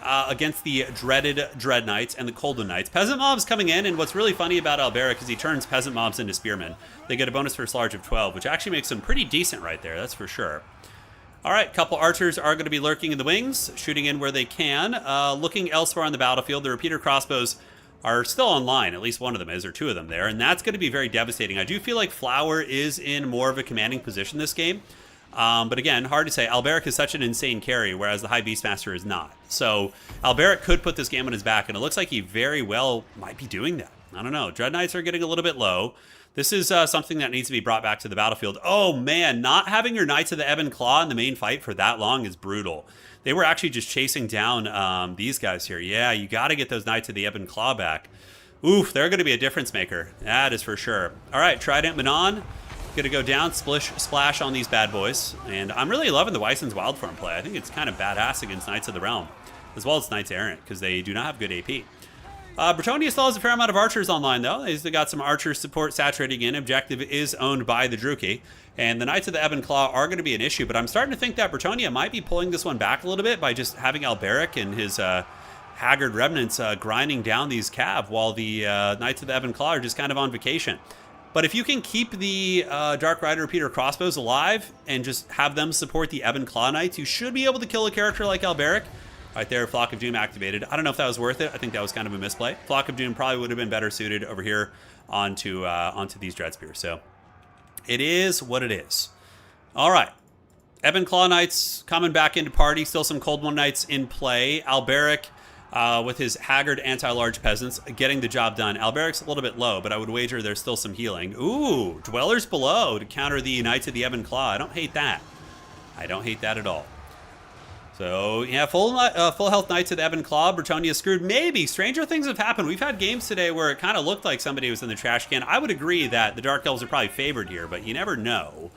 against the dreaded Dread Knights and the Coldwood Knights. Peasant mobs coming in, and what's really funny about Alberic is he turns peasant mobs into spearmen. They get a bonus first large of 12, which actually makes them pretty decent right there, that's for sure. All right, couple archers are going to be lurking in the wings, shooting in where they can. Looking elsewhere on the battlefield, the repeater crossbows are still online. At least one of them is, or two of them there, and that's going to be very devastating. I do feel like Flower is in more of a commanding position this game. But again, hard to say. Alberic is such an insane carry, whereas the High Beastmaster is not. So Alberic could put this game on his back, and it looks like he very well might be doing that. I don't know. Dread Knights are getting a little bit low. This is something that needs to be brought back to the battlefield. Oh, man, not having your Knights of the Ebon Claw in the main fight for that long is brutal. They were actually just chasing down these guys here. Yeah, you got to get those Knights of the Ebon Claw back. Oof, they're going to be a difference maker. That is for sure. All right, Trident Manon. Gonna go down, splash on these bad boys. And I'm really loving the Weisson's Wildform play. I think it's kind of badass against Knights of the Realm, as well as Knights Errant, because they do not have good AP. Bretonnia still has a fair amount of archers online, though. They've got some archer support saturating in. Objective is owned by the Druki. And the Knights of the Ebon Claw are going to be an issue, but I'm starting to think that Bretonnia might be pulling this one back a little bit by just having Alberic and his haggard remnants grinding down these cav, while the Knights of the Ebon Claw are just kind of on vacation. But if you can keep the Dark Rider Repeater crossbows alive and just have them support the Ebon Claw Knights, you should be able to kill a character like Alberic. Right there, Flock of Doom activated. I don't know if that was worth it. I think that was kind of a misplay. Flock of Doom probably would have been better suited over here onto these Dread Spears. So it is what it is. All right. Ebon Claw Knights coming back into party. Still some Cold One Knights in play. Alberic with his haggard anti-large peasants getting the job done. Alberic's a little bit low, but I would wager there's still some healing. Ooh, Dwellers Below to counter the Knights of the Ebon Claw. I don't hate that. I don't hate that at all. So, yeah, full health Knights of the Ebon Claw. Bretonnia screwed. Maybe. Stranger things have happened. We've had games today where it kind of looked like somebody was in the trash can. I would agree that the Dark Elves are probably favored here, but you never know.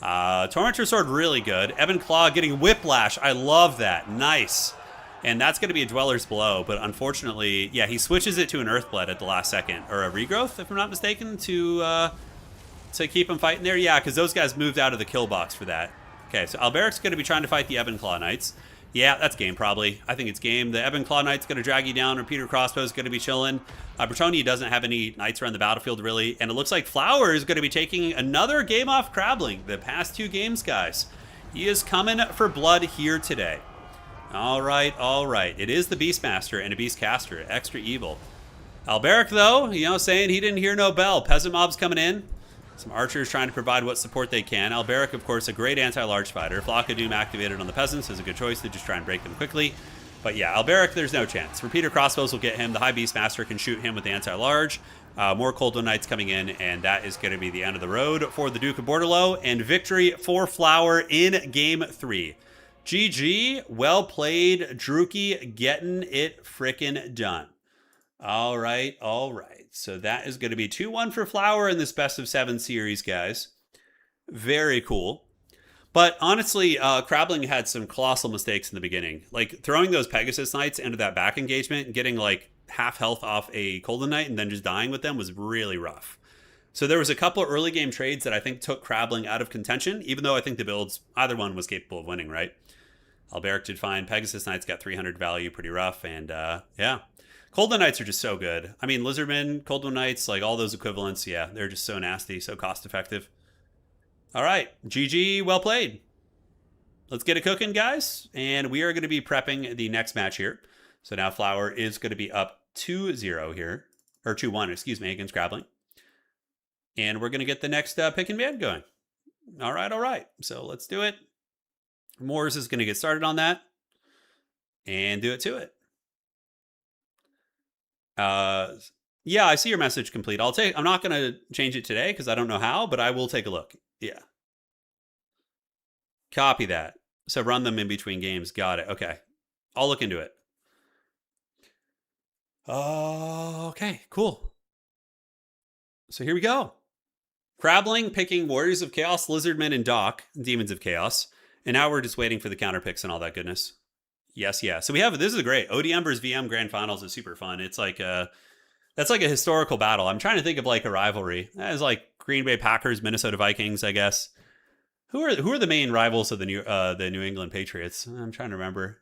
Tormentor Sword, really good. Ebon Claw getting Whiplash. I love that. Nice. And that's going to be a Dweller's Below, but unfortunately, yeah, he switches it to an Earthblood at the last second, or a Regrowth, if I'm not mistaken, to keep him fighting there. Yeah, because those guys moved out of the kill box for that. Okay, so Alberic's going to be trying to fight the Ebon Claw Knights. Yeah, that's game probably. I think it's game. The Ebon Claw Knight's going to drag you down. Repeater Crossbow's going to be chilling. Bretonnia doesn't have any Knights around the battlefield, really. And it looks like Flower is going to be taking another game off Crabling. The past two games, guys. He is coming for blood here today. All right, all right. It is the Beastmaster and a Beastcaster. Extra evil. Alberic, though, saying he didn't hear no bell. Peasant mobs coming in. Some archers trying to provide what support they can. Alberic, of course, a great anti-large fighter. Flock of Doom activated on the peasants is a good choice to just try and break them quickly. But yeah, Alberic, there's no chance. Repeater crossbows will get him. The High Beastmaster can shoot him with the anti-large. More Cold One Knights coming in, and that is going to be the end of the road for the Duke of Bordello. And victory for Flower in Game 3. GG, well played. Druki getting it frickin' done. All right, all right. So that is going to be 2-1 for Flower in this best of 7 series, guys. Very cool. But honestly, Crabling had some colossal mistakes in the beginning. Like throwing those Pegasus Knights into that back engagement and getting like half health off a Golden Knight and then just dying with them was really rough. So there was a couple of early game trades that I think took Crabling out of contention, even though I think the builds, either one was capable of winning, right? Alberic did fine. Pegasus Knights got 300 value, pretty rough. And yeah. Cold One Knights are just so good. I mean, Lizardmen, Cold One Knights, like all those equivalents, yeah, they're just so nasty, so cost effective. All right, GG, well played. Let's get it cooking, guys. And we are going to be prepping the next match here. So now Flower is going to be up 2-0 here, or 2-1, excuse me, against Crabling. And we're going to get the next pick and ban going. All right, all right. So let's do it. Moores is going to get started on that and do it to it. Yeah, I see your message complete. I'm not going to change it today because I don't know how, but I will take a look. Yeah. Copy that. So run them in between games. Got it. Okay. I'll look into it. Okay, cool. So here we go. Crabling picking Warriors of Chaos, Lizardmen, and Doc, Demons of Chaos. And now we're just waiting for the counter picks and all that goodness. Yes, yeah. So we have, this is great. OD Embers VM Grand Finals is super fun. It's like That's like a historical battle. I'm trying to think of like a rivalry. That is like Green Bay Packers, Minnesota Vikings, I guess. Who are the main rivals of the New England Patriots? I'm trying to remember.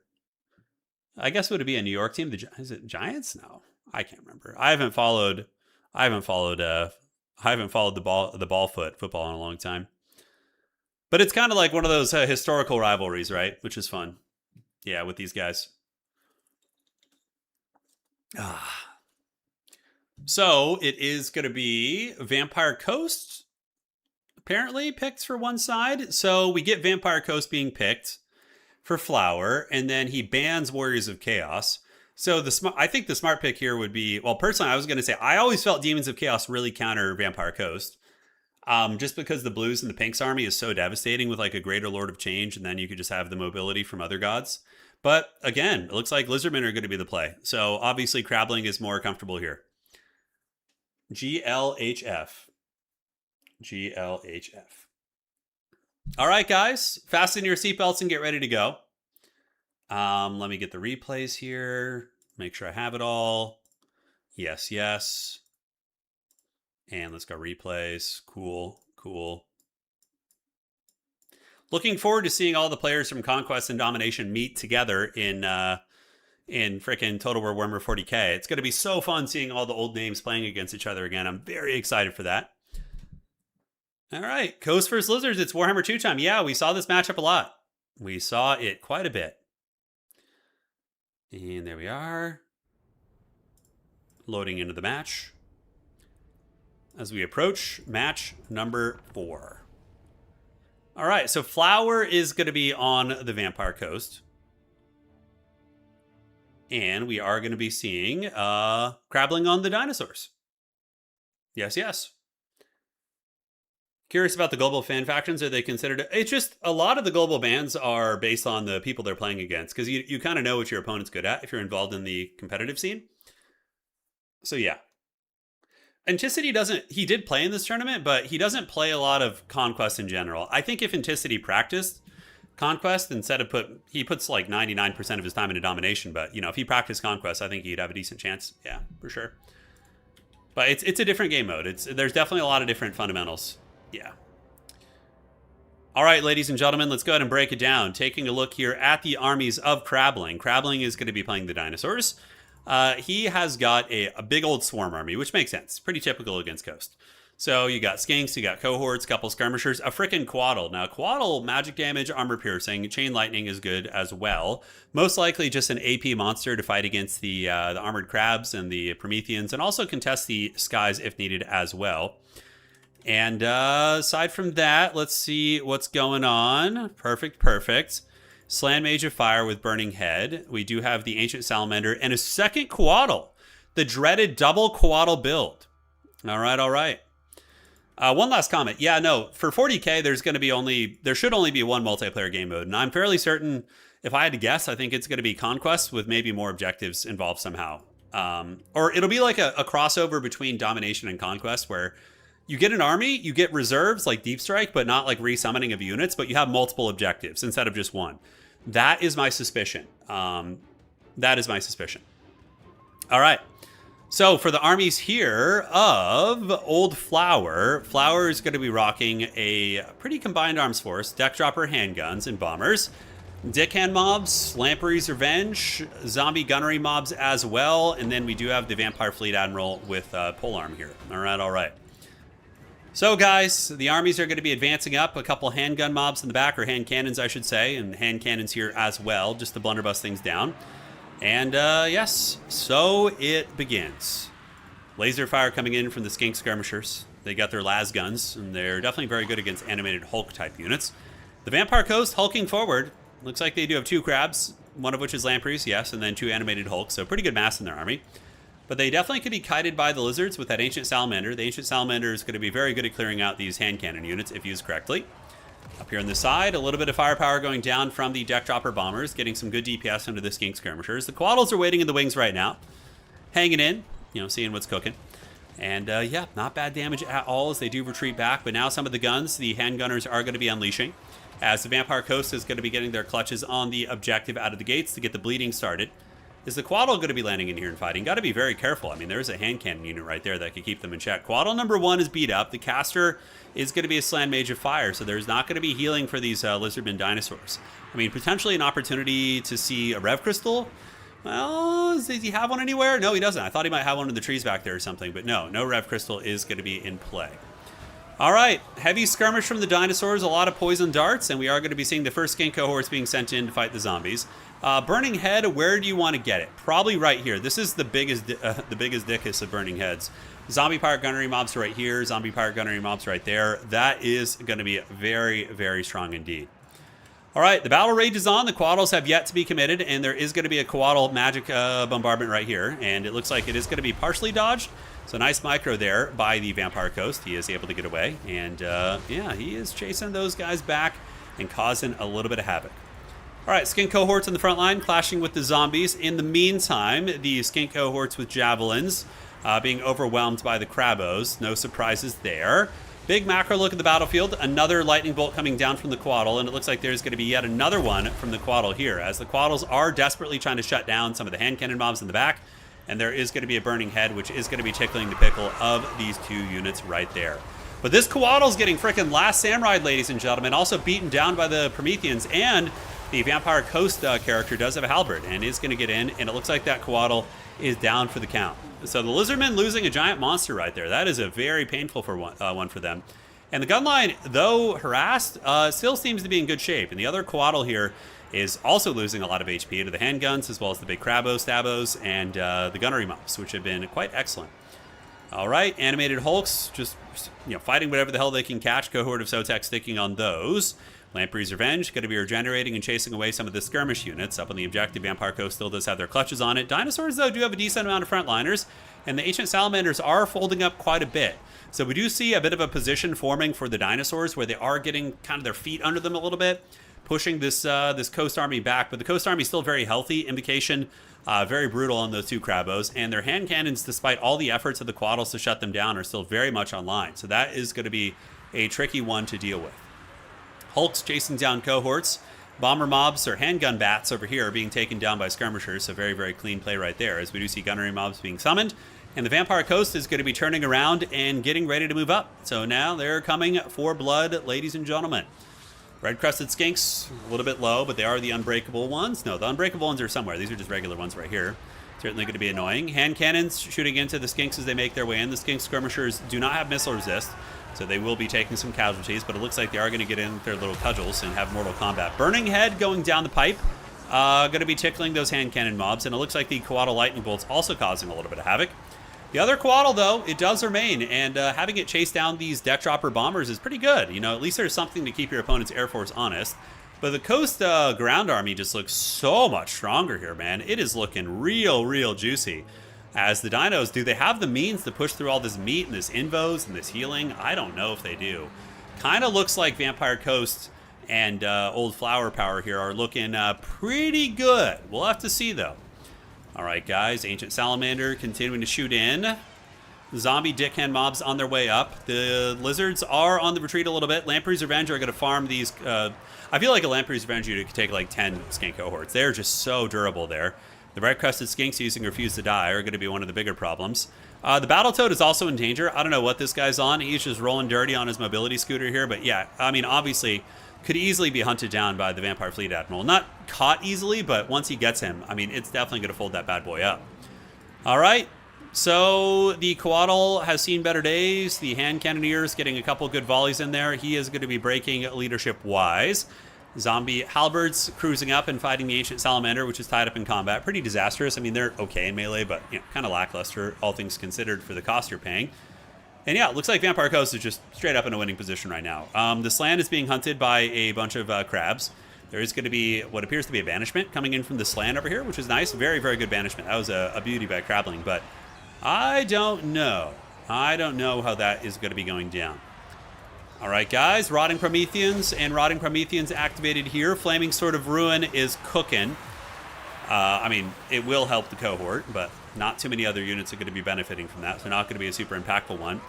I guess would it be a New York team? Is it Giants? No, I can't remember. I haven't followed the football in a long time. But it's kind of like one of those historical rivalries, right? Which is fun. Yeah, with these guys. So it is going to be Vampire Coast, apparently picked for one side. So we get Vampire Coast being picked for Flower, and then he bans Warriors of Chaos. So I think the smart pick here would be, well, personally, I was going to say, I always felt Demons of Chaos really counter Vampire Coast. Just because the Blues and the Pinks army is so devastating with like a Greater Lord of Change, and then you could just have the mobility from other gods. But again, it looks like Lizardmen are going to be the play. So obviously Crabling is more comfortable here. GLHF. All right, guys. Fasten your seatbelts and get ready to go. Let me get the replays here. Make sure I have it all. Yes. And let's go replays. Cool. Looking forward to seeing all the players from Conquest and Domination meet together in frickin' Total War Warhammer 40k. It's going to be so fun seeing all the old names playing against each other again. I'm very excited for that. All right, Coast vs. Lizards. It's Warhammer 2 time. Yeah, we saw this matchup a lot. We saw it quite a bit. And there we are. Loading into the match. As we approach match number 4. All right, so Flower is going to be on the Vampire Coast. And we are going to be seeing Crabbling on the Dinosaurs. Yes. Curious about the global fan factions. Are they considered? It's just a lot of the global bans are based on the people they're playing against, because you kind of know what your opponent's good at if you're involved in the competitive scene. So yeah. Anticity he did play in this tournament, but he doesn't play a lot of Conquest in general. I think if Anticity practiced Conquest he puts like 99% of his time into Domination, but if he practiced Conquest, I think he'd have a decent chance. Yeah, for sure. But it's a different game mode. There's definitely a lot of different fundamentals. Yeah. All right, ladies and gentlemen, let's go ahead and break it down. Taking a look here at the armies of Crabbling. Crabbling is going to be playing the dinosaurs. He has got a big old swarm army, which makes sense. Pretty typical against Coast. So you got skinks, you got cohorts, couple skirmishers, a frickin' Quaddle. Now, Quaddle, magic damage, armor piercing, chain lightning is good as well. Most likely just an AP monster to fight against the armored crabs and the Prometheans, and also contest the skies if needed as well. And aside from that, let's see what's going on. Perfect. Slan Mage of Fire with Burning Head. We do have the Ancient Salamander and a second Quaddle. The dreaded double Quaddle build. All right. One last comment. Yeah, no, for 40k, there should only be one multiplayer game mode. And I'm fairly certain, if I had to guess, I think it's going to be Conquest with maybe more objectives involved somehow. Or it'll be like a crossover between Domination and Conquest, where you get an army, you get reserves like Deep Strike, but not like resummoning of units, but you have multiple objectives instead of just one. That is my suspicion. All right. So for the armies here of Old Flower, Flower is going to be rocking a pretty combined arms force, deck dropper handguns and bombers, dickhand mobs, Lampreys Revenge, zombie gunnery mobs as well, and then we do have the Vampire Fleet Admiral with polearm here. All right. So guys, the armies are going to be advancing up, a couple handgun mobs in the back, or hand cannons I should say, and hand cannons here as well, just to blunderbuss things down. And yes, so it begins. Laser fire coming in from the Skink Skirmishers. They got their las guns, and they're definitely very good against animated Hulk type units. The Vampire Coast hulking forward. Looks like they do have 2 crabs, one of which is Lampreys, yes, and then 2 animated Hulks, so pretty good mass in their army. But they definitely could be kited by the Lizards with that Ancient Salamander. The Ancient Salamander is going to be very good at clearing out these hand cannon units if used correctly. Up here on the side, a little bit of firepower going down from the deck dropper bombers, getting some good DPS under the Skink Skirmishers. The Quaddles are waiting in the wings right now, hanging in, seeing what's cooking. And yeah, not bad damage at all as they do retreat back. But now some of the guns, the handgunners are going to be unleashing, as the Vampire Coast is going to be getting their clutches on the objective out of the gates to get the bleeding started. is the Quaddle going to be landing in here and fighting? Got to be very careful. I mean, there's a hand cannon unit right there that could keep them in check. Quaddle number 1 is beat up. The caster is going to be a Slan Mage of Fire, so there's not going to be healing for these Lizardmen dinosaurs. I mean, potentially an opportunity to see a Rev Crystal. Well, does he have one anywhere? No, he doesn't. I thought he might have one in the trees back there or something, but no Rev Crystal is going to be in play. All right, heavy skirmish from the dinosaurs, a lot of poison darts, and we are going to be seeing the first skink cohorts being sent in to fight the zombies. Burning Head, where do you want to get it? Probably right here. This is the biggest dickus of Burning Heads. Zombie Pirate Gunnery mobs right here, Zombie Pirate Gunnery mobs right there. That is going to be very, very strong indeed. All right, the battle rage is on. The Quaddles have yet to be committed, and there is going to be a Quaddle magic bombardment right here, and it looks like it is going to be partially dodged. So nice micro there by the Vampire Coast. He is able to get away, and yeah, he is chasing those guys back and causing a little bit of havoc. All right, skink cohorts in the front line clashing with the zombies. In the meantime, the skink cohorts with javelins being overwhelmed by the Crabos. No surprises there. Big macro look at the battlefield. Another lightning bolt coming down from the Quaddle, and it looks like there's going to be yet another one from the Quaddle here, as the Quaddles are desperately trying to shut down some of the hand cannon mobs in the back, and there is going to be a Burning Head, which is going to be tickling the pickle of these 2 units right there. But this Quaddle's getting freaking Last Samurai, ladies and gentlemen, also beaten down by the Prometheans, and the Vampire Coast character does have a halberd and is going to get in, and it looks like that Quaddle is down for the count. So the Lizardmen losing a giant monster right there. That is a very painful one for them. And the gun line, though harassed, still seems to be in good shape. And the other Quaddle here is also losing a lot of HP to the handguns, as well as the big Crabos, Stabos, and the gunnery mobs, which have been quite excellent. All right, animated Hulks, just fighting whatever the hell they can catch. Cohort of Sotek sticking on those. Lamprey's Revenge going to be regenerating and chasing away some of the skirmish units up on the objective. Vampire Coast still does have their clutches on it. Dinosaurs, though, do have a decent amount of frontliners, and the Ancient Salamanders are folding up quite a bit. So we do see a bit of a position forming for the dinosaurs where they are getting kind of their feet under them a little bit, pushing this Coast Army back. But the Coast Army is still very healthy. Invocation, very brutal on those 2 Crabos. And their hand cannons, despite all the efforts of the Quaddles to shut them down, are still very much online. So that is going to be a tricky one to deal with. Hulks chasing down cohorts. Bomber mobs or handgun bats over here are being taken down by skirmishers, so very, very clean play right there, as we do see gunnery mobs being summoned. And the Vampire Coast is going to be turning around and getting ready to move up. So now they're coming for blood, ladies and gentlemen. Red-crested skinks, a little bit low, but they are the unbreakable ones. No, the unbreakable ones are somewhere. These are just regular ones right here. Certainly going to be annoying. Hand cannons shooting into the skinks as they make their way in. The skink skirmishers do not have missile resist, so they will be taking some casualties, but it looks like they are going to get in their little cudgels and have Mortal Kombat. Burning Head going down the pipe, going to be tickling those hand cannon mobs, and it looks like the Quaddle lightning bolts also causing a little bit of havoc. The other Quaddle, though, it does remain, and having it chase down these deck dropper bombers is pretty good. At least there's something to keep your opponent's Air Force honest. But the Coast ground army just looks so much stronger here, man. It is looking real juicy. As the dinos, do they have the means to push through all this meat and this invos and this healing? I don't know if they do. Kind of looks like Vampire Coast and Old Flower Power here are looking pretty good. We'll have to see, though. All right, guys. Ancient Salamander continuing to shoot in. Zombie dickhand mobs on their way up. The lizards are on the retreat a little bit. Lamprey's Revenge are going to farm these. I feel like a Lamprey's Revenge unit could take like 10 skink cohorts. They're just so durable there. The red-crested skinks using Refuse to Die are going to be one of the bigger problems. The Battletoad is also in danger. I don't know what this guy's on. He's just rolling dirty on his mobility scooter here. But yeah, I mean, obviously, could easily be hunted down by the Vampire Fleet Admiral. Not caught easily, but once he gets him, I mean, it's definitely going to fold that bad boy up. All right. So the Quaddle has seen better days. The hand cannoneers getting a couple good volleys in there. He is going to be breaking leadership-wise. Zombie halberds cruising up and fighting the Ancient Salamander, which is tied up in combat. Pretty disastrous. I mean, they're okay in melee, but kind of lackluster, all things considered, for the cost you're paying. And yeah, it looks like Vampire Coast is just straight up in a winning position right now. The Slan is being hunted by a bunch of crabs. There is going to be what appears to be a banishment coming in from the Slan over here, which is nice. Very, very good banishment. That was a beauty by Crabling, but I don't know. I don't know how that is going to be going down. All right, guys. Rotting Prometheans and Rotting Prometheans activated here. Flaming Sword of Ruin is cooking. I mean, it will help the cohort, but not too many other units are going to be benefiting from that, so not going to be a super impactful one.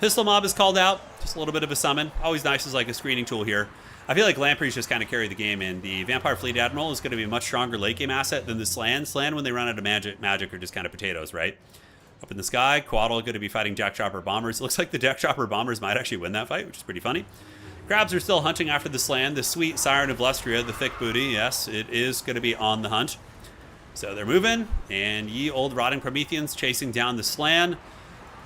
Pistol Mob is called out. Just a little bit of a summon. Always nice as like a screening tool here. I feel like Lampreys just kind of carry the game, and the Vampire Fleet Admiral is going to be a much stronger late game asset than the Slan. Slan, when they run out of magic are just kind of potatoes, right? Up in the sky, Quaddle going to be fighting Jackdropper Bombers. It looks like the Jackdropper Bombers might actually win that fight, which is pretty funny. Crabs are still hunting after the Slan. The sweet Siren of Lustria, the thick booty, yes, it is going to be on the hunt. So they're moving, and ye old rotting Prometheans chasing down the Slan.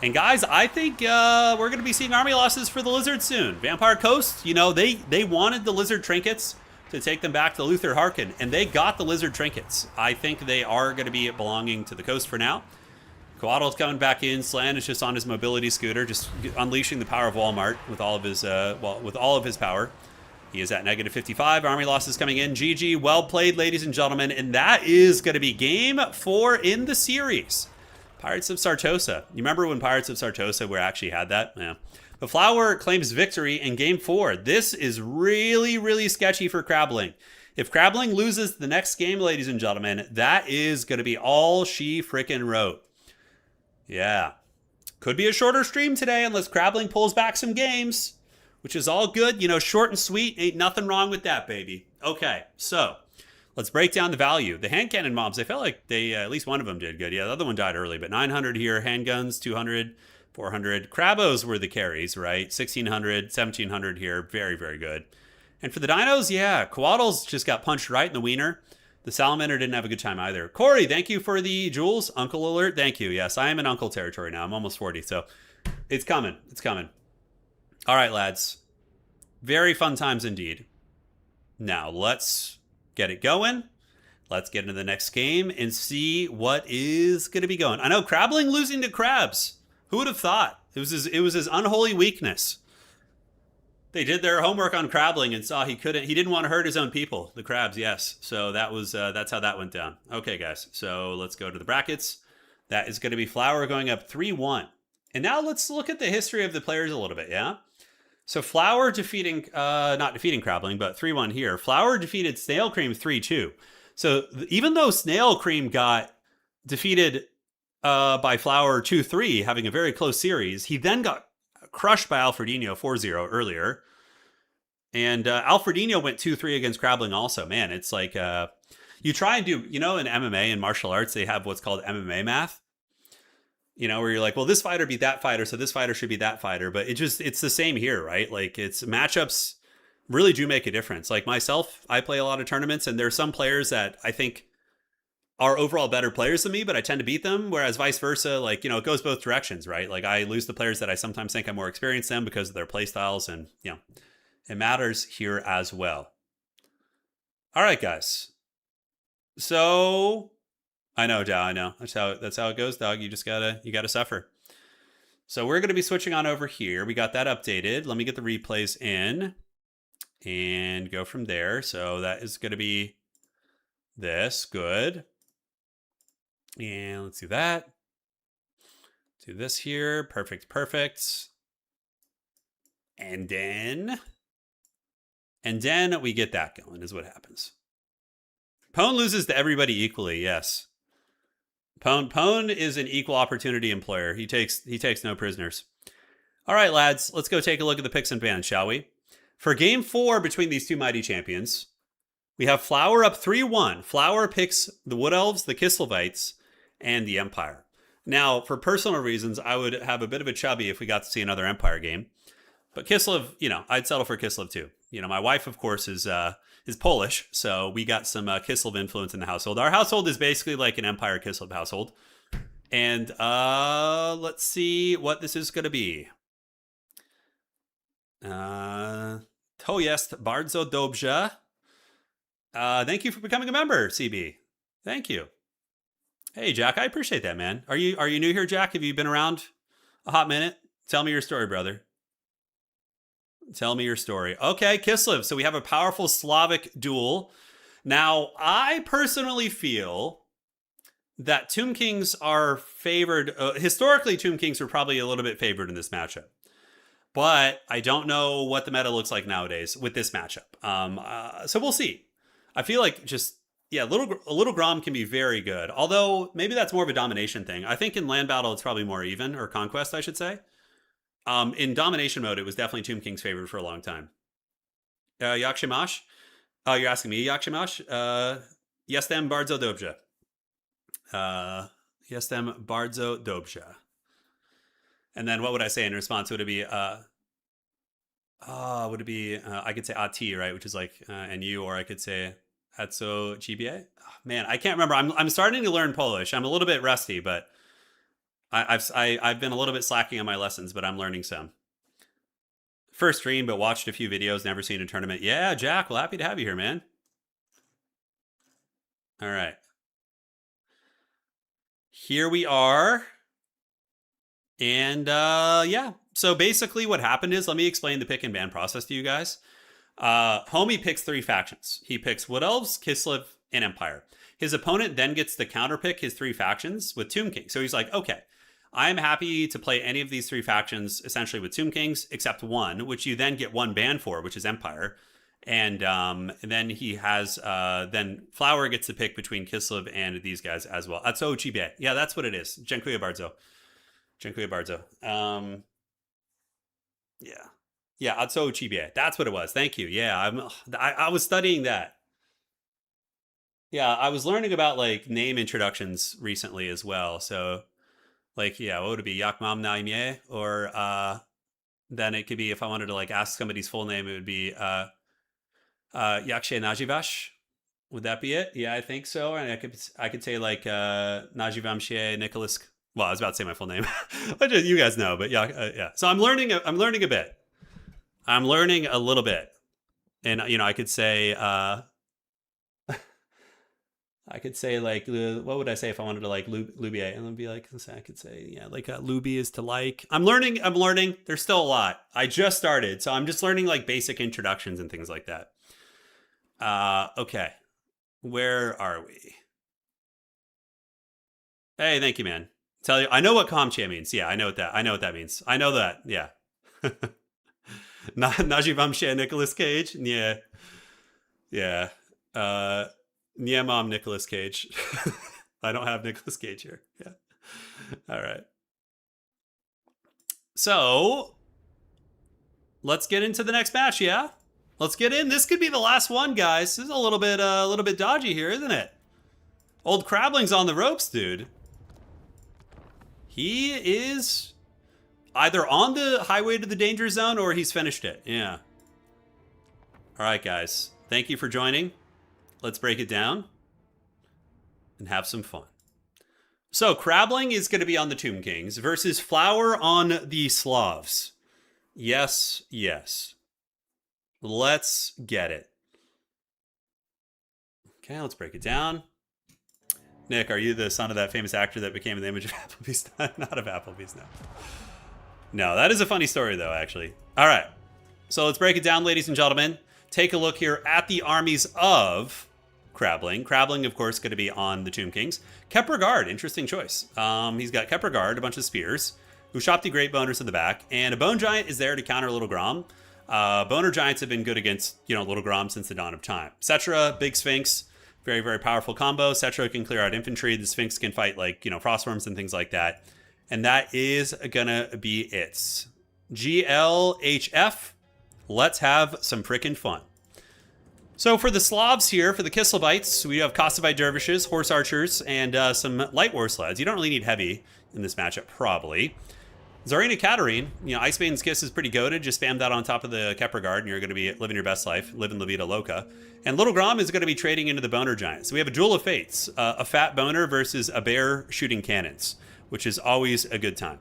And guys, I think we're going to be seeing army losses for the Lizard soon. Vampire Coast, you know, they wanted the Lizard trinkets to take them back to Luther Harkin, and they got the Lizard trinkets. I think they are going to be belonging to the Coast for now. Coatl's coming back in. Slan is just on his mobility scooter, just unleashing the power of Walmart with all of his with all of his power. He is at negative 55. Army losses coming in. GG, well played, ladies and gentlemen, and that is going to be game 4 in the series. Pirates of Sartosa. You remember when Pirates of Sartosa were actually had that? Yeah. But Flower claims victory in game 4. This is really, really sketchy for Crabling. If Crabling loses the next game, ladies and gentlemen, that is going to be all she frickin' wrote. Yeah. Could be a shorter stream today unless Crabling pulls back some games, which is all good. You know, short and sweet. Ain't nothing wrong with that, baby. Okay, so let's break down the value. The hand cannon mobs, I felt like they, at least one of them did good. Yeah, the other one died early, but 900 here. Handguns, 200, 400. Crabos were the carries, right? 1600, 1700 here. Very, very good. And for the dinos, yeah, Coatls just got punched right in the wiener. The Salamander didn't have a good time either. Corey, thank you for the jewels. Uncle alert, thank you. Yes, I am in uncle territory now. I'm almost 40, so it's coming. It's coming. All right, lads. Very fun times indeed. Now, let's get it going. Let's get into the next game and see what is going to be going. I know Crabling losing to Crabs. Who would have thought? It was his unholy weakness. They did their homework on Crabling and saw he didn't want to hurt his own people, the Crabs, yes. So that was that's how that went down. Okay, guys. So let's go to the brackets. That is going to be Flower going up 3-1. And now let's look at the history of the players a little bit, yeah? So Flower defeating, not defeating Crabling, but 3-1 here. Flower defeated Snail Cream 3-2. So even though Snail Cream got defeated by Flower 2-3, having a very close series, he then got crushed by Alfredino 4-0 earlier. And Alfredino went 2-3 against Crabling also. Man, it's like you try and do, you know, in MMA and martial arts, they have what's called MMA math. You know, where you're like, well, this fighter beat that fighter, so this fighter should be that fighter. But it's the same here, right? Like, it's matchups really do make a difference. Like myself, I play a lot of tournaments, and there's some players that I think are overall better players than me, but I tend to beat them. Whereas vice versa, like, you know, it goes both directions, right? Like I lose the players that I sometimes think I'm more experienced than because of their play styles, and, you know, it matters here as well. All right, guys. So I know, Dow, I know. That's how it goes, dog. You gotta suffer. So we're gonna be switching on over here. We got that updated. Let me get the replays in and go from there. So that is gonna be this. Good. And let's do that. Do this here. Perfect, perfect. And then we get that going, is what happens. Pwn loses to everybody equally, yes. Pwn is an equal opportunity employer. He takes no prisoners. All right, lads, let's go take a look at the picks and bans, shall we? For game 4 between these two mighty champions, we have Flower up 3-1. Flower picks the Wood Elves, the Kislevites, and the Empire. Now, for personal reasons, I would have a bit of a chubby if we got to see another Empire game. But Kislev, you know, I'd settle for Kislev too. You know, my wife, of course, is Polish, so we got some Kislev influence in the household. Our household is basically like an Empire Kislev household. And let's see what this is going to be. To jest bardzo dobrze. Thank you for becoming a member, CB. Thank you. Hey, Jack, I appreciate that, man. Are you new here, Jack? Have you been around a hot minute? Tell me your story, brother. Tell me your story. Okay, Kislev. So we have a powerful Slavic duel. Now, I personally feel that Tomb Kings are favored. Historically, Tomb Kings were probably a little bit favored in this matchup. But I don't know what the meta looks like nowadays with this matchup. So we'll see. I feel like a little Grom can be very good. Although maybe that's more of a domination thing. I think in land battle, it's probably more even, or conquest, I should say. In domination mode, it was definitely Tomb King's favored for a long time. Yakshimash? Oh, you're asking me, Yakshimash? Jestem bardzo dobrze. Jestem bardzo dobrze. And then what would I say in response? Would it be, I could say AT, right? Which is like, and you, or I could say Atso GBA. Oh, man, I can't remember. I'm starting to learn Polish. I'm a little bit rusty, but I've been a little bit slacking on my lessons, but I'm learning some. First stream, but watched a few videos, never seen a tournament. Yeah, Jack, well, happy to have you here, man. All right. Here we are. And yeah, so basically what happened is, let me explain the pick and ban process to you guys. Homie picks 3 factions. He picks Wood Elves, Kislev, and Empire. His opponent then gets to counterpick his 3 factions with Tomb King. So he's like, okay, I'm happy to play any of these 3 factions essentially with Tomb Kings, except one, which you then get 1 ban for, which is Empire. And then he has, then Flower gets to pick between Kislev and these guys as well. Atso Chibe. Yeah, that's what it is. Dziękuję bardzo. Dziękuję bardzo. Yeah. Yeah, Atso Chibe. That's what it was. Thank you. Yeah, I was studying that. Yeah, I was learning about like name introductions recently as well. So like, yeah, what would it be? Yakmam Naimye? Or then it could be, if I wanted to like ask somebody's full name, it would be Yakshe Najivash. Would that be it? Yeah, I think so. And I could say like Najivamshe Nicholas. Well, I was about to say my full name. You guys know, but yeah, yeah. So I'm learning a bit. I'm learning a little bit. And you know, I could say like, what would I say if I wanted to like Lubier? And then be like, I could say, yeah, like Luby is to like. I'm learning. There's still a lot. I just started, so I'm just learning like basic introductions and things like that. Okay, where are we? Hey, thank you, man. Tell you, I know what Comche means. Yeah, I know what that means. I know that. Yeah. Najivamshe Nicolas Cage. Yeah. Yeah. Yeah, mom, Nicolas Cage. I don't have Nicolas Cage here. Yeah. All right. So let's get into the next match. Yeah. Let's get in. This could be the last one, guys. This is a little bit dodgy here, isn't it? Old Crabling's on the ropes, dude. He is either on the highway to the danger zone or he's finished it. Yeah. All right, guys. Thank you for joining. Let's break it down and have some fun. So, Crabling is going to be on the Tomb Kings versus Flower on the Slavs. Yes, yes. Let's get it. Okay, let's break it down. Nick, are you the son of that famous actor that became the image of Applebee's? Not of Applebee's, no. No, that is a funny story, though, actually. All right. So let's break it down, ladies and gentlemen. Take a look here at the armies of Crabling. Crabling, of course, going to be on the Tomb Kings. Kepler Guard, interesting choice. He's got Kepler Guard, a bunch of spears, Ushopti Great Boners in the back, and a Bone Giant is there to counter Little Grom. Boner Giants have been good against, Little Grom since the dawn of time. Cetra, Big Sphinx, very, very powerful combo. Cetra can clear out infantry. The Sphinx can fight, like, Frostworms and things like that. And that is gonna be it. GLHF, let's have some frickin' fun. So for the Slavs here, for the Kislevites, we have Kosovite Dervishes, Horse Archers, and some Light War Sleds. You don't really need heavy in this matchup, probably. Tsarina Katarine, Ice Maiden's Kiss is pretty goated. Just spam that on top of the Kepler Guard, and you're going to be living your best life, living La Vida Loca. And Little Grom is going to be trading into the Boner Giant. So we have a Duel of Fates, a fat boner versus a bear shooting cannons, which is always a good time.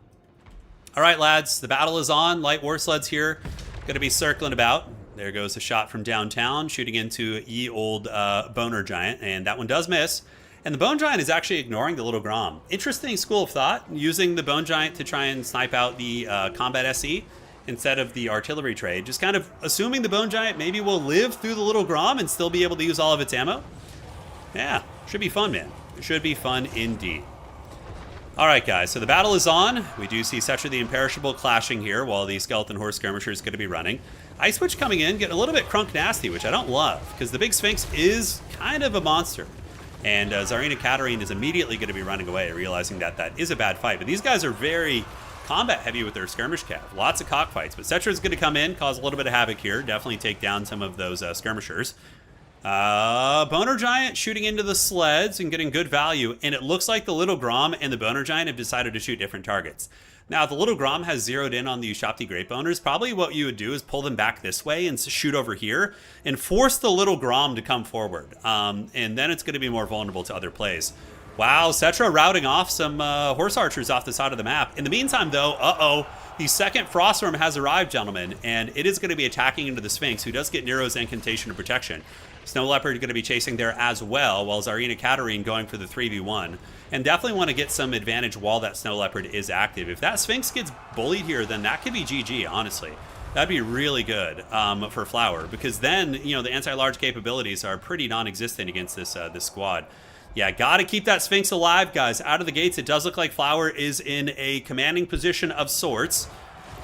All right, lads, the battle is on. Light War Sleds here, going to be circling about. There goes a shot from downtown, shooting into ye old Boner Giant, and that one does miss. And the Bone Giant is actually ignoring the Little Grom. Interesting school of thought, using the Bone Giant to try and snipe out the combat SE instead of the artillery trade. Just kind of assuming the Bone Giant maybe will live through the Little Grom and still be able to use all of its ammo. Yeah, should be fun, man. It should be fun indeed. All right, guys, so the battle is on. We do see Cetra the Imperishable clashing here while the Skeleton Horse Skirmisher is going to be running. Ice Witch coming in, getting a little bit crunk nasty, which I don't love, because the Big Sphinx is kind of a monster. And Tsarina Katarine is immediately going to be running away, realizing that that is a bad fight. But these guys are very combat heavy with their skirmish cav. Lots of cockfights, but Cetra's going to come in, cause a little bit of havoc here. Definitely take down some of those skirmishers. Boner Giant shooting into the sleds and getting good value, and it looks like the Little Grom and the Boner Giant have decided to shoot different targets. Now, if the Little Grom has zeroed in on the Ushabti Great Boners, probably what you would do is pull them back this way and shoot over here and force the Little Grom to come forward. And then it's going to be more vulnerable to other plays. Wow, Cetra routing off some horse archers off the side of the map. In the meantime, though, the second Frostworm has arrived, gentlemen, and it is going to be attacking into the Sphinx, who does get Nero's Incantation of Protection. Snow Leopard going to be chasing there as well, while Tsarina Katarine going for the 3v1. And definitely want to get some advantage while that Snow Leopard is active. If that Sphinx gets bullied here, then that could be GG, honestly. That'd be really good for Flower, because then, you know, the anti-large capabilities are pretty non-existent against this squad. Yeah, gotta keep that Sphinx alive, guys. Out of the gates, it does look like Flower is in a commanding position of sorts.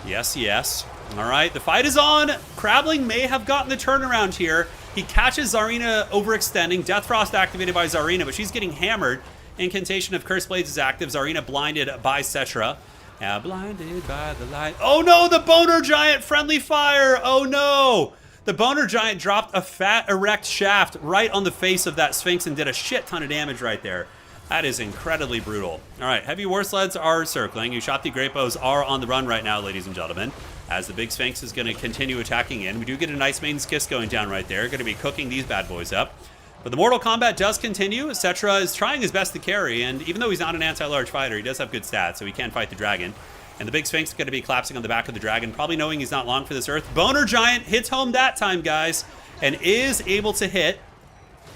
Yes, yes. All right, the fight is on. Crabling may have gotten the turnaround here. He catches Tsarina overextending. Death Frost activated by Tsarina, but she's getting hammered. Incantation of Curse Blades is active. Tsarina blinded by Cetra. Blinded by the light. Oh no, the Boner Giant friendly fire. Oh no. The Boner Giant dropped a fat erect shaft right on the face of that Sphinx and did a shit ton of damage right there. That is incredibly brutal. All right, heavy war sleds are circling. Ushabti Great Bows are on the run right now, ladies and gentlemen, as the big Sphinx is going to continue attacking in. We do get a nice Maiden's Kiss going down right there. Going to be cooking these bad boys up. But the Mortal Kombat does continue. Cetra is trying his best to carry, and even though he's not an anti-large fighter, he does have good stats, so he can fight the dragon. And the big Sphinx is going to be collapsing on the back of the dragon, probably knowing he's not long for this earth. Boner Giant hits home that time, guys, and is able to hit.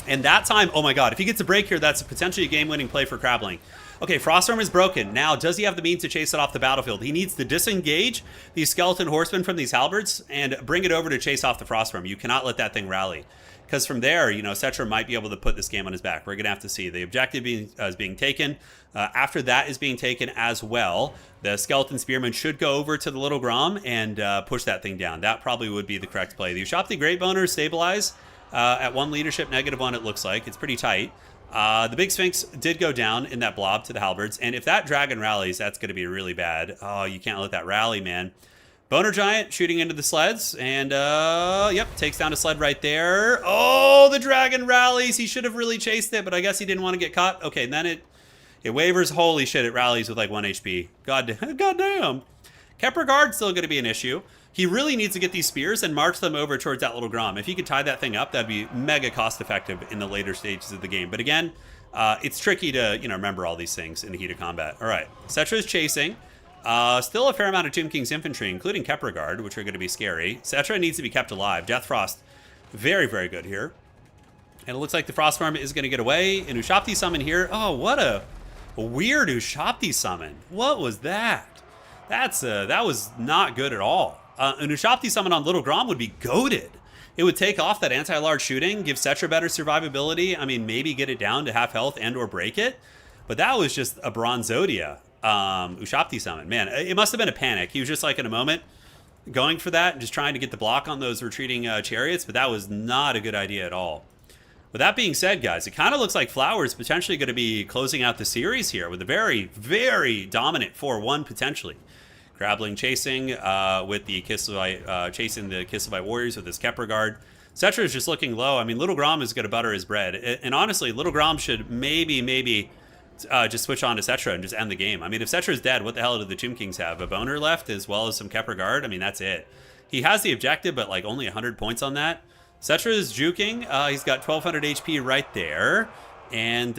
And that time, oh my god, if he gets a break here, that's potentially a game-winning play for Crabling. Okay, Frostworm is broken. Now, does he have the means to chase it off the battlefield? He needs to disengage these skeleton horsemen from these halberds and bring it over to chase off the Frostworm. You cannot let that thing rally. Because from there, you know, Cetra might be able to put this game on his back. We're going to have to see. The objective is being taken. After that is being taken as well, the Skeleton Spearman should go over to the Little Grom and push that thing down. That probably would be the correct play. The Ushabti Great Boners stabilize at 1 leadership, -1 it looks like. It's pretty tight. The big Sphinx did go down in that blob to the halberds. And if that dragon rallies, that's going to be really bad. Oh, you can't let that rally, man. Boner Giant shooting into the sleds, and, yep, takes down a sled right there. Oh, the dragon rallies. He should have really chased it, but I guess he didn't want to get caught. Okay, and then it wavers. Holy shit, it rallies with like 1 HP. God damn. Kepler Guard's still going to be an issue. He really needs to get these spears and march them over towards that Little Grom. If he could tie that thing up, that'd be mega cost-effective in the later stages of the game. But again, it's tricky to, you know, remember all these things in the heat of combat. All right, Cetra's chasing. Still a fair amount of Tomb King's infantry, including Kepler Guard, which are going to be scary. Cetra needs to be kept alive. Death Frost, very, very good here. And it looks like the Frostworm is going to get away. An Ushabti summon here. Oh, what a weird Ushabti summon. What was that? That was not good at all. An Ushabti summon on Little Grom would be goated. It would take off that anti-large shooting, give Cetra better survivability. I mean, maybe get it down to half health and or break it. But that was just a Bronzodia. Ushabti summon. Man, it must have been a panic. He was just like in a moment going for that and just trying to get the block on those retreating chariots, but that was not a good idea at all. With that being said, guys, it kind of looks like Flower is potentially going to be closing out the series here with a very, very dominant 4-1 potentially. Crabling chasing with the chasing the Kislevites warriors with his Kepler Guard. Cetra is just looking low. I mean, Little Grom is going to butter his bread. And honestly, Little Grom should maybe just switch on to Cetra and just end the game. I mean, if Cetra is dead, what the hell do the Tomb Kings have? A Boner left as well as some Kepler Guard? I mean, that's it. He has the objective, but like only 100 points on that. Cetra is juking. He's got 1200 HP right there. And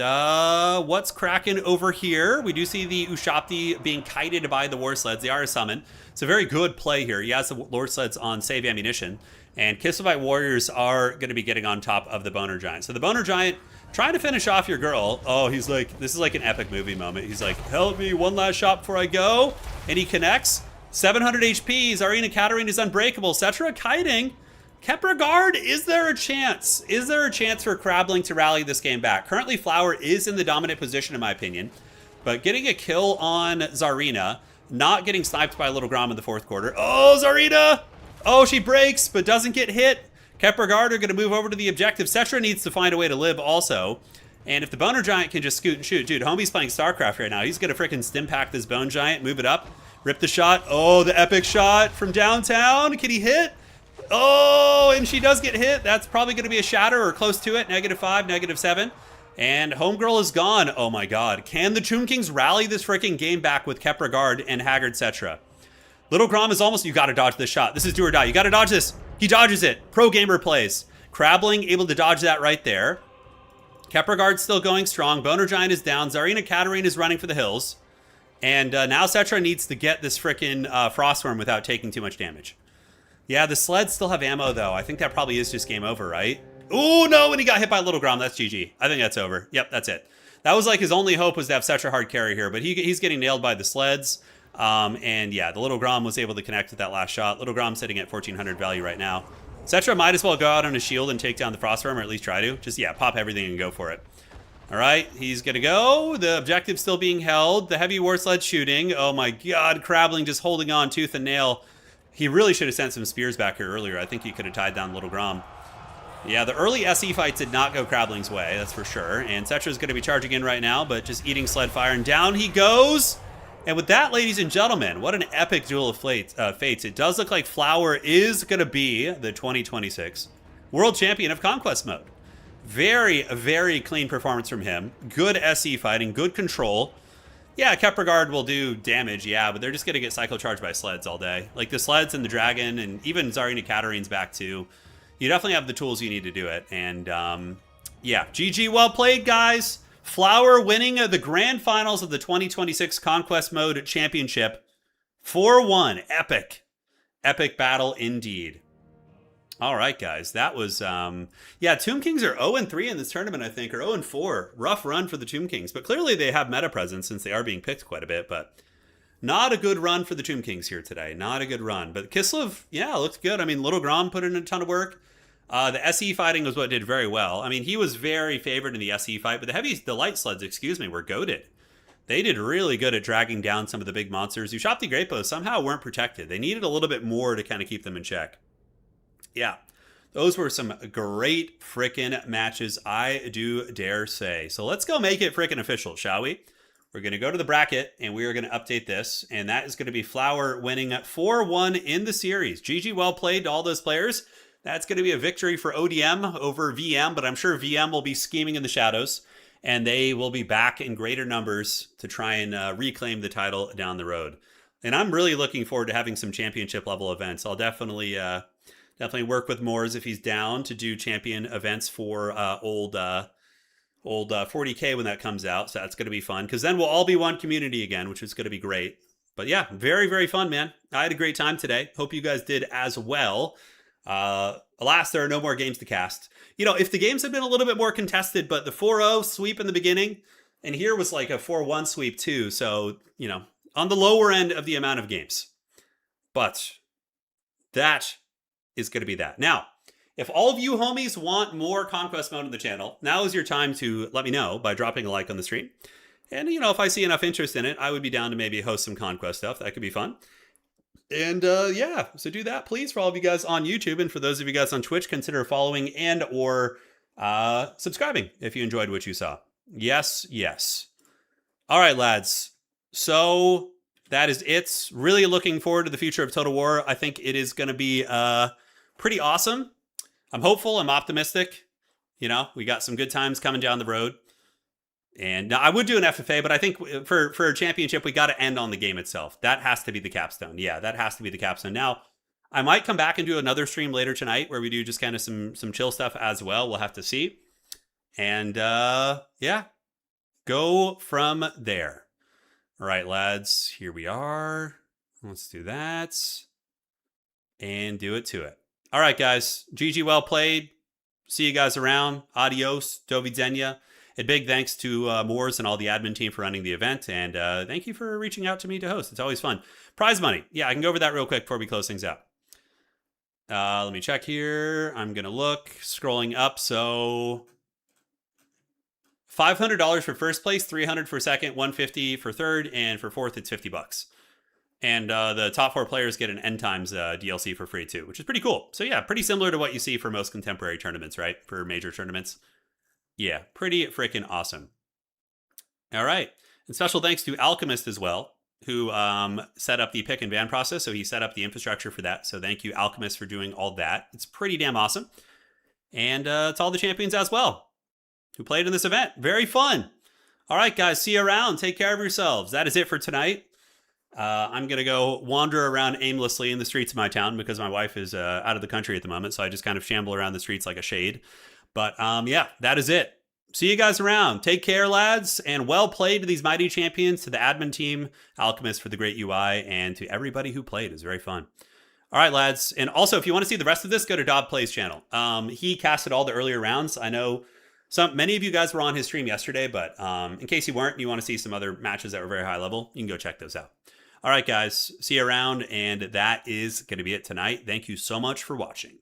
what's cracking over here? We do see the Ushabti being kited by the war sleds. They are a summon. It's a very good play here. He has the war sleds on save ammunition. And Kisevite warriors are going to be getting on top of the Boner Giant. So the Boner Giant trying to finish off your girl. Oh, he's like, this is like an epic movie moment. He's like, help me, one last shot before I go. And he connects. 700 HP. Tsarina Katarine is unbreakable. Cetra kiting. Kepler Guard, is there a chance? Is there a chance for Crabling to rally this game back? Currently, Flower is in the dominant position, in my opinion. But getting a kill on Tsarina, not getting sniped by Little Grom in the fourth quarter. Oh, Tsarina! Oh, she breaks, but doesn't get hit. Kepler Guard are going to move over to the objective. Cetra needs to find a way to live also. And if the Boner Giant can just scoot and shoot. Dude, homie's playing StarCraft right now. He's going to freaking stim pack this Bone Giant, move it up. Rip the shot. Oh, the epic shot from downtown. Can he hit? Oh, and she does get hit. That's probably going to be a shatter or close to it. -5, -7. And Homegirl is gone. Oh my god. Can the Tomb Kings rally this freaking game back with Kepra Guard and Haggard Cetra? Little Grom is almost... You got to dodge this shot. This is do or die. You got to dodge this. He dodges it. Pro gamer plays. Crabling able to dodge that right there. Kepra Guard's still going strong. Boner Giant is down. Zarina Katarine is running for the hills. And now Cetra needs to get this frickin' Frostworm without taking too much damage. Yeah, the sleds still have ammo, though. I think that probably is just game over, right? Oh, no, and he got hit by Little Grom. That's GG. I think that's over. Yep, that's it. That was like his only hope was to have Cetra hard carry here, but he's getting nailed by the sleds. And yeah, the Little Grom was able to connect with that last shot. Little Grom's sitting at 1400 value right now. Cetra might as well go out on a shield and take down the Frostworm, or at least try to. Just, yeah, pop everything and go for it. All right, he's going to go. The objective's still being held. The heavy war sled shooting. Oh my god, Crabling just holding on tooth and nail. He really should have sent some spears back here earlier. I think he could have tied down Little Grom. Yeah, the early SE fights did not go Crabling's way, that's for sure. And Cetra's going to be charging in right now, but just eating sled fire. And down he goes. And with that, ladies and gentlemen, what an epic duel of fates. It does look like Flower is going to be the 2026 World Champion of Conquest Mode. Very, very clean performance from him. Good SE fighting, good control. Yeah, Kepra Guard will do damage, yeah, but they're just going to get cyclocharged by sleds all day. Like the sleds and the dragon, and even Zarina Katarine's back too. You definitely have the tools you need to do it. And yeah, GG, well played, guys. Flower winning the grand finals of the 2026 Conquest Mode Championship. 4-1. Epic. Epic battle indeed. All right, guys. That was, yeah, Tomb Kings are 0-3 in this tournament, I think, or 0-4. Rough run for the Tomb Kings. But clearly they have meta presence since they are being picked quite a bit. But not a good run for the Tomb Kings here today. Not a good run. But Kislev, yeah, looked good. I mean, Little Grom put in a ton of work. The SE fighting was what did very well. I mean, he was very favored in the SE fight, but the light sleds, were goated. They did really good at dragging down some of the big monsters. Ushopti Grapos somehow weren't protected. They needed a little bit more to kind of keep them in check. Yeah, those were some great frickin' matches, I do dare say. So let's go make it frickin' official, shall we? We're going to go to the bracket, and we are going to update this, and that is going to be Flower winning 4-1 in the series. GG, well played to all those players. That's going to be a victory for ODM over VM, but I'm sure VM will be scheming in the shadows, and they will be back in greater numbers to try and reclaim the title down the road. And I'm really looking forward to having some championship level events. I'll definitely work with Moores if he's down to do champion events for old 40K when that comes out. So that's going to be fun, because then we'll all be one community again, which is going to be great. But yeah, very, very fun, man. I had a great time today. Hope you guys did as well. Alas, there are no more games to cast. You know, if the games had been a little bit more contested, but the 4-0 sweep in the beginning, and here was like a 4-1 sweep too. So, you know, on the lower end of the amount of games. But that is going to be that. Now, if all of you homies want more Conquest Mode on the channel, now is your time to let me know by dropping a like on the stream. And, you know, if I see enough interest in it, I would be down to maybe host some Conquest stuff. That could be fun. And yeah, so do that, please, for all of you guys on YouTube. And for those of you guys on Twitch, consider following and or subscribing if you enjoyed what you saw. Yes, yes. All right, lads. So that is it. Really looking forward to the future of Total War. I think it is going to be pretty awesome. I'm hopeful. I'm optimistic. You know, we got some good times coming down the road. And I would do an FFA, but I think for a championship, we got to end on the game itself. That has to be the capstone. Yeah, that has to be the capstone. Now, I might come back and do another stream later tonight where we do just kind of some chill stuff as well. We'll have to see. And yeah, go from there. All right, lads, here we are. Let's do that. And do it to it. All right, guys. GG, well played. See you guys around. Adios. Do widzenia. A big thanks to Moores and all the admin team for running the event. And thank you for reaching out to me to host. It's always fun. Prize money. Yeah, I can go over that real quick before we close things out. Let me check here. I'm going to look. Scrolling up. So $500 for first place, $300 for second, $150 for third, and for fourth, it's $50. And the top 4 players get an End Times DLC for free too, which is pretty cool. So yeah, pretty similar to what you see for most contemporary tournaments, right? For major tournaments. Yeah, pretty freaking awesome. All right. And special thanks to Alchemist as well who set up the pick and ban process. So he set up the infrastructure for that. So thank you, Alchemist, for doing all that. It's pretty damn awesome. And it's all the champions as well who played in this event. Very fun. All right, guys, see you around. Take care of yourselves. That is it for tonight. I'm going to go wander around aimlessly in the streets of my town because my wife is out of the country at the moment. So I just kind of shamble around the streets like a shade. But yeah, that is it. See you guys around. Take care, lads, and well played to these mighty champions, to the admin team, Alchemist for the great UI, and to everybody who played. It was very fun. All right, lads. And also, if you want to see the rest of this, go to Dob Play's channel. He casted all the earlier rounds. I know many of you guys were on his stream yesterday, but in case you weren't and you want to see some other matches that were very high level, you can go check those out. All right, guys. See you around, and that is going to be it tonight. Thank you so much for watching.